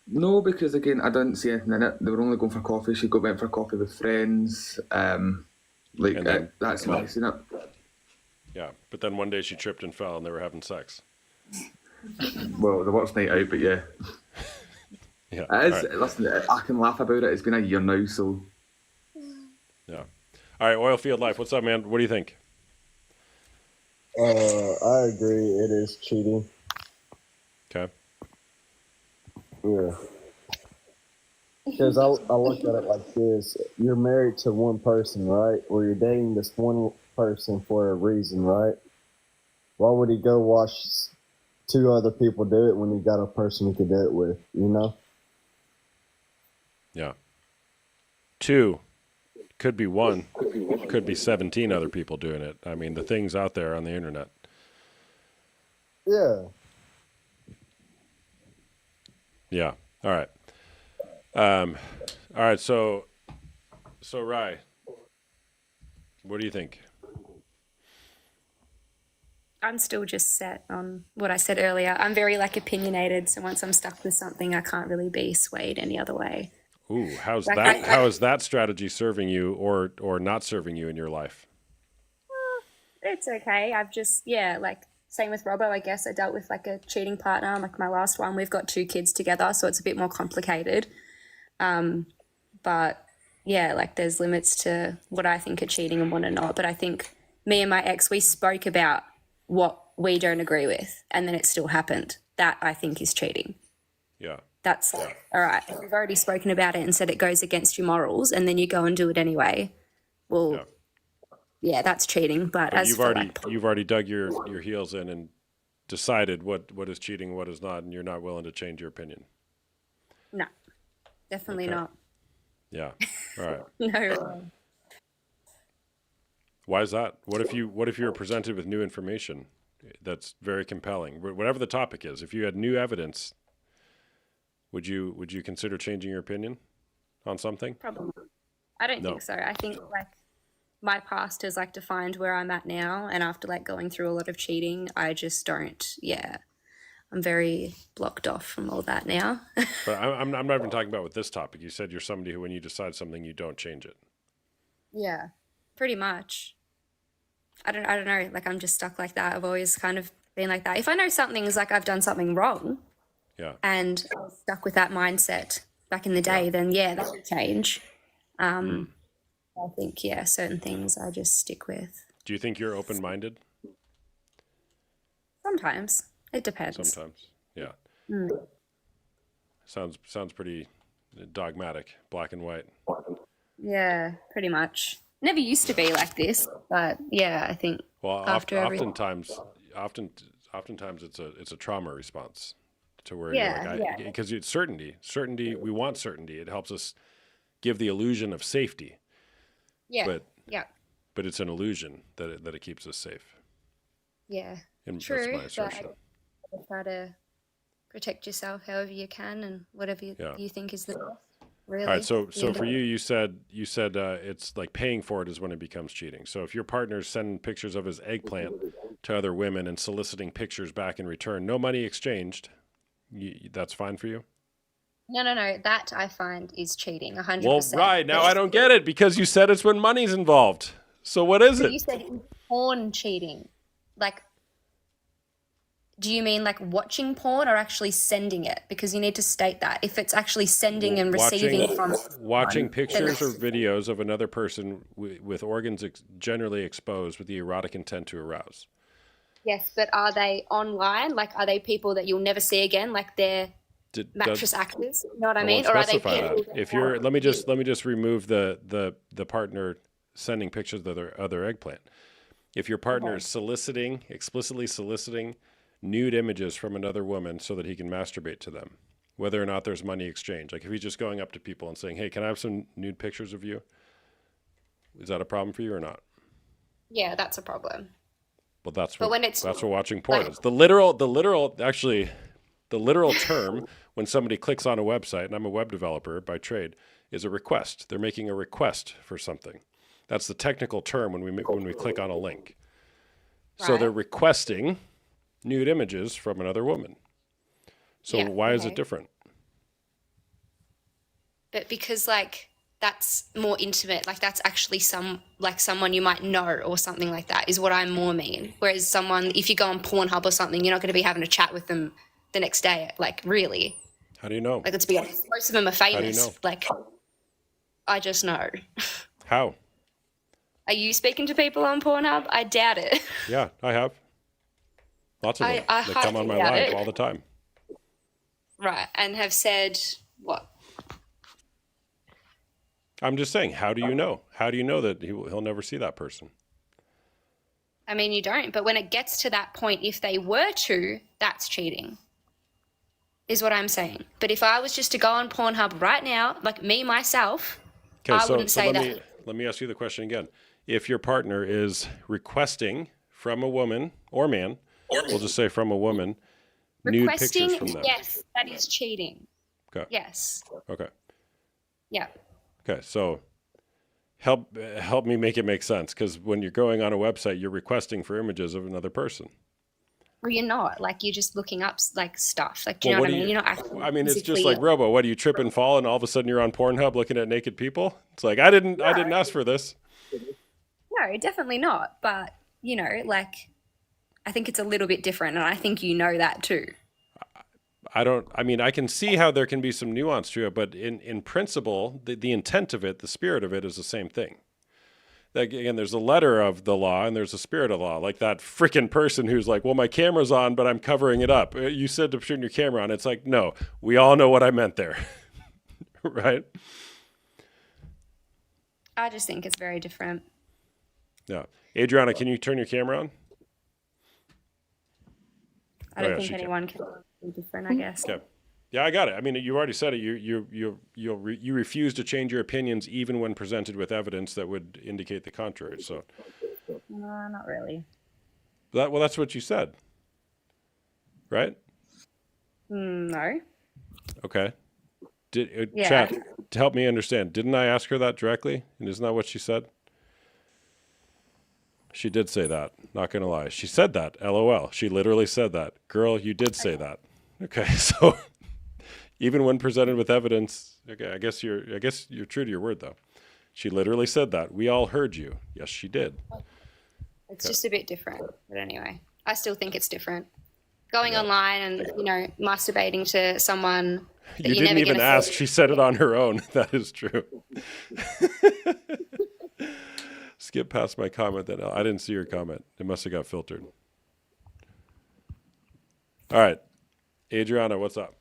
No, because again, I didn't see anything in it. They were only going for coffee. She went for coffee with friends. That's how I seen it. Yeah, but then one day she tripped and fell, and they were having sex. Well, the worst night out, but yeah. Yeah. It is. Right. Listen, I can laugh about it. It's been a year now, so. Yeah. All right, Oilfield Life. What's up, man? What do you think? I agree. It is cheating. Okay. Yeah. Because I look at it like this: you're married to one person, right? Or you're dating this one person for a reason, right? Why would he go watch 2 other people do it when he got a person he could do it with? You know? Yeah. 2 could be 1, could be 17 other people doing it. I mean, the things out there on the internet. Yeah. Yeah. All right. All right. So Rye, what do you think? I'm still just set on what I said earlier. I'm very like opinionated, so once I'm stuck with something, I can't really be swayed any other way. Ooh, how's Like that? How is that strategy serving you, or not serving you in your life? It's okay. I've just like same with Robbo. I guess I dealt with like a cheating partner, like my last one. We've got 2 kids together, so it's a bit more complicated. But yeah, like there's limits to what I think are cheating and what are not. But I think me and my ex, we spoke about what we don't agree with, and then it still happened. That I think is cheating. Yeah. That's all right. If we've already spoken about it and said it goes against your morals, and then you go and do it anyway. Well, yeah, that's cheating. But as you've for already dug your heels in and decided what is cheating, what is not, and you're not willing to change your opinion. No, definitely not. Yeah. All right. No. Why is that? What if you were presented with new information that's very compelling? Whatever the topic is, if you had new evidence, would you consider changing your opinion on something? Probably. I don't think so. I think like my past has like defined where I'm at now, and after like going through a lot of cheating, I just don't. Yeah, I'm very blocked off from all that now. But I'm not even talking about with this topic. You said you're somebody who, when you decide something, you don't change it. Yeah, pretty much. I don't know. Like I'm just stuck like that. I've always kind of been like that. If I know something's like I've done something wrong, and I was stuck with that mindset back in the day, then that would change. I think certain things I just stick with. Do you think you're open-minded? Sometimes it depends. Sometimes, yeah. Sounds pretty dogmatic, black and white. Yeah, pretty much. Never used to be like this, but I think. Well, oftentimes it's a trauma response to where you're like, because it's certainty. We want certainty. It helps us give the illusion of safety. Yeah. But it's an illusion that it keeps us safe. Yeah. And true. That's my assertion. But try to protect yourself however you can and whatever you think is the best. Really? All right, so for you said it's like paying for it is when it becomes cheating. So if your partner's sending pictures of his eggplant to other women and soliciting pictures back in return, no money exchanged, that's fine for you? No. That I find is cheating, 100%. Well, right, now I don't get it because you said it's when money's involved. So what is it? You said porn cheating. Like, do you mean like watching porn or actually sending it? Because you need to state that. If it's actually sending and receiving from watching pictures or videos of another person with organs generally exposed with the erotic intent to arouse. Yes, but are they online? Like, are they people that you'll never see again? Like they're mattress actors? You know what I mean? Or are they people? If you're, let me just remove the partner sending pictures of their other eggplant. If your partner is explicitly soliciting nude images from another woman so that he can masturbate to them, whether or not there's money exchange. Like if he's just going up to people and saying, "Hey, can I have some nude pictures of you?" Is that a problem for you or not? Yeah, that's a problem. Well, that's what watching porn is. The literal term when somebody clicks on a website, and I'm a web developer by trade, is a request. They're making a request for something. That's the technical term when we click on a link. Right. So they're requesting nude images from another woman. So why is it different? But because like that's more intimate, like that's actually someone you might know or something like that is what I more mean. Whereas if you go on Pornhub or something, you're not going to be having a chat with them the next day. Like really. How do you know? Like let's be honest, most of them are famous. How do you know? Like I just know. How? Are you speaking to people on Pornhub? I doubt it. Yeah, I have. Lots of them. They come on my live all the time. Right, and have said what? I'm just saying, how do you know? How do you know that he'll never see that person? I mean, you don't. But when it gets to that point, if they were to, that's cheating, is what I'm saying. But if I was just to go on Pornhub right now, like me, myself, I wouldn't say that. Let me ask you the question again. If your partner is requesting from a woman or man, we'll just say from a woman, nude pictures from them. Yes, that is cheating. Okay. Yes. Okay. Yeah. Okay. So help me make it make sense, because when you're going on a website, you're requesting for images of another person. Well, you're not. Like, you're just looking up like stuff. Like, do you know what I mean? You're not actually. I mean, it's just like Robo. What do you trip and fall, and all of a sudden you're on Pornhub looking at naked people? It's like I didn't ask for this. No, definitely not. But like, I think it's a little bit different, and I think you know that too. I mean, I can see how there can be some nuance to it, but in principle, the intent of it, the spirit of it is the same thing. Like, again, there's a letter of the law and there's a spirit of the law. Like that freaking person who's like, well, my camera's on, but I'm covering it up. You said to turn your camera on. It's like, no, we all know what I meant there. Right? I just think it's very different. Yeah. Adriana, can you turn your camera on? I don't think anyone can be different, I guess. Okay. Yeah, I got it. I mean, you already said it. You refuse to change your opinions even when presented with evidence that would indicate the contrary. So, no, not really. That's what you said, right? No. Okay. Chat, to help me understand, didn't I ask her that directly? And isn't that what she said? She did say that. Not gonna lie, she said that. LOL. She literally said that. Girl, you did say that. Okay, so. Even when presented with evidence, okay, I guess you're true to your word, though. She literally said that. We all heard you. Yes, she did. It's just a bit different, but anyway, I still think it's different. Going online and masturbating to someone that you didn't even ask. She said it on her own. That is true. Skip past my comment. That I didn't see your comment. It must have got filtered. All right, Adriana, what's up?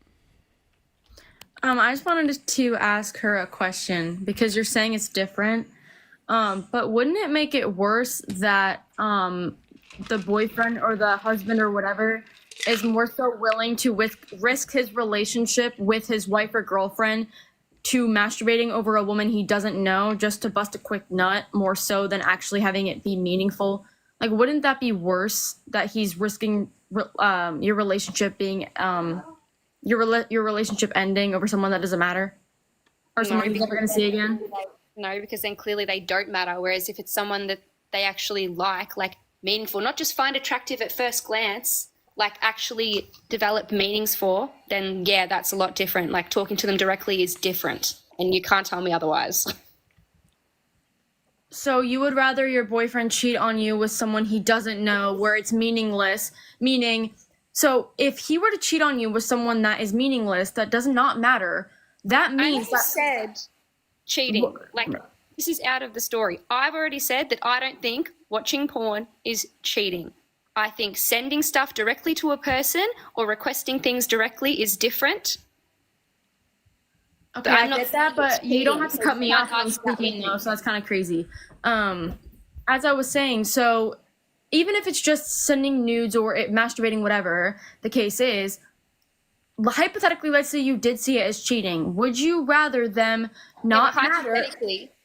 I just wanted to ask her a question because you're saying it's different. But wouldn't it make it worse that the boyfriend or the husband or whatever is more so willing to risk his relationship with his wife or girlfriend to masturbating over a woman he doesn't know just to bust a quick nut more so than actually having it be meaningful? Like, wouldn't that be worse that he's risking your relationship being your relationship ending over someone that doesn't matter? Or someone he's never going to see again? No, because then clearly they don't matter. Whereas if it's someone that they actually like meaningful, not just find attractive at first glance, like actually develop meanings for, then yeah, that's a lot different. Like talking to them directly is different. And you can't tell me otherwise. So you would rather your boyfriend cheat on you with someone he doesn't know where it's meaningless, meaning... So if he were to cheat on you with someone that is meaningless, that does not matter, that means I said cheating. Like, this is out of the story. I've already said that I don't think watching porn is cheating. I think sending stuff directly to a person or requesting things directly is different. Okay, I get that, but you don't have to cut me off when I'm speaking, though, so that's kind of crazy. As I was saying, so... Even if it's just sending nudes or masturbating, whatever the case is, hypothetically, let's say you did see it as cheating. Would you rather them not matter?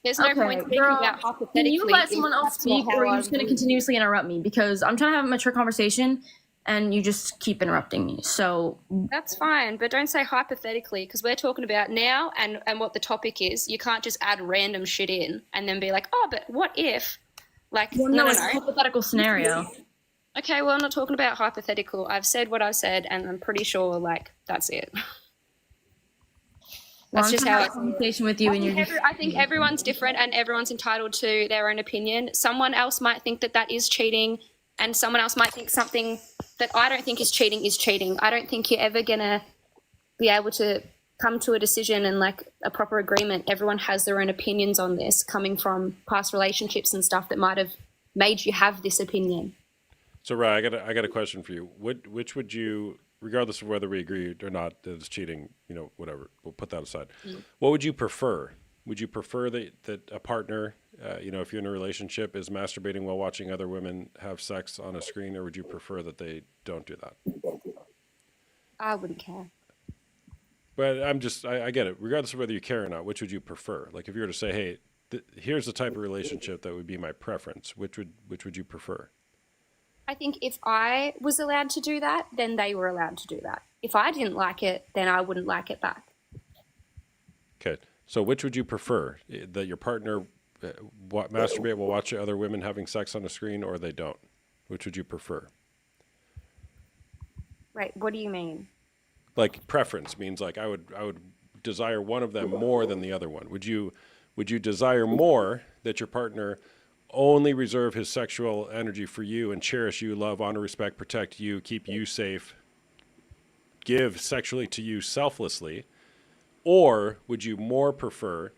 There's no point speaking about hypothetically. Can you let someone else speak, or are you just going to continuously interrupt me? Because I'm trying to have a mature conversation, and you just keep interrupting me. So that's fine, but don't say hypothetically, because we're talking about now and what the topic is. You can't just add random shit in and then be like, oh, but what if? Like, well, no, it's a hypothetical scenario. Okay, well, I'm not talking about hypothetical. I've said what I've said, and I'm pretty sure, like, that's it. That's just how I conversation with you. I think everyone's different, and everyone's entitled to their own opinion. Someone else might think that is cheating, and someone else might think something that I don't think is cheating. I don't think you're ever gonna be able to come to a decision and like a proper agreement. Everyone has their own opinions on this, coming from past relationships and stuff that might have made you have this opinion. So, Rai, I got a question for you. Which would you, regardless of whether we agree or not that it's cheating, whatever, we'll put that aside. What would you prefer? Would you prefer that a partner, if you're in a relationship, is masturbating while watching other women have sex on a screen, or would you prefer that they don't do that? I wouldn't care. But I get it. Regardless of whether you care or not, which would you prefer? Like if you were to say, hey, here's the type of relationship that would be my preference, which would you prefer? I think if I was allowed to do that, then they were allowed to do that. If I didn't like it, then I wouldn't like it back. Okay. So which would you prefer? That your partner masturbate while watching other women having sex on the screen, or they don't? Which would you prefer? Right. What do you mean? Like preference means like I would desire one of them more than the other one. Would you desire more that your partner only reserve his sexual energy for you and cherish you, love, honor, respect, protect you, keep you safe, give sexually to you selflessly? Or would you more prefer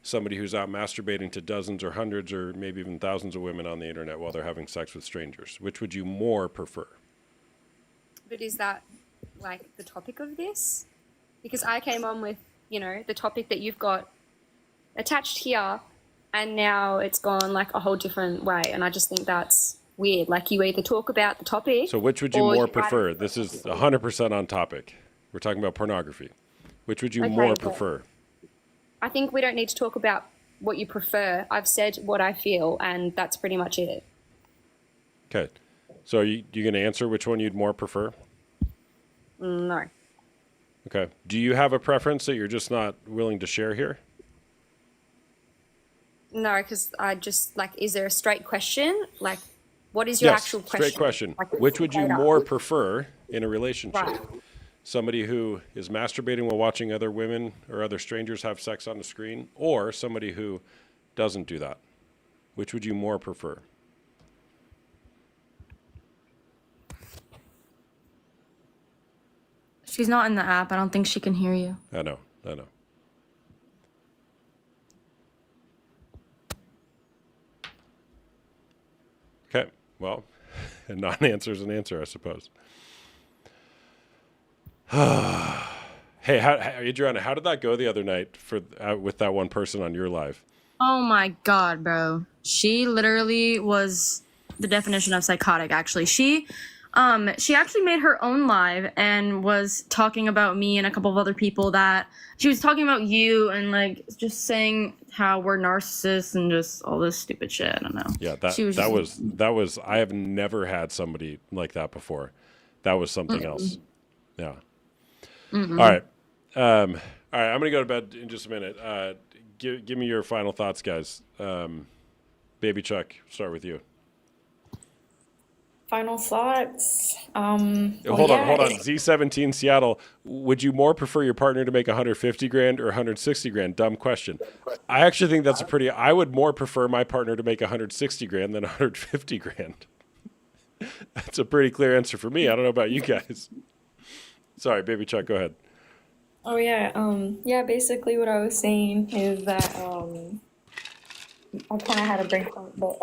somebody who's out masturbating to dozens or hundreds or maybe even thousands of women on the internet while they're having sex with strangers? Which would you more prefer? But is that like the topic of this? Because I came on with, the topic that you've got attached here, and now it's gone like a whole different way. And I just think that's weird. Like you either talk about the topic. So which would you more prefer? This is 100% on topic. We're talking about pornography. Which would you more prefer? I think we don't need to talk about what you prefer. I've said what I feel, and that's pretty much it. Okay. So are you going to answer which one you'd more prefer? No. Okay. Do you have a preference that you're just not willing to share here? No, because I just, is there a straight question? Like, what is your actual question? Straight question. Which would you more prefer in a relationship? Right. Somebody who is masturbating while watching other women or other strangers have sex on the screen, or somebody who doesn't do that? Which would you more prefer? She's not in the app. I don't think she can hear you. I know. Okay. Well, a non-answer is an answer, I suppose. Hey, Adriana, how did that go the other night with that one person on your live? Oh my God, bro. She literally was the definition of psychotic, actually. She actually made her own live and was talking about me and a couple of other people that she was talking about you and just saying how we're narcissists and just all this stupid shit. I don't know. Yeah, that was I have never had somebody like that before. That was something else. Yeah. Mm-mm. All right. All right. I'm going to go to bed in just a minute. Give me your final thoughts, guys. Baby Chuck, start with you. Final thoughts. Hold on. Z17 Seattle. Would you more prefer your partner to make 150 grand or 160 grand? Dumb question. I actually think that's I would more prefer my partner to make 160 grand than 150 grand. That's a pretty clear answer for me. I don't know about you guys. Sorry, Baby Chuck, go ahead. Oh yeah. Basically what I was saying is that I kind of had a brain fart, but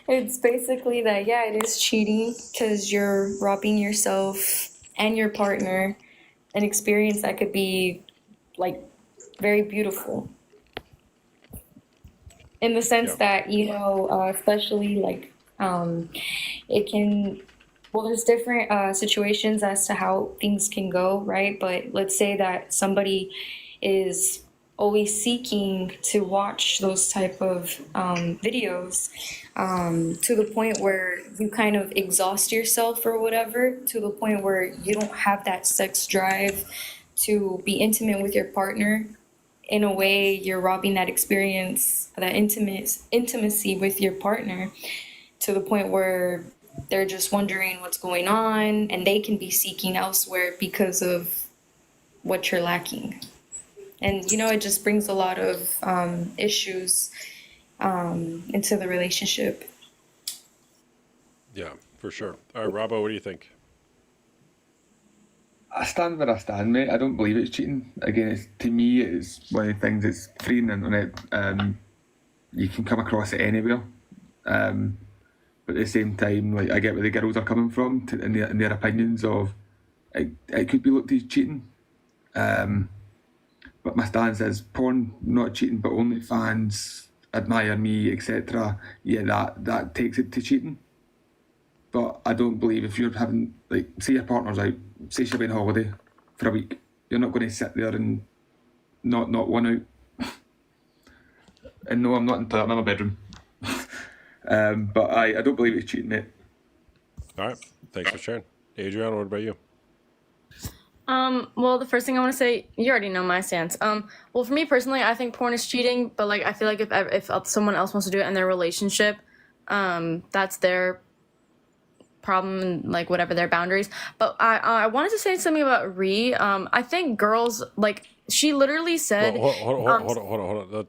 it's basically that it is cheating because you're robbing yourself and your partner an experience that could be very beautiful. In the sense that especially it can. Well, there's different situations as to how things can go, right? But let's say that somebody is always seeking to watch those type of videos to the point where you kind of exhaust yourself or whatever, to the point where you don't have that sex drive to be intimate with your partner. In a way, you're robbing that experience, that intimacy with your partner, to the point where they're just wondering what's going on, and they can be seeking elsewhere because of what you're lacking. And, it just brings a lot of issues into the relationship. Yeah, for sure. All right, Robbo, what do you think? I stand where I stand, mate. I don't believe it's cheating. Again, to me, it's one of the things that's free on the internet. You can come across it anywhere. But at the same time, I get where the girls are coming from in their opinions of it could be looked as cheating. but my stance is porn, not cheating, but OnlyFans, admire me, etc. Yeah, that takes it to cheating. But I don't believe if you're having, like, say your partner's out, say she'll be on holiday for a week, you're not going to sit there and not one out. And no, I'm not into that. I'm in my bedroom. But I don't believe it's cheating, mate. All right. Thanks for sharing. Adriana, what about you? Well, the first thing I want to say, you already know my stance. Well, for me personally, I think porn is cheating, but like I feel like if someone else wants to do it in their relationship, that's their problem and like whatever their boundaries. But I wanted to say something about Ree. I think girls like she literally said. Well, hold on.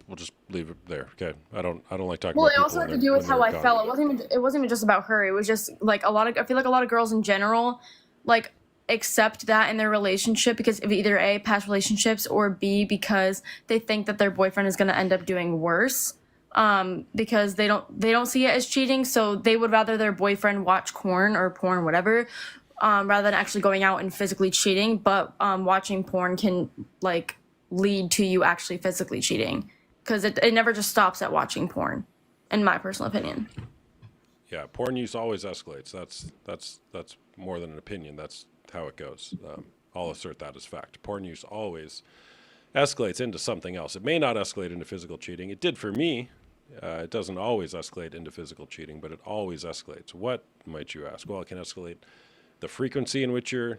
We'll just leave it there. Okay. I don't like talking Well, about it people also had to when do with how they're I gone. felt. It wasn't even just about her. It was just like I feel like a lot of girls in general, like accept that in their relationship because of either A, past relationships, or B, because they think that their boyfriend is going to end up doing worse. Because they don't see it as cheating, so they would rather their boyfriend watch porn, whatever, rather than actually going out and physically cheating. But watching porn can like lead to you actually physically cheating because it never just stops at watching porn, in my personal opinion. Yeah, porn use always escalates. That's more than an opinion. That's how it goes. I'll assert that as fact. Porn use always escalates into something else. It may not escalate into physical cheating. It did for me. It doesn't always escalate into physical cheating, but it always escalates. What, might you ask? Well, it can escalate the frequency in which you're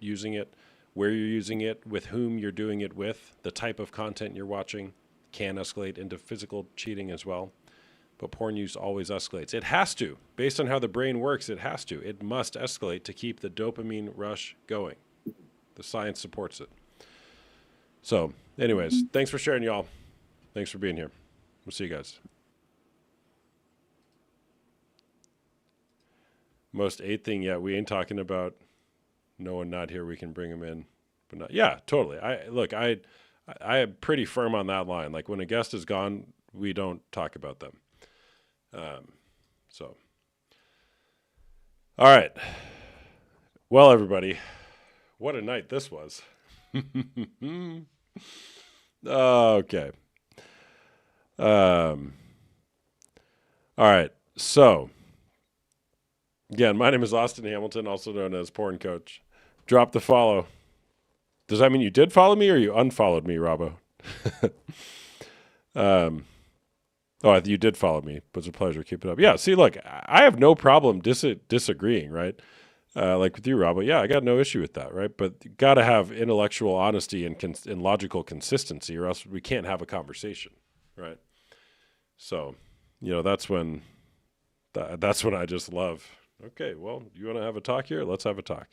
using it, where you're using it, with whom you're doing it with, the type of content you're watching can escalate into physical cheating as well. But porn use always escalates. It has to. Based on how the brain works, it has to. It must escalate to keep the dopamine rush going. The science supports it. So, anyways, thanks for sharing, y'all. Thanks for being here. We'll see you guys. Most eight thing, yeah, we ain't talking about no one not here. We can bring them in. But not, yeah, totally. I am pretty firm on that line. Like when a guest is gone, we don't talk about them. So, all right. Well, everybody, what a night this was. Okay. All right. So, again, my name is Austin Hamilton, also known as Porn Coach. Drop the follow. Does that mean you did follow me or you unfollowed me, Robbo? You did follow me. It was a pleasure. Keep it up. Yeah, see, look, I have no problem disagreeing, right? Like with you, Robbo. Yeah, I got no issue with that, right? But you got to have intellectual honesty and logical consistency, or else we can't have a conversation, right? So, that's when I just love. Okay, well, you want to have a talk here? Let's have a talk.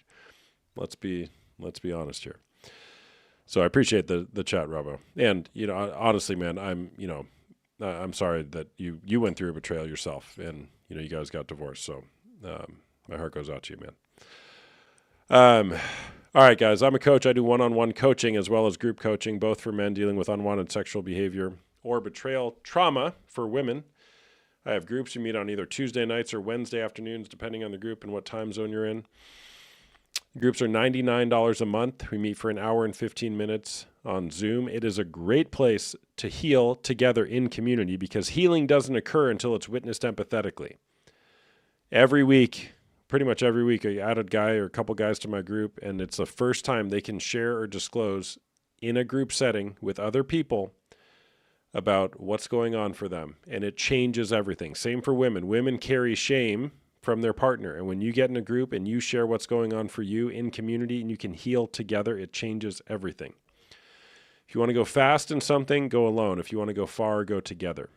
Let's be honest here. So I appreciate the chat, Robbo. And honestly, man, I'm sorry that you went through a betrayal yourself, and you guys got divorced. So my heart goes out to you, man. All right, guys. I'm a coach. I do one-on-one coaching as well as group coaching, both for men dealing with unwanted sexual behavior or betrayal trauma for women. I have groups you meet on either Tuesday nights or Wednesday afternoons, depending on the group and what time zone you're in. Groups are $99 a month. We meet for an hour and 15 minutes on Zoom. It is a great place to heal together in community because healing doesn't occur until it's witnessed empathetically. Every week, pretty much every week, I add a guy or a couple guys to my group, and it's the first time they can share or disclose in a group setting with other people about what's going on for them, and it changes everything. Same for women. Women carry shame from their partner, and when you get in a group and you share what's going on for you in community and you can heal together, it changes everything. If you want to go fast in something, go alone. If you want to go far, go together.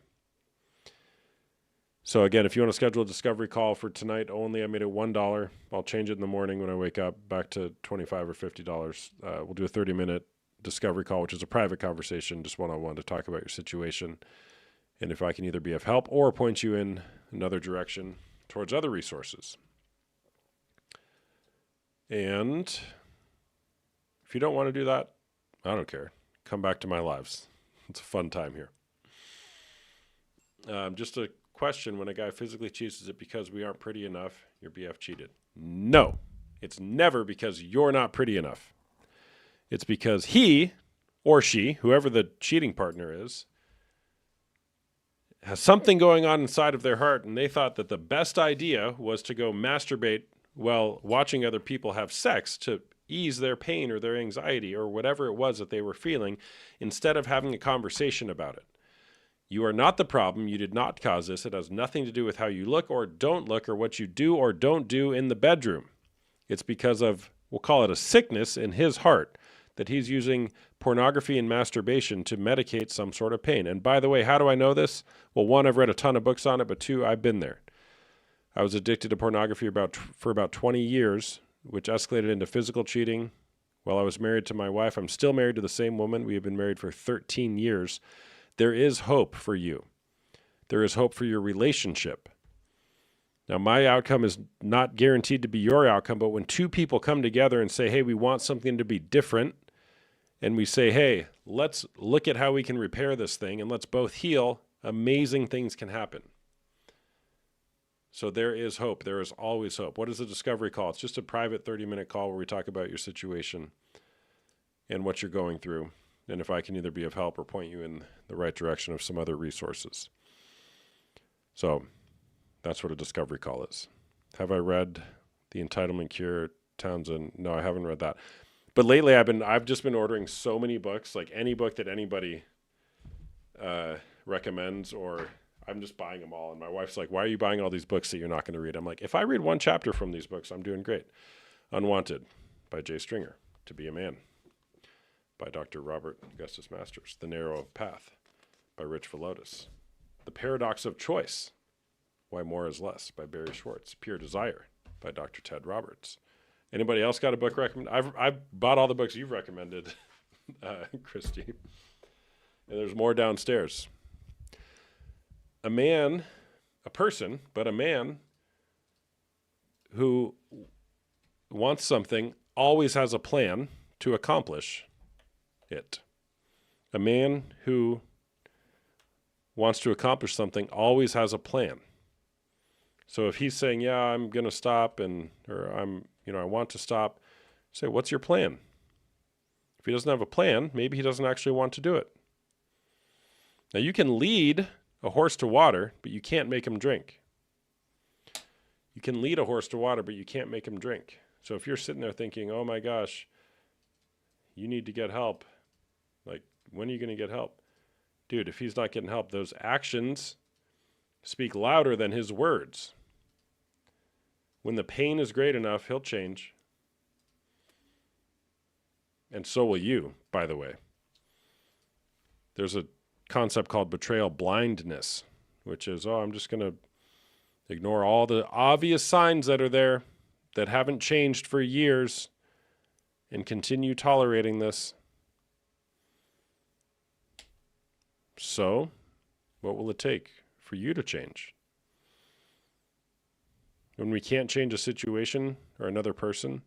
So again, if you want to schedule a discovery call for tonight only, I made it $1. I'll change it in the morning when I wake up back to $25 or $50. We'll do a 30-minute discovery call, which is a private conversation, just one-on-one to talk about your situation. And if I can either be of help or point you in another direction towards other resources. And if you don't want to do that, I don't care. Come back to my lives. It's a fun time here. Just a question, when a guy physically cheats, is it because we aren't pretty enough? Your BF cheated. No, it's never because you're not pretty enough. It's because he or she, whoever the cheating partner is, has something going on inside of their heart, and they thought that the best idea was to go masturbate while watching other people have sex to ease their pain or their anxiety or whatever it was that they were feeling, instead of having a conversation about it. You are not the problem. You did not cause this. It has nothing to do with how you look or don't look or what you do or don't do in the bedroom. It's because of, we'll call it a sickness in his heart, that he's using pornography and masturbation to medicate some sort of pain. And by the way, how do I know this? Well, one, I've read a ton of books on it, but two, I've been there. I was addicted to pornography for about 20 years, which escalated into physical cheating. While I was married to my wife, I'm still married to the same woman. We have been married for 13 years. There is hope for you. There is hope for your relationship. Now, my outcome is not guaranteed to be your outcome, but when two people come together and say, hey, we want something to be different, and we say, hey, let's look at how we can repair this thing, and let's both heal, amazing things can happen. So there is hope. There is always hope. What is a discovery call? It's just a private 30-minute call where we talk about your situation and what you're going through, and if I can either be of help or point you in the right direction of some other resources. So that's what a discovery call is. Have I read The Entitlement Cure, Townsend? No, I haven't read that. But lately I've just been ordering so many books, like any book that anybody recommends, or I'm just buying them all. And my wife's like, why are you buying all these books that you're not going to read? I'm like, if I read one chapter from these books, I'm doing great. Unwanted by Jay Stringer. To Be a Man by Dr. Robert Augustus Masters. The Narrow Path by Rich Villodas. The Paradox of Choice, Why More is Less by Barry Schwartz. Pure Desire by Dr. Ted Roberts. Anybody else got a book recommend? I've bought all the books you've recommended, Christy. And there's more downstairs. A man who wants something always has a plan to accomplish it. A man who wants to accomplish something always has a plan. So if he's saying, yeah, I'm going to stop, or I want to stop, say, what's your plan? If he doesn't have a plan, maybe he doesn't actually want to do it. Now, you can lead a horse to water, but you can't make him drink. You can lead a horse to water, but you can't make him drink. So if you're sitting there thinking, oh my gosh, you need to get help, like, when are you going to get help? Dude, if he's not getting help, those actions speak louder than his words. When the pain is great enough, he'll change. And so will you, by the way. There's a concept called betrayal blindness, which is, I'm just going to ignore all the obvious signs that are there that haven't changed for years and continue tolerating this. So, what will it take for you to change? When we can't change a situation or another person,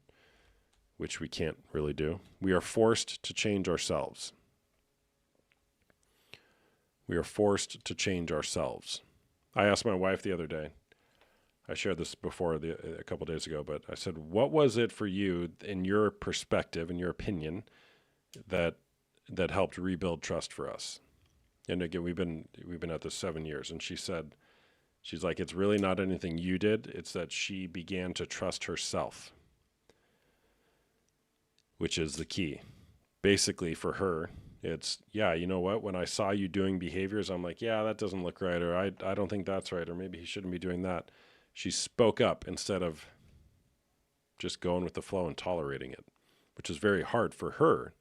which we can't really do, we are forced to change ourselves. We are forced to change ourselves. I asked my wife the other day, I shared this before a couple days ago, but I said, what was it for you, in your perspective, in your opinion, that helped rebuild trust for us? And again, we've been at this 7 years, and she's like, it's really not anything you did. It's that she began to trust herself, which is the key. Basically, for her, it's, yeah, you know what? When I saw you doing behaviors, I'm like, yeah, that doesn't look right, or I don't think that's right, or maybe he shouldn't be doing that. She spoke up instead of just going with the flow and tolerating it, which is very hard for her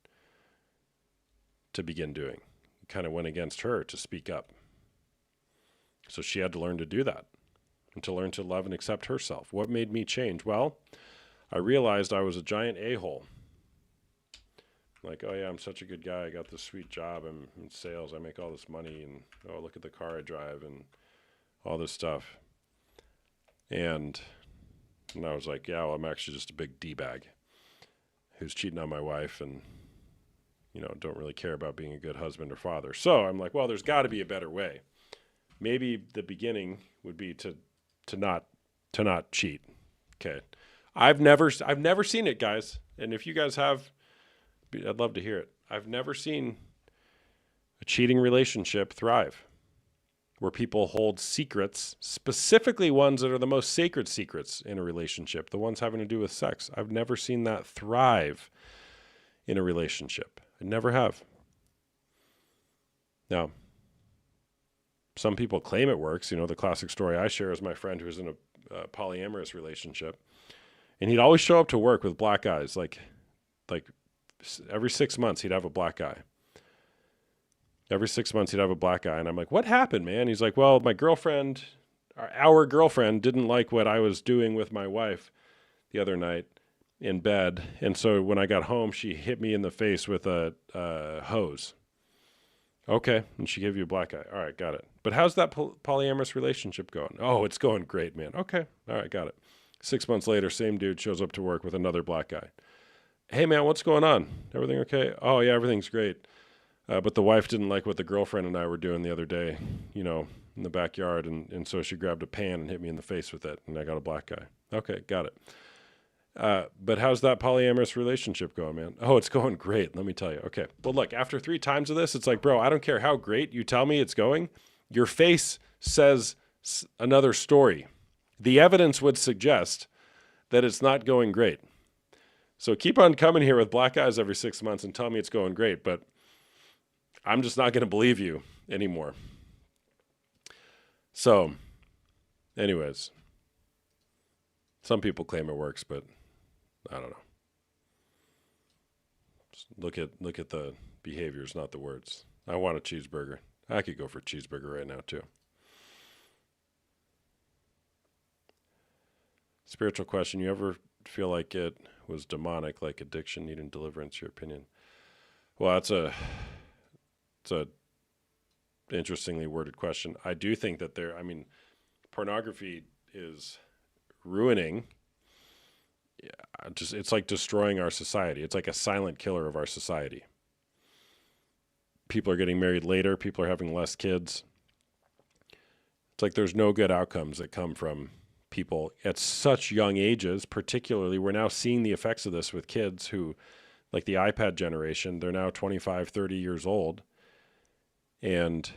to begin doing. It kind of went against her to speak up. So she had to learn to do that and to learn to love and accept herself. What made me change? Well, I realized I was a giant a-hole. Like, oh yeah, I'm such a good guy. I got this sweet job. I'm in sales. I make all this money. And oh, look at the car I drive and all this stuff. And I was like, yeah, well, I'm actually just a big D-bag who's cheating on my wife and, don't really care about being a good husband or father. So I'm like, well, there's got to be a better way. Maybe the beginning would be to not cheat. Okay. I've never seen it, guys. And if you guys have, I'd love to hear it. I've never seen a cheating relationship thrive where people hold secrets, specifically ones that are the most sacred secrets in a relationship, the ones having to do with sex. I've never seen that thrive in a relationship. I never have. Now, some people claim it works. You know, the classic story I share is my friend who's in a polyamorous relationship, and he'd always show up to work with black eyes. Like every 6 months, he'd have a black eye. Every 6 months, he'd have a black eye. And I'm like, what happened, man? He's like, well, my girlfriend, our girlfriend didn't like what I was doing with my wife the other night in bed. And so when I got home, she hit me in the face with a hose. Okay. And she gave you a black eye. All right, got it. But how's that polyamorous relationship going? Oh, it's going great, man. Okay. All right, got it. 6 months later, same dude shows up to work with another black eye. Hey, man, what's going on? Everything okay? Oh, yeah, everything's great. But the wife didn't like what the girlfriend and I were doing the other day, you know, in the backyard. And so she grabbed a pan and hit me in the face with it. And I got a black eye. Okay, got it. But how's that polyamorous relationship going, man? Oh, it's going great. Let me tell you. Okay. Well, look, after 3 times of this, it's like, bro, I don't care how great you tell me it's going. Your face says another story. The evidence would suggest that it's not going great. So keep on coming here with black eyes every 6 months and tell me it's going great. But I'm just not going to believe you anymore. So, anyways, some people claim it works, but I don't know. Just look at the behaviors, not the words. I want a cheeseburger. I could go for a cheeseburger right now too. Spiritual question. You ever feel like it was demonic, like addiction needing deliverance, your opinion? Well, it's a interestingly worded question. I do think that pornography is ruining. It's like destroying our society. It's like a silent killer of our society. People are getting married later. People are having less kids. It's like there's no good outcomes that come from people at such young ages. Particularly, we're now seeing the effects of this with kids who, like the iPad generation, they're now 25, 30 years old. And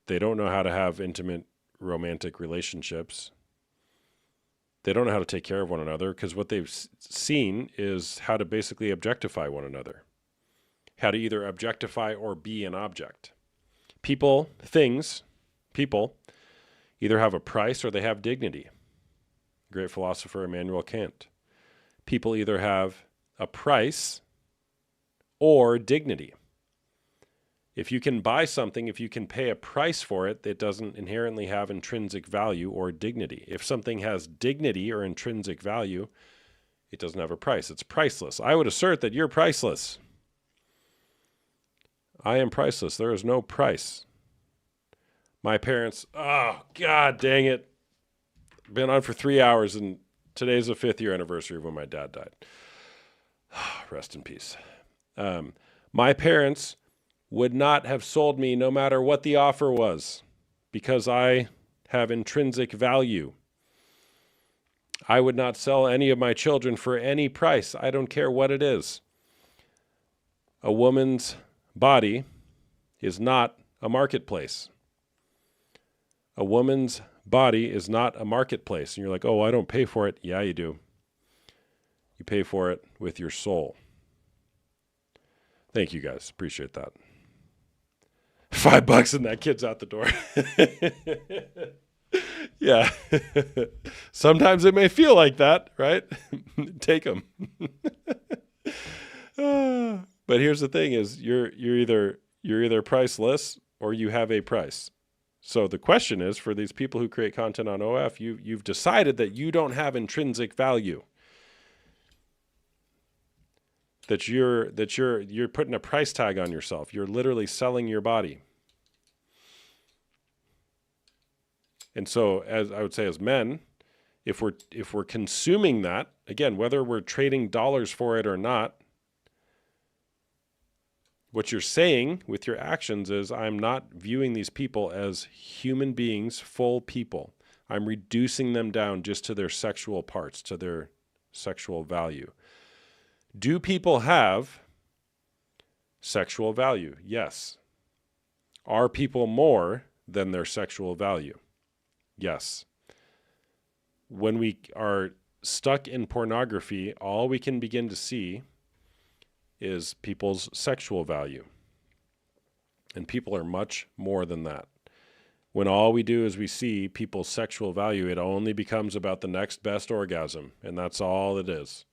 they don't know how to have intimate romantic relationships. They don't know how to take care of one another because what they've seen is how to basically objectify one another. How to either objectify or be an object. People either have a price or they have dignity. Great philosopher Immanuel Kant. People either have a price or dignity. If you can buy something, if you can pay a price for it, it doesn't inherently have intrinsic value or dignity. If something has dignity or intrinsic value, it doesn't have a price. It's priceless. I would assert that you're priceless. I am priceless. There is no price. My parents, oh, God dang it. Been on for 3 hours, and today's the 5th year anniversary of when my dad died. Rest in peace. My parents would not have sold me no matter what the offer was because I have intrinsic value. I would not sell any of my children for any price. I don't care what it is. A woman's body is not a marketplace. A woman's body is not a marketplace. And you're like, oh, I don't pay for it. Yeah, you do. You pay for it with your soul. Thank you guys. Appreciate that. $5 and that kid's out the door. Yeah. Sometimes it may feel like that, right? Take them. But here's the thing is you're either priceless or you have a price. So the question is for these people who create content on OF, you've decided that you don't have intrinsic value. That you're putting a price tag on yourself. You're literally selling your body. And so, as I would say, as men, if we're consuming that, again, whether we're trading dollars for it or not, what you're saying with your actions is, I'm not viewing these people as human beings, full people. I'm reducing them down just to their sexual parts, to their sexual value. Do people have Sexual value, yes. Are people more than their sexual value? Yes. When we are stuck in pornography, all we can begin to see is people's sexual value. And people are much more than that. When all we do is we see people's sexual value, it only becomes about the next best orgasm. And that's all it is.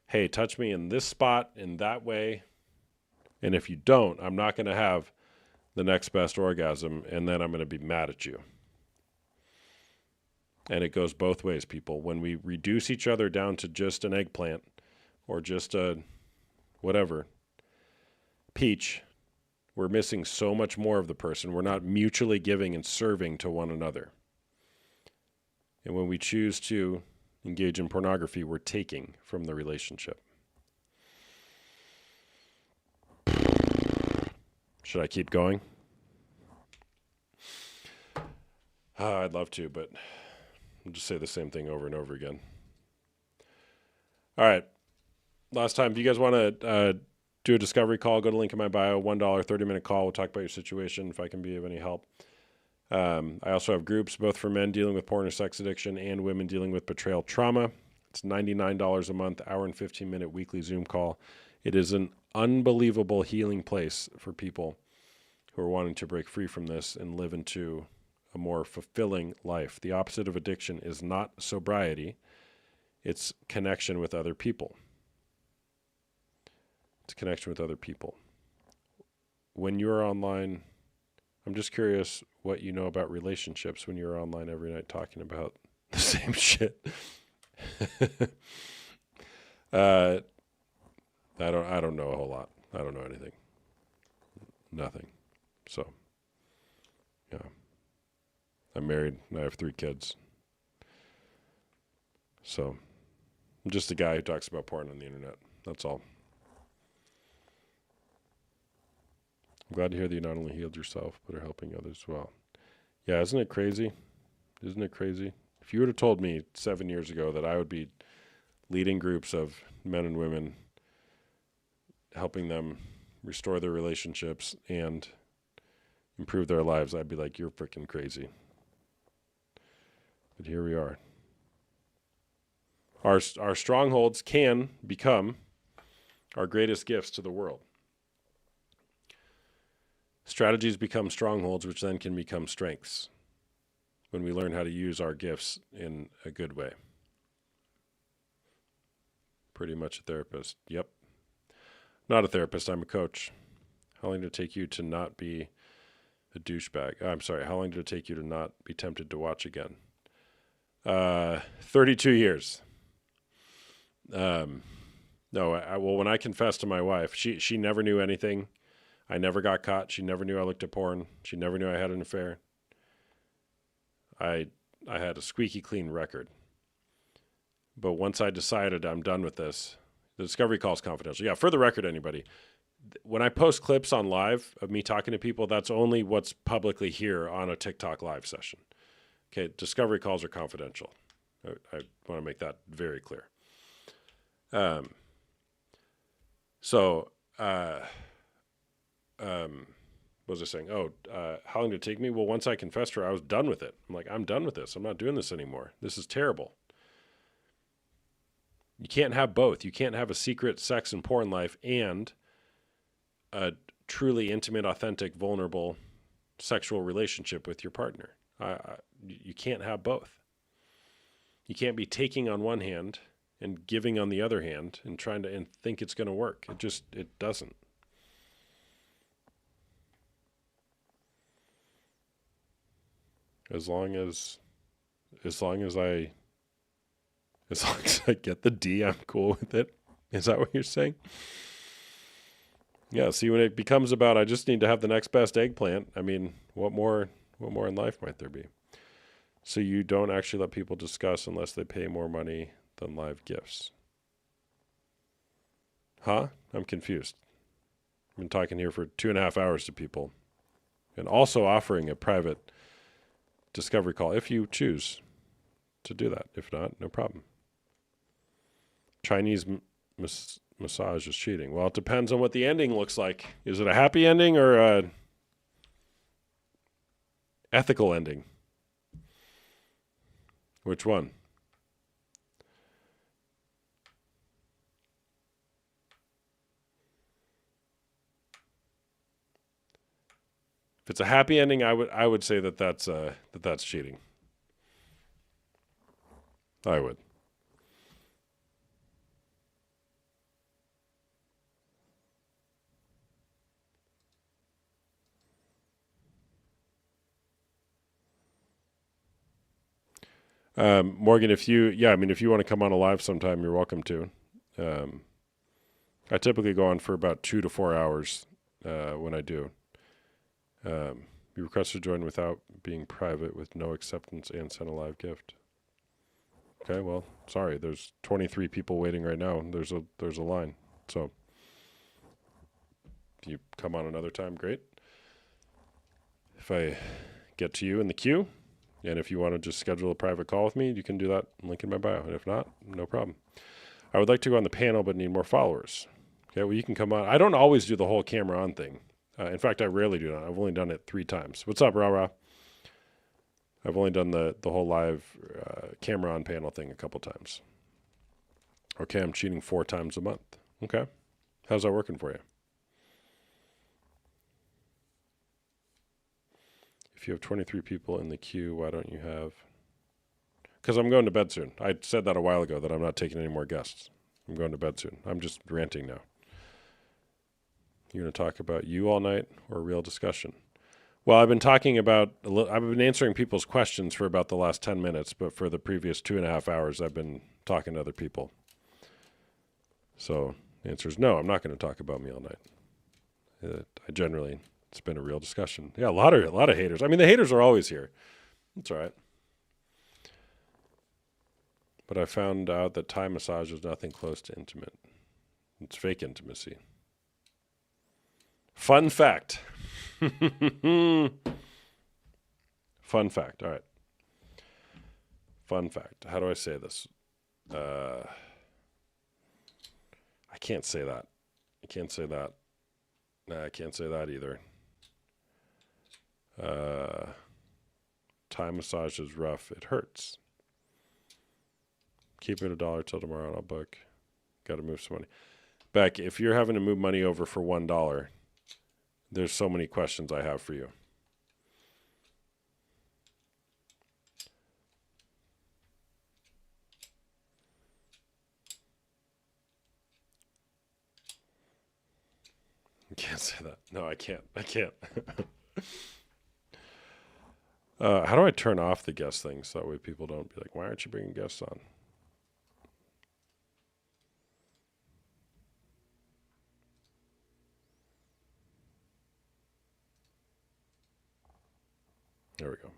Hey, touch me in this spot, in that way. And if you don't, I'm not going to have the next best orgasm, and then I'm going to be mad at you. And it goes both ways, people. When we reduce each other down to just an eggplant or just a whatever, peach, we're missing so much more of the person. We're not mutually giving and serving to one another. And when we choose to engage in pornography, we're taking from the relationship. Should I keep going? I'd love to, but I'll just say the same thing over and over again. All right. Last time, if you guys want to do a discovery call, go to link in my bio, $1, 30-minute call. We'll talk about your situation if I can be of any help. I also have groups, both for men dealing with porn or sex addiction and women dealing with betrayal trauma. It's $99 a month, hour and 15-minute weekly Zoom call. It is an unbelievable healing place for people who are wanting to break free from this and live into a more fulfilling life. The opposite of addiction is not sobriety. It's connection with other people. It's connection with other people. When you're online, I'm just curious what you know about relationships when you're online every night talking about the same shit. I don't know a whole lot. I don't know anything. Nothing. So, yeah. I'm married and I have 3 kids. So, I'm just a guy who talks about porn on the internet. That's all. I'm glad to hear that you not only healed yourself, but are helping others as well. Yeah, isn't it crazy? Isn't it crazy? If you would have told me 7 years ago that I would be leading groups of men and women, helping them restore their relationships and improve their lives, I'd be like, you're freaking crazy. But here we are. Our strongholds can become our greatest gifts to the world. Strategies become strongholds, which then can become strengths when we learn how to use our gifts in a good way. Pretty much a therapist. Yep. Not a therapist. I'm a coach. How long did it take you to not be a douchebag? I'm sorry. How long did it take you to not be tempted to watch again? 32 years. No, well, when I confessed to my wife, she never knew anything. I never got caught. She never knew I looked at porn. She never knew I had an affair. I had a squeaky clean record. But once I decided I'm done with this, the discovery call is confidential. Yeah, for the record, anybody, when I post clips on live of me talking to people, that's only what's publicly here on a TikTok live session. Okay, discovery calls are confidential. I want to make that very clear. What was I saying? How long did it take me? Well, once I confessed to her, I was done with it. I'm like, I'm done with this. I'm not doing this anymore. This is terrible. You can't have both. You can't have a secret sex and porn life and a truly intimate, authentic, vulnerable sexual relationship with your partner. You can't have both. You can't be taking on one hand and giving on the other hand and trying to think it's going to work. It doesn't. As long as I get the D, I'm cool with it. Is that what you're saying? Yeah, see, when it becomes about I just need to have the next best eggplant, I mean, what more in life might there be? So you don't actually let people discuss unless they pay more money than live gifts. Huh? I'm confused. I've been talking here for 2.5 hours to people and also offering a private discovery call if you choose to do that. If not, no problem. Chinese massage is cheating. Well, it depends on what the ending looks like. Is it a happy ending or a ethical ending? Which one? If it's a happy ending, I would say that's cheating. I would. Morgan, if you want to come on a live sometime, you're welcome to. I typically go on for about 2 to 4 hours when I do. You request to join without being private with no acceptance and send a live gift. Okay, well, sorry. There's 23 people waiting right now. There's a line. So if you come on another time, great. If I get to you in the queue, and if you want to just schedule a private call with me, you can do that. Link in my bio. And if not, no problem. I would like to go on the panel, but need more followers. Okay, well, you can come on. I don't always do the whole camera on thing. In fact, I rarely do that. I've only done it 3 times. What's up, Rah? I've only done the whole live camera on panel thing a couple times. Okay, I'm cheating 4 times a month. Okay, how's that working for you? If you have 23 people in the queue, why don't you have... Because I'm going to bed soon. I said that a while ago, that I'm not taking any more guests. I'm going to bed soon. I'm just ranting now. You going to talk about you all night or a real discussion? Well, I've been talking about... I've been answering people's questions for about the last 10 minutes, but for the previous 2.5 hours, I've been talking to other people. So the answer is no, I'm not going to talk about me all night. I generally... It's been a real discussion. Yeah, a lot of haters. I mean, the haters are always here. That's all right. But I found out that Thai massage is nothing close to intimate. It's fake intimacy. Fun fact. Fun fact. All right. Fun fact. How do I say this? I can't say that. I can't say that. Nah, I can't say that either. Thai massage is rough. It hurts. Keep it $1 till tomorrow and I'll book. Got to move some money. Beck, if you're having to move money over for $1, there's so many questions I have for you. I can't say that. No, I can't. I can't. How do I turn off the guest thing so that way people don't be like, why aren't you bringing guests on? There we go.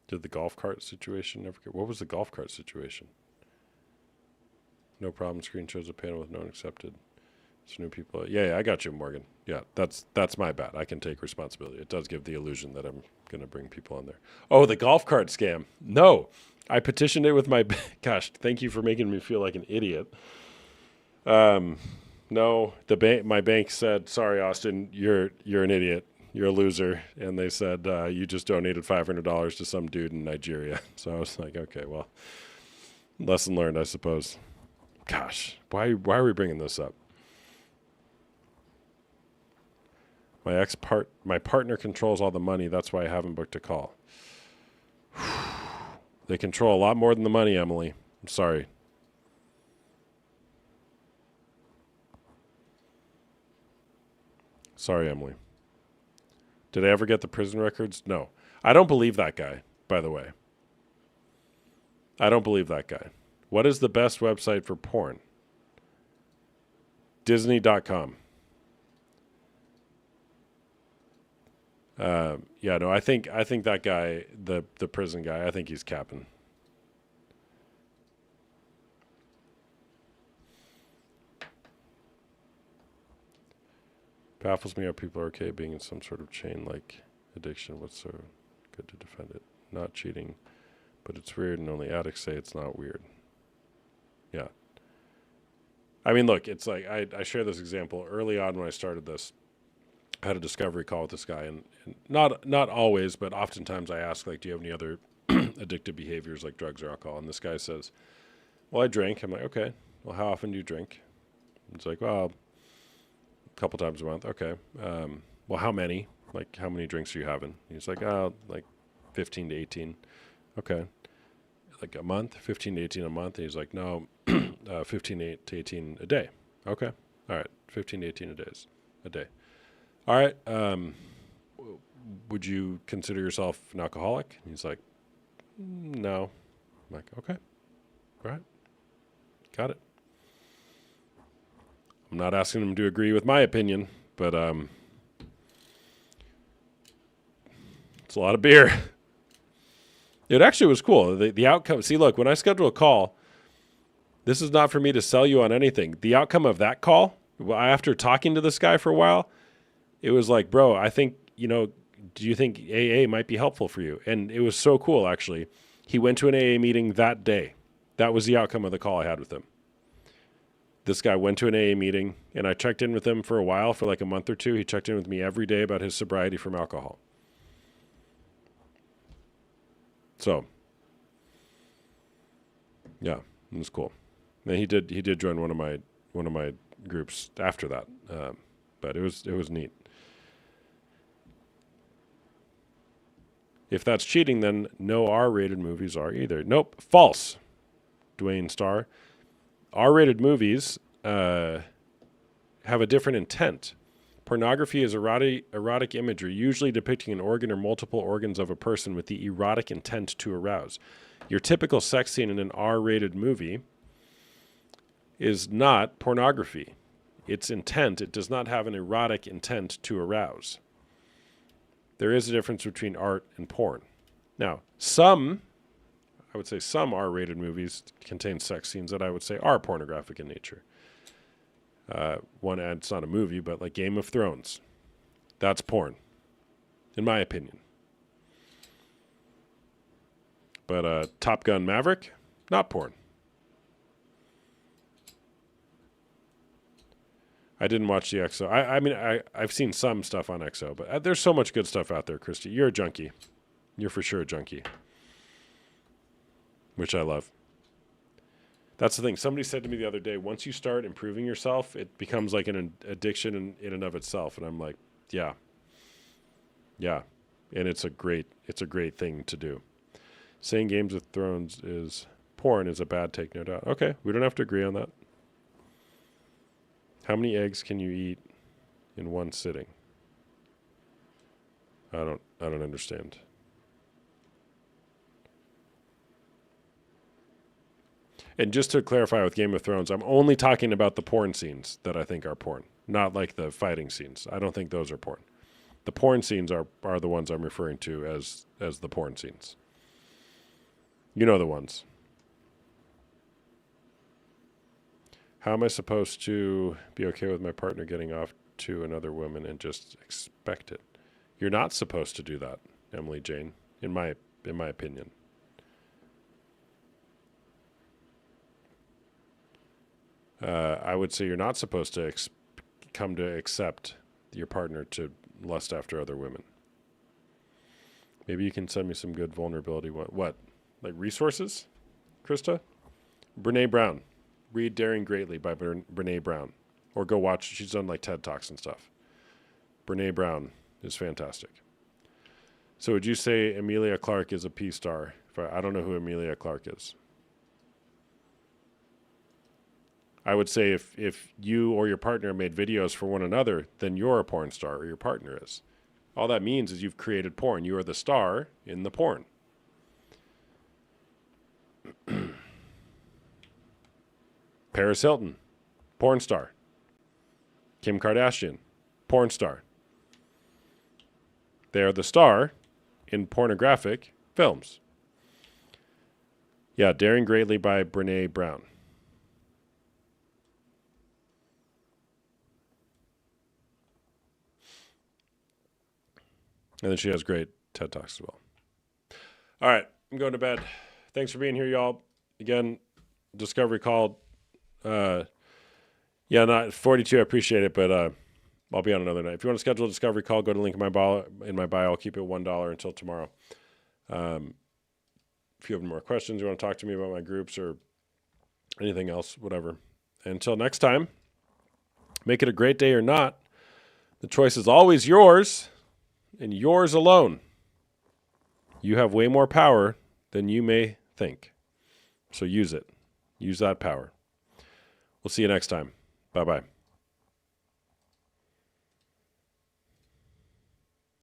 Did the golf cart situation ever get... What was the golf cart situation? No problem. Screen shows a panel with no one accepted. It's new people. Yeah, I got you, Morgan. Yeah, that's my bad. I can take responsibility. It does give the illusion that I'm going to bring people on there. Oh, the golf cart scam. No, I petitioned it with my... Gosh, thank you for making me feel like an idiot. No, my bank said, sorry, Austin, you're an idiot. You're a loser. And they said, you just donated $500 to some dude in Nigeria. So I was like, okay, well, lesson learned, I suppose. Gosh, why are we bringing this up? My partner controls all the money. That's why I haven't booked a call. They control a lot more than the money, Emily. I'm sorry. Sorry, Emily. Did I ever get the prison records? No. I don't believe that guy, by the way. I don't believe that guy. What is the best website for porn? Disney.com. Yeah, no, I think that guy, the prison guy, I think he's capping. Baffles me how people are okay being in some sort of chain like addiction. What's so Good to defend it. Not cheating, but it's weird, and only addicts say it's not weird. Yeah. I mean, look, it's like I share this example early on when I started this. I had a discovery call with this guy, and not always, but oftentimes I ask, like, do you have any other addictive behaviors like drugs or alcohol? And this guy says, well, I drink. I'm like, okay. Well, how often do you drink? It's like, well, a couple times a month. Okay. Well, how many? Like, how many drinks are you having? He's like, like 15 to 18. Okay. Like a month, 15 to 18 a month. And he's like, no, 15 to 18 a day. Okay. All right. 15 to 18 a day. All right. Would you consider yourself an alcoholic? And he's like, no. I'm like, okay. All right. Got it. I'm not asking him to agree with my opinion, but it's a lot of beer. It actually was cool. The outcome. See, look, when I schedule a call, this is not for me to sell you on anything. The outcome of that call, after talking to this guy for a while, it was like, bro, I think, do you think AA might be helpful for you? And it was so cool, actually. He went to an AA meeting that day. That was the outcome of the call I had with him. This guy went to an AA meeting, and I checked in with him for a while, for like a month or two. He checked in with me every day about his sobriety from alcohol. So, yeah, it was cool. And he did join one of my groups after that, but it was neat. If that's cheating, then no R-rated movies are either. Nope, false. Dwayne Starr. R-rated movies have a different intent. Pornography is erotic imagery, usually depicting an organ or multiple organs of a person with the erotic intent to arouse. Your typical sex scene in an R-rated movie is not pornography. Its intent, it does not have an erotic intent to arouse. There is a difference between art and porn. Now, I would say some R-rated movies contain sex scenes that I would say are pornographic in nature. It's not a movie, but like Game of Thrones. That's porn, in my opinion. But Top Gun Maverick, not porn. I didn't watch the XO. I mean, I've seen some stuff on XO, but there's so much good stuff out there, Christy. You're a junkie. You're for sure a junkie. Which I love. That's the thing. Somebody said to me the other day, once you start improving yourself, it becomes like an addiction in and of itself. And I'm like, yeah. Yeah. And it's a great thing to do. Saying Games of Thrones is porn is a bad take, no doubt. Okay, we don't have to agree on that. How many eggs can you eat in one sitting? I don't understand. And just to clarify with Game of Thrones, I'm only talking about the porn scenes that I think are porn, not like the fighting scenes. I don't think those are porn. The porn scenes are the ones I'm referring to as the porn scenes. You know the ones. How am I supposed to be okay with my partner getting off to another woman and just expect it? You're not supposed to do that, Emily Jane, in my opinion. I would say you're not supposed to come to accept your partner to lust after other women. Maybe you can send me some good vulnerability. What? Like resources, Krista? Brene Brown. Read Daring Greatly by Brene Brown. Or go watch. She's done like TED Talks and stuff. Brene Brown is fantastic. So would you say Emilia Clarke is a P-star? I don't know who Emilia Clarke is. I would say if you or your partner made videos for one another, then you're a porn star, or your partner is. All that means is you've created porn. You are the star in the porn. Paris Hilton, porn star. Kim Kardashian, porn star. They are the star in pornographic films. Yeah, Daring Greatly by Brene Brown. And then she has great TED Talks as well. All right, I'm going to bed. Thanks for being here, y'all. Again, Discovery call. Yeah, not 42. I appreciate it, but I'll be on another night. If you want to schedule a Discovery call, go to the link in my bio. I'll keep it $1 until tomorrow. If you have more questions, you want to talk to me about my groups or anything else, whatever. Until next time, make it a great day or not. The choice is always yours and yours alone. You have way more power than you may think. So use it. Use that power. We'll see you next time. Bye-bye.